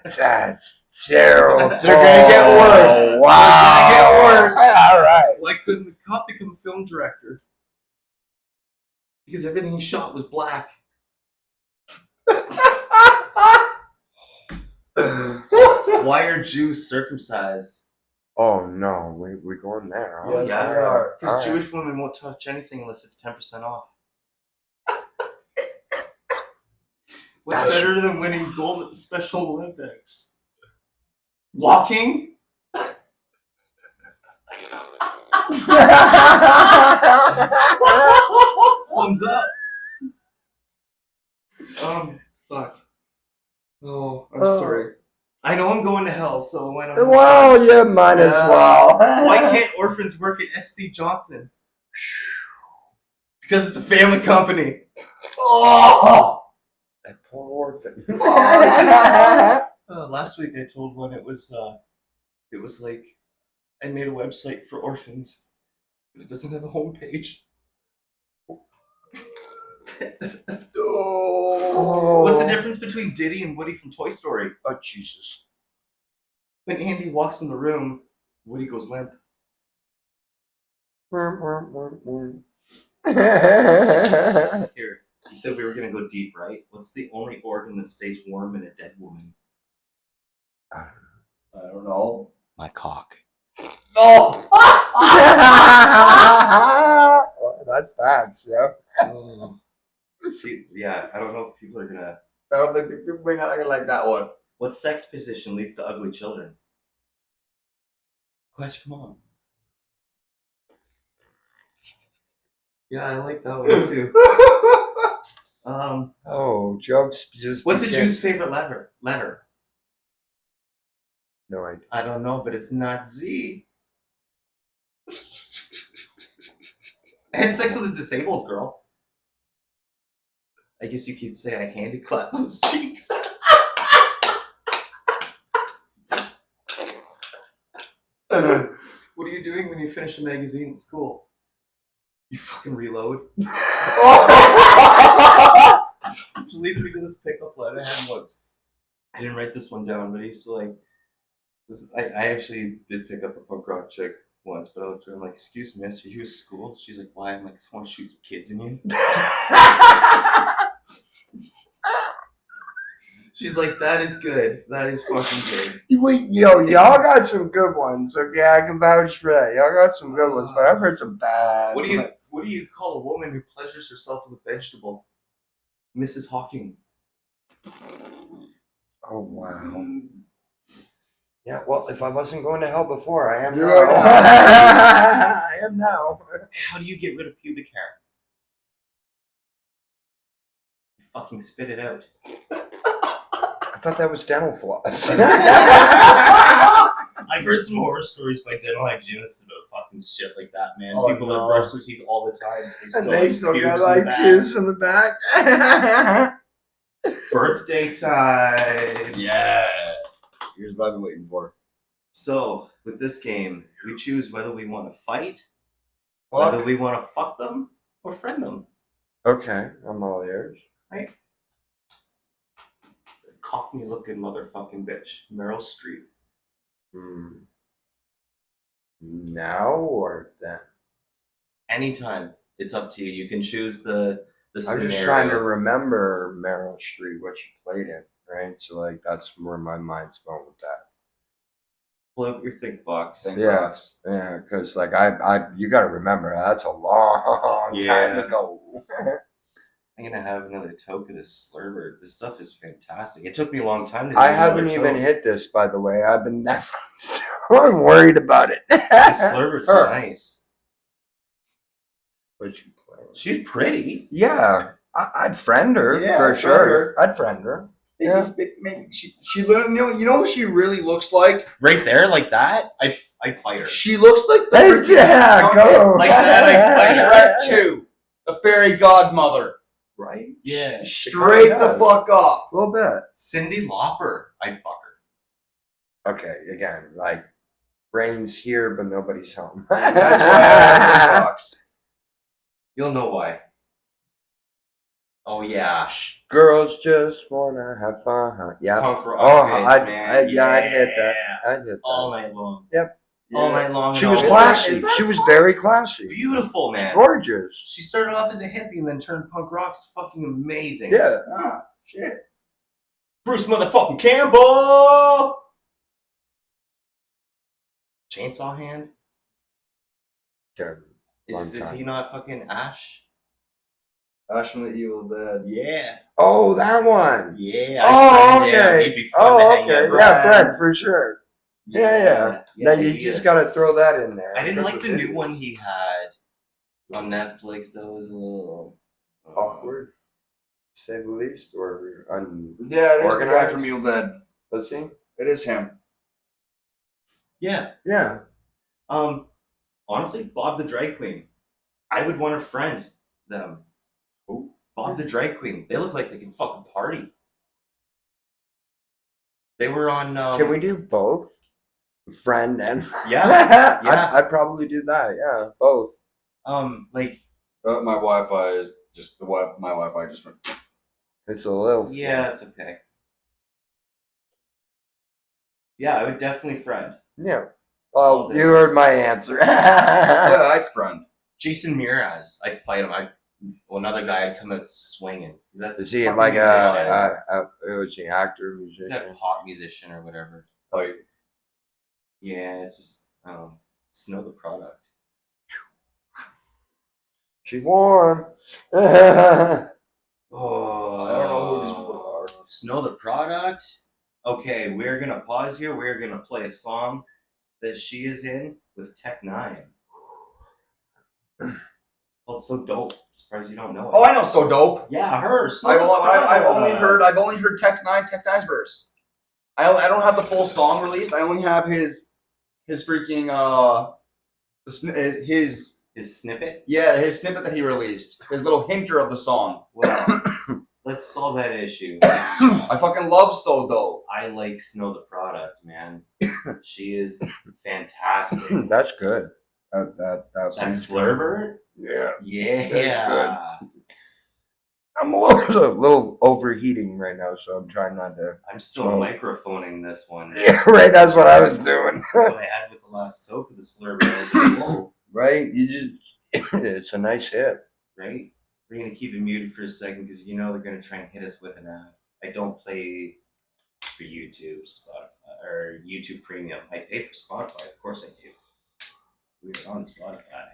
Speaker 2: That's terrible.
Speaker 4: They're gonna get worse.
Speaker 2: Wow.
Speaker 4: They're gonna get worse.
Speaker 2: All right.
Speaker 1: Why couldn't the cop become a film director? Because everything he shot was black. Why are Jews circumcised?
Speaker 2: Oh no, we going there. Huh?
Speaker 4: Yes, we are.
Speaker 1: Because
Speaker 2: All right.
Speaker 1: Jewish women won't touch anything unless it's 10% off. What's
Speaker 2: That's-
Speaker 1: better than winning gold at the Special Olympics? Walking? Thumbs up. Fuck. Oh, I'm sorry. I know I'm going to hell, so why not?
Speaker 2: Well, you might as well.
Speaker 1: Why can't orphans work at SC Johnson? Because it's a family company.
Speaker 2: Oh, that poor orphan.
Speaker 1: Last week I told one it was like I made a website for orphans, but it doesn't have a homepage. What's the difference between Diddy and Woody from Toy Story?
Speaker 2: Oh, Jesus.
Speaker 1: When Andy walks in the room, Woody goes limp. Here, you said we were gonna go deep, right? What's the only organ that stays warm in a dead woman?
Speaker 4: I don't know.
Speaker 1: My cock.
Speaker 4: No.
Speaker 2: Well, that's facts, yeah.
Speaker 1: Oh. Yeah, I don't know if people are gonna.
Speaker 4: I don't think people may not like that one.
Speaker 1: What sex position leads to ugly children? Question mom. Yeah, I like that one too.
Speaker 2: Oh, jokes just.
Speaker 1: What's a
Speaker 2: begin.
Speaker 1: Jew's favorite letter?
Speaker 2: No idea.
Speaker 1: I don't know, but it's not Z. I had sex with a disabled girl. I guess you could say I handed clapped those cheeks. What are you doing when you finish a magazine at school? You fucking reload. Which leads me to this pickup line I had once. I didn't write this one down, but I used to like this. I actually did pick up a punk rock chick once, but I looked at her, I'm like, excuse me, miss, are you at school? She's like, why? I'm like, I want to shoot some kids in you. She's like, that is good. That is fucking good.
Speaker 2: Wait, y'all got some good ones. Okay, I can vouch for that. Y'all got some good ones, but I've heard some bad
Speaker 1: What do
Speaker 2: ones.
Speaker 1: you call a woman who pleasures herself with a vegetable? Mrs. Hawking.
Speaker 2: Oh, wow. Yeah, well, if I wasn't going to hell before, I am
Speaker 4: You
Speaker 2: now.
Speaker 4: are now.
Speaker 2: I am now.
Speaker 1: How do you get rid of pubic hair? You fucking spit it out.
Speaker 2: I thought that was dental floss.
Speaker 1: I've heard some horror stories by dental hygienists about fucking shit like that, man.
Speaker 2: Oh,
Speaker 1: People that
Speaker 2: no.
Speaker 1: brush their teeth all the time.
Speaker 2: And they still
Speaker 1: have
Speaker 2: got
Speaker 1: pubes in the
Speaker 2: like
Speaker 1: back.
Speaker 2: pubes in the back.
Speaker 1: Birthday time.
Speaker 4: Yeah. Here's what I've been waiting for.
Speaker 1: So, with this game, we choose whether we want to fight,
Speaker 2: Fuck.
Speaker 1: whether we want to fuck them, or friend them.
Speaker 2: Okay, I'm all ears.
Speaker 1: Cockney looking motherfucking bitch. Meryl Streep.
Speaker 2: Now or then?
Speaker 1: Anytime. It's up to you. You can choose the
Speaker 2: I'm
Speaker 1: scenario.
Speaker 2: just trying to remember Meryl Streep, what she played in, right? So, like, that's where my mind's going with that.
Speaker 1: Pull out your think box.
Speaker 4: Think
Speaker 2: Yeah.
Speaker 4: box.
Speaker 2: Yeah, because, like, you got to remember, that's a long time
Speaker 1: Yeah.
Speaker 2: ago.
Speaker 1: I'm gonna have another toke of this slurber. This stuff is fantastic. It took me a long time to do
Speaker 2: I
Speaker 1: another
Speaker 2: haven't even
Speaker 1: toke.
Speaker 2: hit this, by the way. I've been I'm worried about it.
Speaker 1: The slurber's
Speaker 2: Her.
Speaker 1: nice.
Speaker 2: What'd you play?
Speaker 1: She's pretty.
Speaker 2: Yeah, I'd friend her
Speaker 4: Yeah,
Speaker 2: for
Speaker 4: I'd friend
Speaker 2: sure.
Speaker 4: her.
Speaker 2: I'd friend her. Yeah.
Speaker 4: She literally, you know what she really looks like?
Speaker 1: Right there, like that, I'd fight her.
Speaker 4: She looks like the
Speaker 2: Hey,
Speaker 4: freaking-
Speaker 2: yeah, go.
Speaker 1: Like that, I'd fight
Speaker 4: Shrek 2, the fairy godmother.
Speaker 2: Right?
Speaker 1: Yeah.
Speaker 4: Straight the
Speaker 2: does.
Speaker 4: fuck up.
Speaker 2: A little bit.
Speaker 1: Cyndi Lauper, I'd fuck her.
Speaker 2: Okay, again, like, brains here, but nobody's home.
Speaker 4: That's why I have think box.
Speaker 1: You'll know why. Oh yeah.
Speaker 2: Girls just wanna have fun. Yeah.
Speaker 1: Punk rock
Speaker 2: Oh,
Speaker 1: bitch, man.
Speaker 2: I'd hit that. I'd hit that.
Speaker 1: All night long.
Speaker 2: Yep.
Speaker 1: All
Speaker 4: Yeah.
Speaker 1: night long.
Speaker 2: She
Speaker 1: and
Speaker 2: was
Speaker 1: all-
Speaker 2: classy.
Speaker 4: is that
Speaker 2: She was very classy.
Speaker 1: Beautiful, man.
Speaker 2: Gorgeous.
Speaker 1: She started off as a hippie and then turned punk rock. It's fucking amazing.
Speaker 2: Yeah.
Speaker 4: Ah, shit.
Speaker 1: Bruce motherfucking Campbell. Chainsaw Hand.
Speaker 2: Okay. Long
Speaker 1: Is
Speaker 2: time.
Speaker 1: he not fucking Ash?
Speaker 4: Ash from the Evil Dead.
Speaker 1: Yeah.
Speaker 2: Oh, that one.
Speaker 1: Yeah.
Speaker 2: Oh,
Speaker 1: I'd friend him.
Speaker 2: okay.
Speaker 1: He'd be fun to
Speaker 2: Oh,
Speaker 1: hang
Speaker 2: okay.
Speaker 1: out
Speaker 2: Yeah,
Speaker 1: with.
Speaker 2: friend for sure. Yeah. Now you just gotta throw that in there.
Speaker 1: I didn't
Speaker 2: because
Speaker 1: like
Speaker 2: of
Speaker 1: the new
Speaker 2: videos.
Speaker 1: one he had on Netflix. That was a little
Speaker 2: Awkward, to say the least, or
Speaker 4: Yeah, it is the guy
Speaker 2: Organized?
Speaker 4: from Evil Dead.
Speaker 2: was he?
Speaker 4: It is him.
Speaker 1: Yeah.
Speaker 2: Yeah.
Speaker 1: Honestly, Bob the Drag Queen. I would want to friend them.
Speaker 4: Who?
Speaker 1: Bob the Drag Queen. They look like they can fucking party. They were on.
Speaker 2: Can we do both? Friend and
Speaker 1: Yeah, yeah.
Speaker 2: I'd probably do that. Yeah, both.
Speaker 1: Like,
Speaker 4: My Wi-Fi is just my Wi-Fi just went.
Speaker 2: It's a little.
Speaker 1: yeah, it's okay. Yeah, I would definitely friend.
Speaker 2: Yeah.
Speaker 1: All
Speaker 2: Well,
Speaker 1: day.
Speaker 2: you heard my answer.
Speaker 4: Yeah, I'd friend.
Speaker 1: Jason Mraz. I'd fight him. Another guy. I'd come out swinging. That's
Speaker 2: Is he
Speaker 1: fucking
Speaker 2: like
Speaker 1: musician.
Speaker 2: was he actor,
Speaker 1: He's
Speaker 2: musician?
Speaker 1: that pop musician or whatever.
Speaker 4: Like,
Speaker 1: Yeah, it's just Snow the Product.
Speaker 2: She's warm.
Speaker 1: Oh,
Speaker 4: I don't know who these people are.
Speaker 1: Snow the Product. Okay, we're gonna pause here. We're gonna play a song that she is in with Tech Nine. Well, it's so dope. Surprised you don't know it.
Speaker 4: oh, I know, so dope.
Speaker 1: Yeah, her. Snow
Speaker 4: I've
Speaker 1: the
Speaker 4: only
Speaker 1: Product.
Speaker 4: heard Tech Nine's verse. I don't have the full song released. I only have his freaking
Speaker 1: His snippet.
Speaker 4: his snippet that he released. His little hinter of the song.
Speaker 1: Well, Let's solve that issue.
Speaker 4: I fucking love So Dope.
Speaker 1: I like Snow the product, man. She is fantastic.
Speaker 2: That's good. That
Speaker 1: That
Speaker 2: sounds good.
Speaker 1: Slurber?
Speaker 2: Yeah.
Speaker 1: Yeah.
Speaker 2: I'm a little overheating right now, so I'm trying not to.
Speaker 1: I'm still
Speaker 2: Well-
Speaker 1: microphoning this one.
Speaker 2: Yeah, right. That's what I was doing.
Speaker 1: That's what I had with the last toke of the Slurber. I was like, whoa,
Speaker 2: Right? You just. It's a nice hit.
Speaker 1: right? We're going to keep it muted for a second because you know they're going to try and hit us with an ad. I don't play for YouTube, Spotify, or YouTube Premium. I pay for Spotify. Of course I do. We're on Spotify.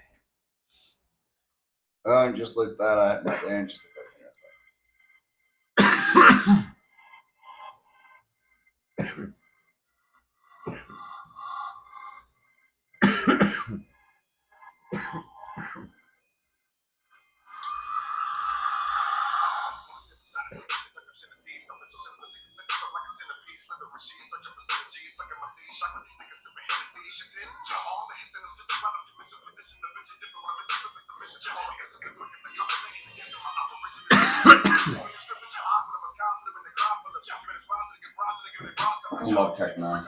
Speaker 4: Just like that, I have my band. Just like that. I love techno.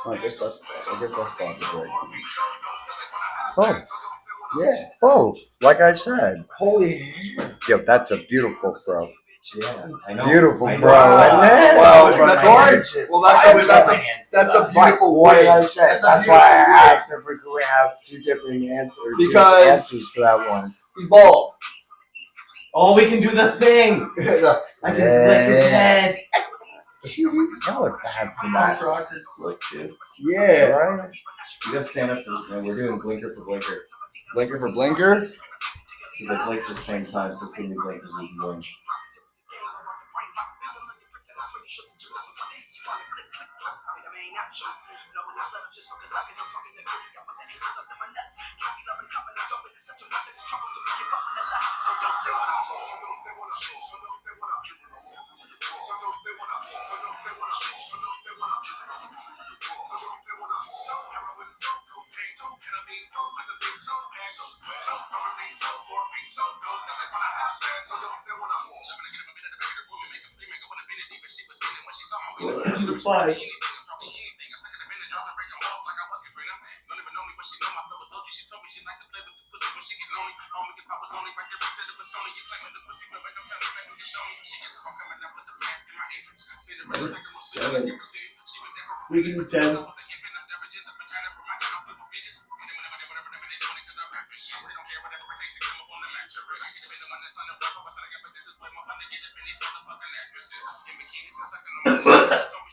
Speaker 4: I guess that's possible.
Speaker 2: Both.
Speaker 4: Yeah.
Speaker 2: Both. Like I said.
Speaker 4: Holy.
Speaker 2: Yo, that's a beautiful throw.
Speaker 1: Yeah, I know.
Speaker 2: Beautiful,
Speaker 1: I know.
Speaker 2: bro. Isn't it?
Speaker 4: Well,
Speaker 1: Bro,
Speaker 4: that's
Speaker 1: my
Speaker 4: orange.
Speaker 1: hands-
Speaker 4: Well,
Speaker 1: I would
Speaker 4: that's
Speaker 1: rub
Speaker 4: a
Speaker 1: my hands to
Speaker 4: that's a
Speaker 1: that.
Speaker 4: beautiful
Speaker 2: What did
Speaker 4: wig.
Speaker 2: I say?
Speaker 4: That's a
Speaker 2: That's why I
Speaker 4: beautiful wig.
Speaker 2: asked if we could have two different answers.
Speaker 4: Because-
Speaker 2: answers for that one.
Speaker 4: He's bald.
Speaker 1: Oh, we can do the thing. I can lick his head.
Speaker 2: Y'all are bad for that.
Speaker 1: Punk rocker look too.
Speaker 4: Yeah.
Speaker 2: Right?
Speaker 1: You gotta stand up for this, man. We're doing blinker for blinker.
Speaker 4: Blinker for blinker.
Speaker 1: He's like blink at the same time, so it's gonna be blinkers we can go in. What did you reply? Seven. We can do 10.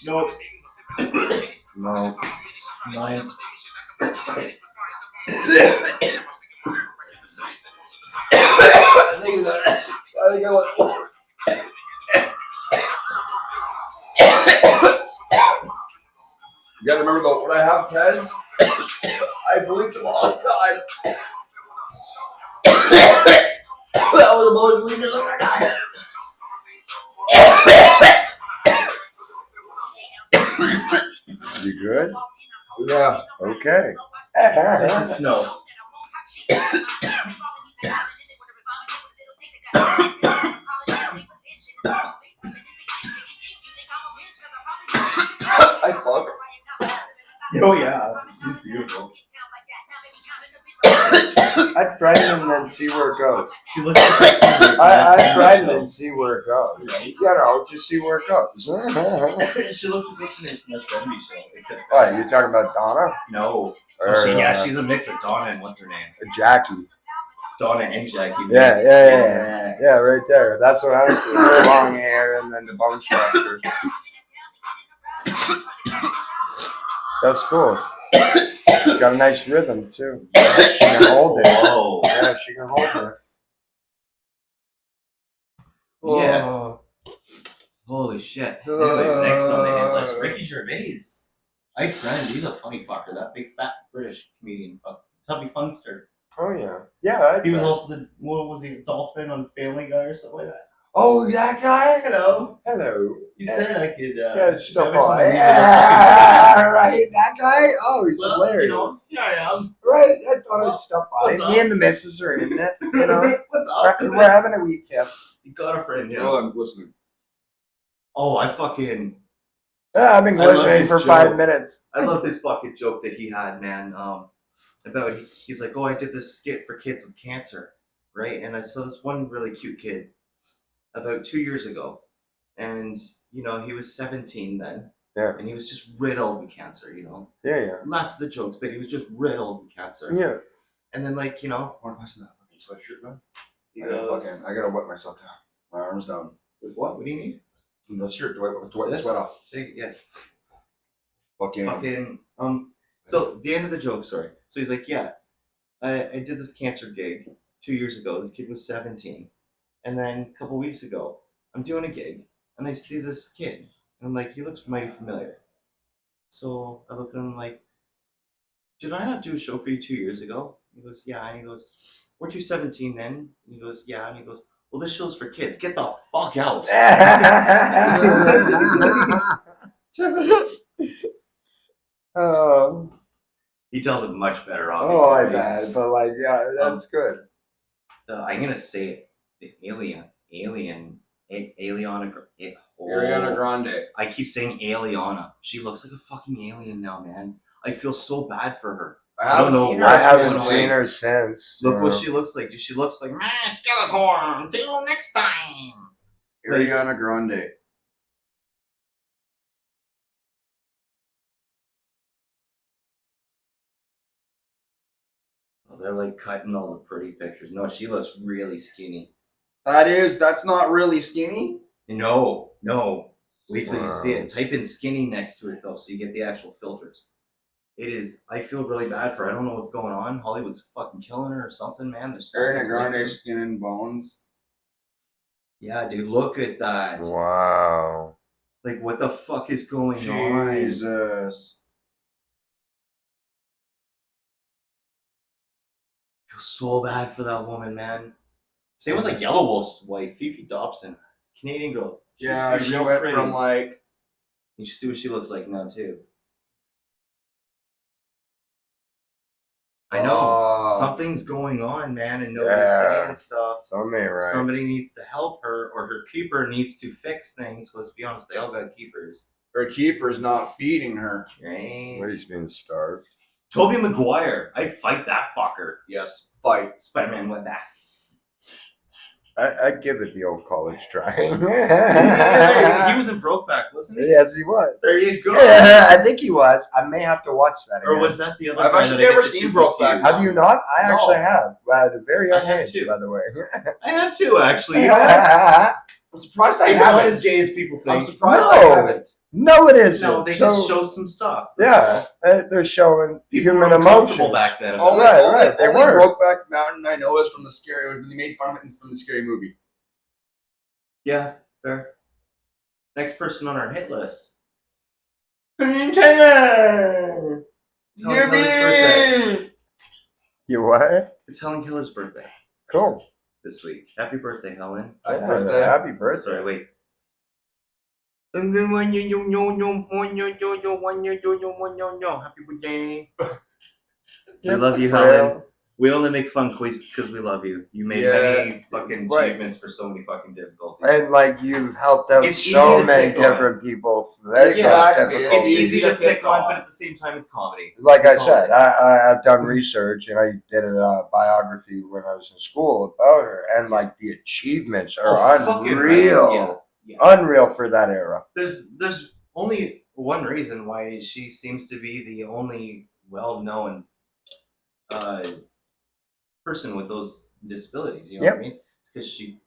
Speaker 1: Nope.
Speaker 2: No.
Speaker 1: 9.
Speaker 4: I think I went. You gotta remember though, when I have pens, I blink them all the time. That was the most blinkers I've ever done.
Speaker 2: You good?
Speaker 4: Yeah.
Speaker 2: Okay.
Speaker 1: This is snow.
Speaker 4: I fuck.
Speaker 1: Oh yeah, she's beautiful.
Speaker 2: I'd frighten and then see where it goes.
Speaker 1: She looks like
Speaker 2: I'd frighten and see where it goes. You know, just see where it goes.
Speaker 1: She looks like from the 70s show. Except
Speaker 2: What, you talking about Donna?
Speaker 1: no.
Speaker 2: Or,
Speaker 1: She's a mix of Donna and what's her name?
Speaker 2: Jackie.
Speaker 1: Donna and Jackie.
Speaker 2: Yeah,
Speaker 1: mix.
Speaker 2: yeah. Yeah, right there. That's what I was saying. Her long hair and then the bone structure. That's cool. She's got a nice rhythm too. She can hold it.
Speaker 1: Whoa.
Speaker 2: Yeah, she can hold it.
Speaker 1: Yeah.
Speaker 2: Oh.
Speaker 1: Holy shit. Anyways, next on the hit list, Ricky Gervais. Ike Friend, he's a funny fucker. That big fat British comedian, Tubby Funster.
Speaker 2: Oh yeah, yeah.
Speaker 1: He was also what was he, a dolphin on Family Guy or something like that?
Speaker 2: Oh, that guy.
Speaker 1: Hello.
Speaker 2: Hello.
Speaker 1: You said I could.
Speaker 2: Yeah, stop.
Speaker 1: every time I leave
Speaker 2: Yeah, right. That guy. Oh, he's
Speaker 1: well,
Speaker 2: hilarious.
Speaker 1: you know, here I am.
Speaker 2: Right. I thought
Speaker 1: Well,
Speaker 2: I'd stop by.
Speaker 1: what's
Speaker 2: Me
Speaker 1: up?
Speaker 2: and the missus are in it. You know,
Speaker 1: What's up?
Speaker 2: we're having a wee tip.
Speaker 1: You got a friend, yeah.
Speaker 4: Oh, I'm listening.
Speaker 1: Oh, I fucking.
Speaker 2: I've been
Speaker 1: I love
Speaker 2: listening
Speaker 1: his
Speaker 2: for
Speaker 1: joke.
Speaker 2: 5 minutes.
Speaker 1: I love this fucking joke that he had, man. About he's like, oh, I did this skit for kids with cancer, right? And I saw this one really cute kid about 2 years ago, and you know he was 17 then,
Speaker 2: Yeah.
Speaker 1: and he was just riddled with cancer. You know,
Speaker 2: Yeah.
Speaker 1: laughed at the jokes, but he was just riddled with cancer.
Speaker 2: Yeah.
Speaker 1: And then like you know,
Speaker 4: What was that fucking sweatshirt, man?
Speaker 1: he
Speaker 4: I gotta
Speaker 1: goes,
Speaker 4: I gotta wet myself down. My arms down.
Speaker 1: what? What do you need?
Speaker 4: The shirt to wipe the
Speaker 1: This?
Speaker 4: sweat off.
Speaker 1: Yeah.
Speaker 4: Fucking.
Speaker 1: So the end of the joke, sorry. So he's like, yeah, I did this cancer gig 2 years ago. This kid was 17. And then a couple weeks ago, I'm doing a gig and I see this kid. And I'm like, he looks mighty familiar. So I look at him like, did I not do a show for you 2 years ago? He goes, yeah. And he goes, weren't you 17 then? And he goes, yeah. And he goes, well, this show's for kids. Get the fuck out. He tells it much better, obviously.
Speaker 2: I
Speaker 1: right?
Speaker 2: bet. But like, yeah, that's good.
Speaker 1: I'm gonna say it. The Aliana.
Speaker 4: Ariana Grande.
Speaker 1: I keep saying Aliana. She looks like a fucking alien now, man. I feel so bad for her. I don't know
Speaker 4: seen
Speaker 1: why
Speaker 2: I
Speaker 1: she's
Speaker 2: haven't
Speaker 1: going
Speaker 2: seen
Speaker 1: away.
Speaker 2: her since.
Speaker 1: Look what she looks like. She looks like Skeletor. Until next time.
Speaker 4: Ariana Grande.
Speaker 1: Oh, they're like cutting all the pretty pictures. No, she looks really skinny.
Speaker 4: That's not really skinny.
Speaker 1: No. Wait till you see
Speaker 2: Wow.
Speaker 1: it. Type in skinny next to it though, so you get the actual filters. It is. I feel really bad for her. I don't know what's going on. Hollywood's fucking killing her or something, man. There's
Speaker 4: Ariana Grande, Skin and Bones.
Speaker 1: Yeah, dude, look at that.
Speaker 2: Wow.
Speaker 1: Like, what the fuck is going on?
Speaker 4: Jesus.
Speaker 1: I feel so bad for that woman, man. Same with like Yellow Wolf's wife, Fifi Dobson, Canadian girl. She used to
Speaker 4: Yeah,
Speaker 1: be
Speaker 4: she
Speaker 1: real
Speaker 4: went
Speaker 1: pretty.
Speaker 4: from like.
Speaker 1: You should see what she looks like now too. I know something's going on, man, and nobody's saying stuff.
Speaker 2: Right.
Speaker 1: Somebody needs to help her, or her keeper needs to fix things. Let's be honest, they all got keepers,
Speaker 4: Her keeper's not feeding her.
Speaker 1: right?
Speaker 2: Well, he's being starved.
Speaker 1: Tobey Maguire, I'd fight that fucker.
Speaker 4: Yes, fight.
Speaker 1: Spider-Man with that.
Speaker 2: I'd give it the old college try.
Speaker 1: He was in Brokeback, wasn't he?
Speaker 2: Yes, he was.
Speaker 1: There you go.
Speaker 2: I think he was. I may have to watch that again.
Speaker 1: Or was that the other?
Speaker 4: I've
Speaker 1: guy
Speaker 4: actually
Speaker 1: that I get
Speaker 4: never
Speaker 1: the
Speaker 4: seen
Speaker 1: two
Speaker 4: Brokeback.
Speaker 1: confused?
Speaker 2: Have you not? I
Speaker 1: No.
Speaker 2: actually have. At a very young
Speaker 1: I have
Speaker 2: age,
Speaker 1: too.
Speaker 2: by the way.
Speaker 1: I have two, actually. You know what?
Speaker 4: I'm surprised I
Speaker 1: It's not
Speaker 4: haven't.
Speaker 1: as gay as people think.
Speaker 4: I'm surprised
Speaker 2: No.
Speaker 4: I haven't.
Speaker 2: No, it isn't.
Speaker 1: No, they
Speaker 2: So,
Speaker 1: just show some stuff.
Speaker 2: Yeah, they're showing
Speaker 1: People
Speaker 2: human
Speaker 1: were uncomfortable
Speaker 2: emotions.
Speaker 1: back then.
Speaker 4: Only,
Speaker 2: Right,
Speaker 4: only,
Speaker 2: right, they
Speaker 4: only
Speaker 2: were.
Speaker 4: Brokeback Mountain I know is from the scary. When they made fun of it, it's from the Scary Movie.
Speaker 1: Yeah, fair. Next person on our hit list.
Speaker 2: You
Speaker 1: It's Helen Keller's birthday.
Speaker 2: You what?
Speaker 1: It's Helen Keller's birthday
Speaker 2: Cool.
Speaker 1: this week. Happy birthday, Helen.
Speaker 4: Happy
Speaker 2: Yeah,
Speaker 4: birthday.
Speaker 2: Happy birthday.
Speaker 1: Sorry, wait. Happy birthday. We love you, Helen. We only make fun because we love you. You made many fucking
Speaker 2: right.
Speaker 1: achievements for so many fucking difficulties.
Speaker 2: And like you've helped out
Speaker 1: It's easy
Speaker 2: so
Speaker 1: to
Speaker 2: many
Speaker 1: pick on.
Speaker 2: different people for their
Speaker 4: Exactly.
Speaker 2: difficulties.
Speaker 1: It's easy to pick on,
Speaker 4: on.
Speaker 1: but at the same time, it's comedy.
Speaker 2: Like I
Speaker 1: That's all
Speaker 2: said,
Speaker 1: it is.
Speaker 2: I've done research and I did a biography when I was in school about her, and like the achievements are
Speaker 1: fucking
Speaker 2: unreal,
Speaker 1: yeah.
Speaker 2: unreal for that era.
Speaker 1: There's only one reason why she seems to be the only well-known person with those disabilities. You know what I mean? It's because she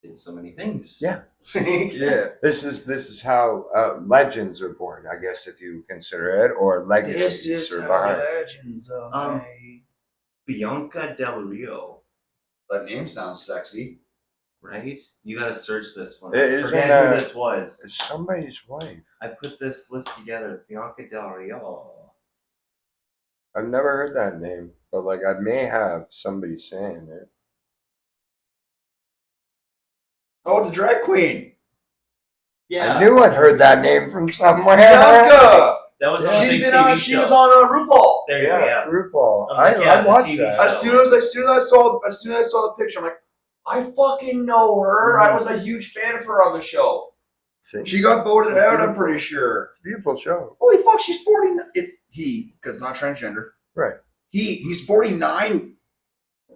Speaker 1: did so many things.
Speaker 2: Yeah.
Speaker 4: Yeah.
Speaker 2: This is how legends are born, I guess, if you consider it, or legacies are behind.
Speaker 4: legends are
Speaker 1: made. Bianca Del Rio,
Speaker 4: That name sounds sexy.
Speaker 1: right? You gotta search this one.
Speaker 2: It
Speaker 1: I
Speaker 2: isn't
Speaker 1: forget
Speaker 2: a-
Speaker 1: who this was.
Speaker 2: It's somebody's wife.
Speaker 1: I put this list together. Bianca Del Rio.
Speaker 2: I've never heard that name, but like I may have somebody saying it.
Speaker 4: Oh, it's a drag queen.
Speaker 1: Yeah,
Speaker 2: I knew I'd heard that name from somewhere.
Speaker 4: Bianca.
Speaker 1: that was on
Speaker 2: Yeah.
Speaker 1: a
Speaker 4: She's
Speaker 1: big
Speaker 4: been
Speaker 1: TV
Speaker 4: on.
Speaker 1: show.
Speaker 4: She was on RuPaul.
Speaker 1: There you go. Yeah.
Speaker 2: RuPaul.
Speaker 1: I was like, yeah,
Speaker 2: I
Speaker 1: the
Speaker 2: watched
Speaker 1: TV
Speaker 2: that.
Speaker 1: show.
Speaker 4: As soon as I saw the picture, I'm like, I fucking know her. I was a huge fan of her on the show.
Speaker 2: See?
Speaker 4: She got voted
Speaker 2: It's
Speaker 4: out. I'm
Speaker 2: beautiful.
Speaker 4: pretty sure.
Speaker 2: It's a beautiful show.
Speaker 4: Holy fuck, she's 49. He, because not transgender.
Speaker 2: Right.
Speaker 4: He's 49.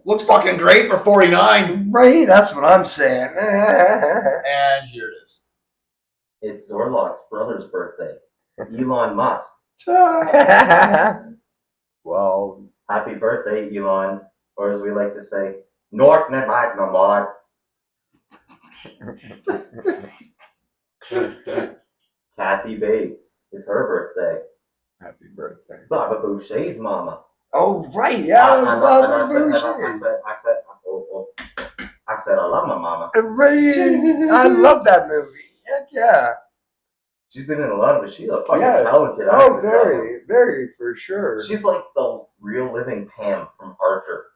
Speaker 4: Looks fucking great for 49.
Speaker 2: Right, that's what I'm saying.
Speaker 4: And here it is.
Speaker 1: It's Zorlok's brother's birthday. Elon Musk.
Speaker 2: Well,
Speaker 1: Happy birthday, Elon. Or as we like to say, Nork ne bag no more. Kathy Bates. It's her birthday.
Speaker 2: happy birthday.
Speaker 1: Baba Boucher's mama.
Speaker 2: Oh, right, yeah.
Speaker 1: And
Speaker 2: Baba
Speaker 1: I said, I love my mama.
Speaker 2: Right. I love that movie. Heck yeah.
Speaker 1: She's been in a lot of it. She's a fucking
Speaker 2: Yeah.
Speaker 1: talented
Speaker 2: Oh,
Speaker 1: actress.
Speaker 2: very, very, for sure.
Speaker 1: She's like the real living Pam from Archer.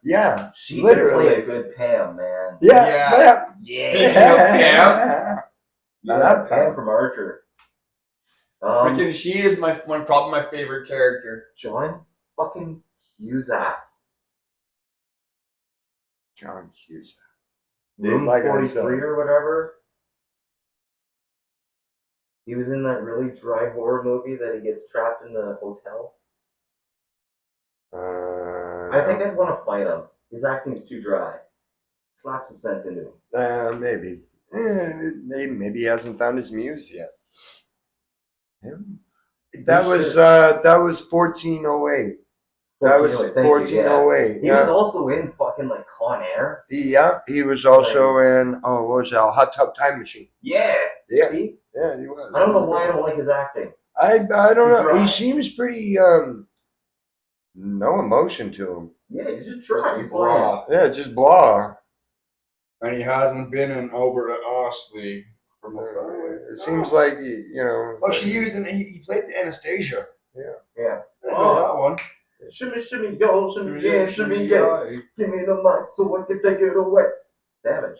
Speaker 2: Yeah.
Speaker 1: She
Speaker 2: Literally.
Speaker 1: can play a good Pam, man.
Speaker 2: Yeah.
Speaker 4: Yeah.
Speaker 1: Yeah.
Speaker 4: Speaking of Pam.
Speaker 2: Now
Speaker 1: Yeah,
Speaker 2: that
Speaker 1: Pam
Speaker 2: Pam.
Speaker 1: from Archer.
Speaker 4: Freaking, she is probably my favorite character.
Speaker 1: John fucking Cusack.
Speaker 2: John Cusack.
Speaker 1: Room
Speaker 2: Like I
Speaker 1: 43
Speaker 2: said.
Speaker 1: or whatever. He was in that really dry horror movie that he gets trapped in the hotel. I think I'd want to fight him. His acting's too dry. Slap some sense into him.
Speaker 2: Maybe. Maybe he hasn't found his muse yet. Him? That was 1408. That was 1408.
Speaker 1: He was also in fucking like Con Air.
Speaker 2: Yeah, he was also in what was that? Hot Tub Time Machine.
Speaker 1: Yeah.
Speaker 2: Yeah.
Speaker 1: See?
Speaker 2: Yeah, he was.
Speaker 1: I don't know why I don't like his acting.
Speaker 2: I don't know.
Speaker 1: Dry.
Speaker 2: He seems pretty no emotion to him.
Speaker 1: Yeah, he's just dry. He's
Speaker 4: Blah.
Speaker 2: Yeah, just blah.
Speaker 4: And he hasn't been in Over to Osley.
Speaker 2: It seems like you know.
Speaker 4: Oh, he played Anastasia.
Speaker 1: Yeah.
Speaker 4: I know that one.
Speaker 1: Shimmy, shimmy, yo, shimmy, yeah, shimmy, yeah. Give me the mic so I can take it away. Savage.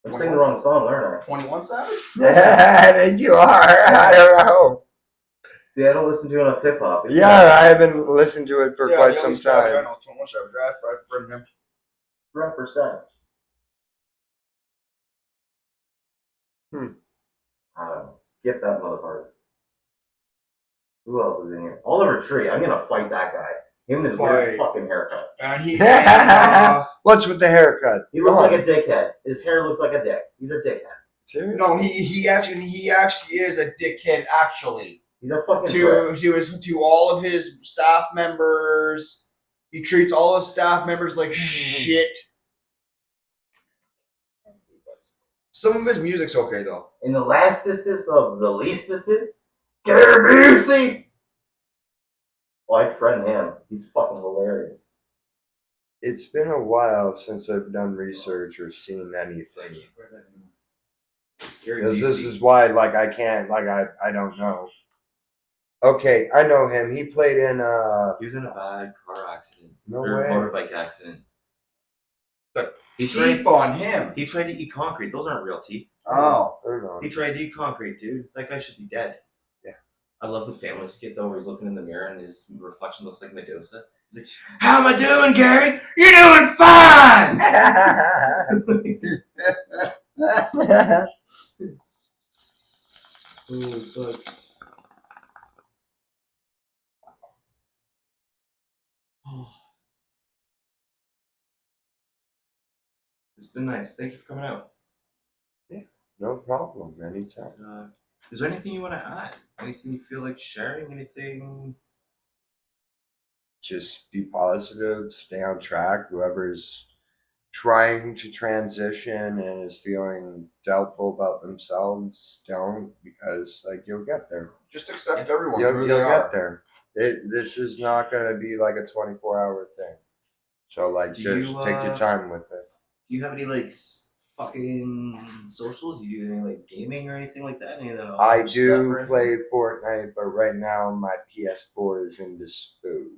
Speaker 1: I'm singing the wrong song, aren't I?
Speaker 4: 21 Savage?
Speaker 2: Yeah, you are. I don't know.
Speaker 1: See, I don't listen to enough hip hop.
Speaker 2: Yeah, I haven't listened to it for quite
Speaker 4: the
Speaker 2: some
Speaker 4: only Savage I
Speaker 2: time.
Speaker 4: know is 21 Savage. Right from him.
Speaker 1: Rapper Savage. I don't know. Skip that motherfucker. Who else is in here? Oliver Tree. I'm gonna fight that guy. Him and his weird
Speaker 4: Fight.
Speaker 1: fucking haircut.
Speaker 4: And he
Speaker 2: What's with the haircut?
Speaker 1: He looks like a dickhead. His hair looks like a dick. He's a dickhead.
Speaker 2: Serious?
Speaker 4: no, he actually is a dickhead actually.
Speaker 1: He's a fucking prick.
Speaker 4: To all of his staff members. He treats all his staff members like shit. Some of his music's okay though.
Speaker 1: And the lastest of the leastest, Gary Busey. Well, I friend him. He's fucking hilarious.
Speaker 2: It's been a while since I've done research or seen anything.
Speaker 1: Gary
Speaker 2: Because this
Speaker 1: Busey.
Speaker 2: is why, like, I can't, like, I don't know. Okay, I know him. He played in,
Speaker 1: He was in a bad car accident.
Speaker 2: No
Speaker 1: or
Speaker 2: way.
Speaker 1: motorbike accident.
Speaker 4: He teeth on him.
Speaker 1: He tried to eat concrete. Those aren't real teeth.
Speaker 4: Oh.
Speaker 2: I don't know.
Speaker 1: He tried to eat concrete, dude. That guy should be dead.
Speaker 2: Yeah.
Speaker 1: I love the family skit though, where he's looking in the mirror and his reflection looks like Medusa. He's like, "How am I doing, Gary? You're doing fine." Oh, fuck. It's been nice. Thank you for coming out.
Speaker 2: No problem. Anytime.
Speaker 1: Is there anything you want to add? Anything you feel like sharing? Anything?
Speaker 2: Just be positive. Stay on track. Whoever's trying to transition and is feeling doubtful about themselves, don't, because like you'll get there.
Speaker 4: Just accept everyone
Speaker 2: You'll,
Speaker 4: who
Speaker 2: you'll
Speaker 4: they
Speaker 2: get
Speaker 4: are.
Speaker 2: there. This is not going to be like a 24-hour thing. So like,
Speaker 1: Do
Speaker 2: just
Speaker 1: you,
Speaker 2: take your time with it.
Speaker 1: Do you have any like fucking socials? Do you do any like gaming or anything like that? Any of that?
Speaker 2: I
Speaker 1: online stuff
Speaker 2: do
Speaker 1: or anything?
Speaker 2: play Fortnite, but right now my PS4 is indisposed.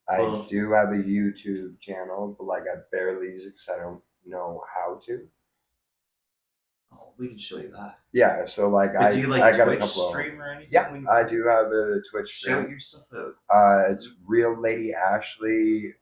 Speaker 2: I
Speaker 1: Well-
Speaker 2: do have a YouTube channel, but like I barely use it because I don't know how to.
Speaker 1: Oh, we can show you that.
Speaker 2: Yeah, so like
Speaker 1: But do you like
Speaker 2: I got
Speaker 1: Twitch
Speaker 2: a couple of
Speaker 1: stream or anything?
Speaker 2: yeah,
Speaker 1: when you
Speaker 2: I
Speaker 1: play?
Speaker 2: do have a Twitch
Speaker 1: Shout
Speaker 2: stream.
Speaker 1: your stuff out.
Speaker 2: It's Real Lady Ashley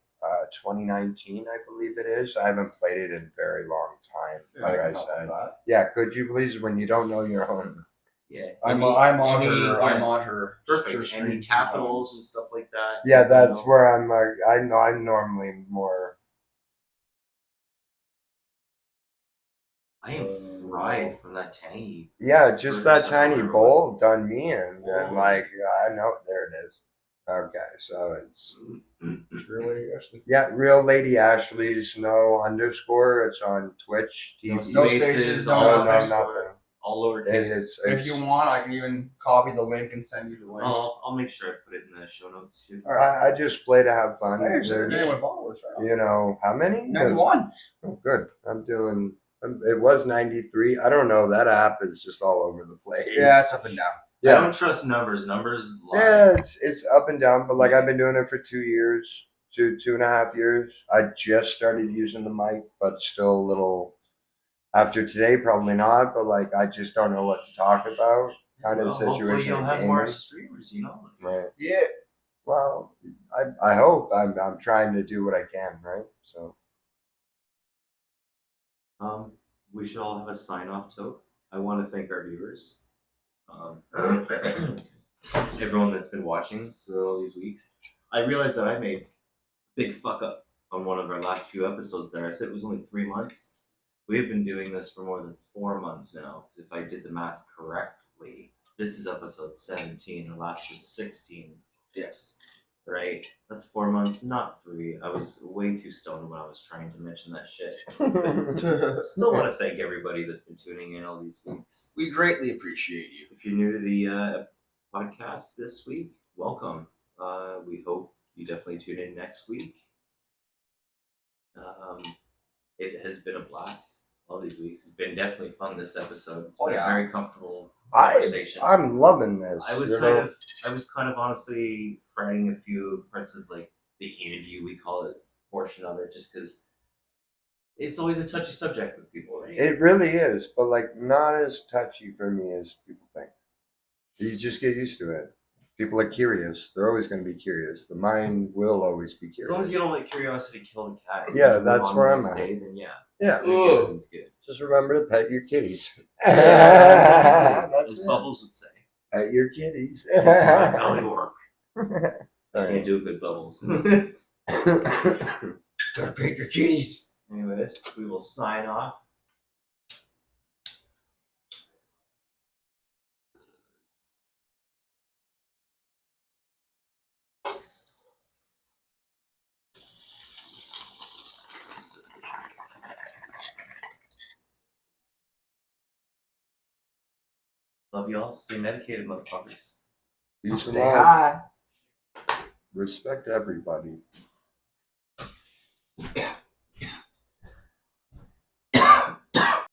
Speaker 2: 2019, I believe it is. I haven't played it in a very long time. Like I said, yeah. Could you please, when you don't know your own?
Speaker 1: Yeah,
Speaker 4: I'm
Speaker 1: any-
Speaker 4: on
Speaker 1: any-
Speaker 4: her.
Speaker 1: yeah,
Speaker 4: I'm on her.
Speaker 1: perfect.
Speaker 4: her
Speaker 1: Any
Speaker 4: streams
Speaker 1: capitals
Speaker 4: sometimes.
Speaker 1: and stuff like that.
Speaker 2: Yeah,
Speaker 1: you
Speaker 2: that's
Speaker 1: know.
Speaker 2: where I'm. I know I'm normally more.
Speaker 1: I am fried from that tangy.
Speaker 2: Yeah, just that
Speaker 1: Burger
Speaker 2: tiny
Speaker 1: whatever it
Speaker 2: bowl done me in, and
Speaker 1: Oh.
Speaker 2: like I know there it is. Okay, so it's
Speaker 4: Really, Ashley?
Speaker 2: yeah, Real Lady Ashley's no underscore. It's on Twitch TV.
Speaker 1: No
Speaker 4: No spaces, no nothing.
Speaker 2: nothing.
Speaker 1: All lowercase.
Speaker 2: It's
Speaker 4: If you want, I can even copy the link and send you the link.
Speaker 1: I'll make sure I put it in the show notes too.
Speaker 4: All right.
Speaker 2: I just play to have fun.
Speaker 4: Hey, so
Speaker 2: There's,
Speaker 4: anyway, followers, right?
Speaker 2: you know how many?
Speaker 4: 91.
Speaker 2: Oh, good. I'm doing. It was 93. I don't know. That app is just all over the place.
Speaker 4: Yeah, it's up and down.
Speaker 1: I
Speaker 2: Yeah.
Speaker 1: don't trust numbers. Numbers lie.
Speaker 2: Yeah, it's up and down, but like I've been doing it for 2 years, two and a half years. I just started using the mic, but still a little. After today, probably not. But like I just don't know what to talk about. Kind of
Speaker 1: Well, hopefully
Speaker 2: situation
Speaker 1: you'll
Speaker 2: of
Speaker 1: have more
Speaker 2: gaming.
Speaker 1: streamers, you know.
Speaker 2: Right.
Speaker 4: Yeah.
Speaker 2: Well, I hope I'm trying to do what I can. Right. So.
Speaker 1: We should all have a sign off tote. I want to thank our viewers. Everyone that's been watching through all these weeks. I realized that I made a big fuck up on one of our last few episodes there. I said it was only 3 months. We have been doing this for more than 4 months now. Because if I did the math correctly, this is episode 17 and last was 16.
Speaker 4: Yes.
Speaker 1: Right? That's 4 months, not 3. I was way too stoned when I was trying to mention that shit. Still want to thank everybody that's been tuning in all these weeks.
Speaker 4: We greatly appreciate you.
Speaker 1: If you're new to the podcast this week, welcome. We hope you definitely tune in next week. It has been a blast all these weeks. It's been definitely fun this episode. It's been a very comfortable conversation.
Speaker 2: I'm loving this.
Speaker 1: I was kind of honestly fretting a few parts of like the interview, we call it, portion of it, just because it's always a touchy subject with people, right?
Speaker 2: It really is, but like not as touchy for me as people think. You just get used to it. People are curious. They're always going to be curious. The mind will always be
Speaker 1: As
Speaker 2: curious.
Speaker 1: long as you don't let curiosity kill the cat.
Speaker 2: Yeah, that's where I'm at.
Speaker 1: Then yeah.
Speaker 2: Yeah.
Speaker 1: It's good.
Speaker 2: Just remember to pet your kitties.
Speaker 1: As
Speaker 2: That's it.
Speaker 1: Bubbles would say.
Speaker 2: Pet your kitties.
Speaker 1: It's my belly work. I
Speaker 2: Alright.
Speaker 1: can't do a good Bubbles.
Speaker 2: Gotta pet your kitties.
Speaker 1: Anyways, we will sign off. Love y'all. Stay medicated, motherfuckers.
Speaker 2: Peace and
Speaker 4: Stay
Speaker 2: love.
Speaker 4: high.
Speaker 2: Respect everybody.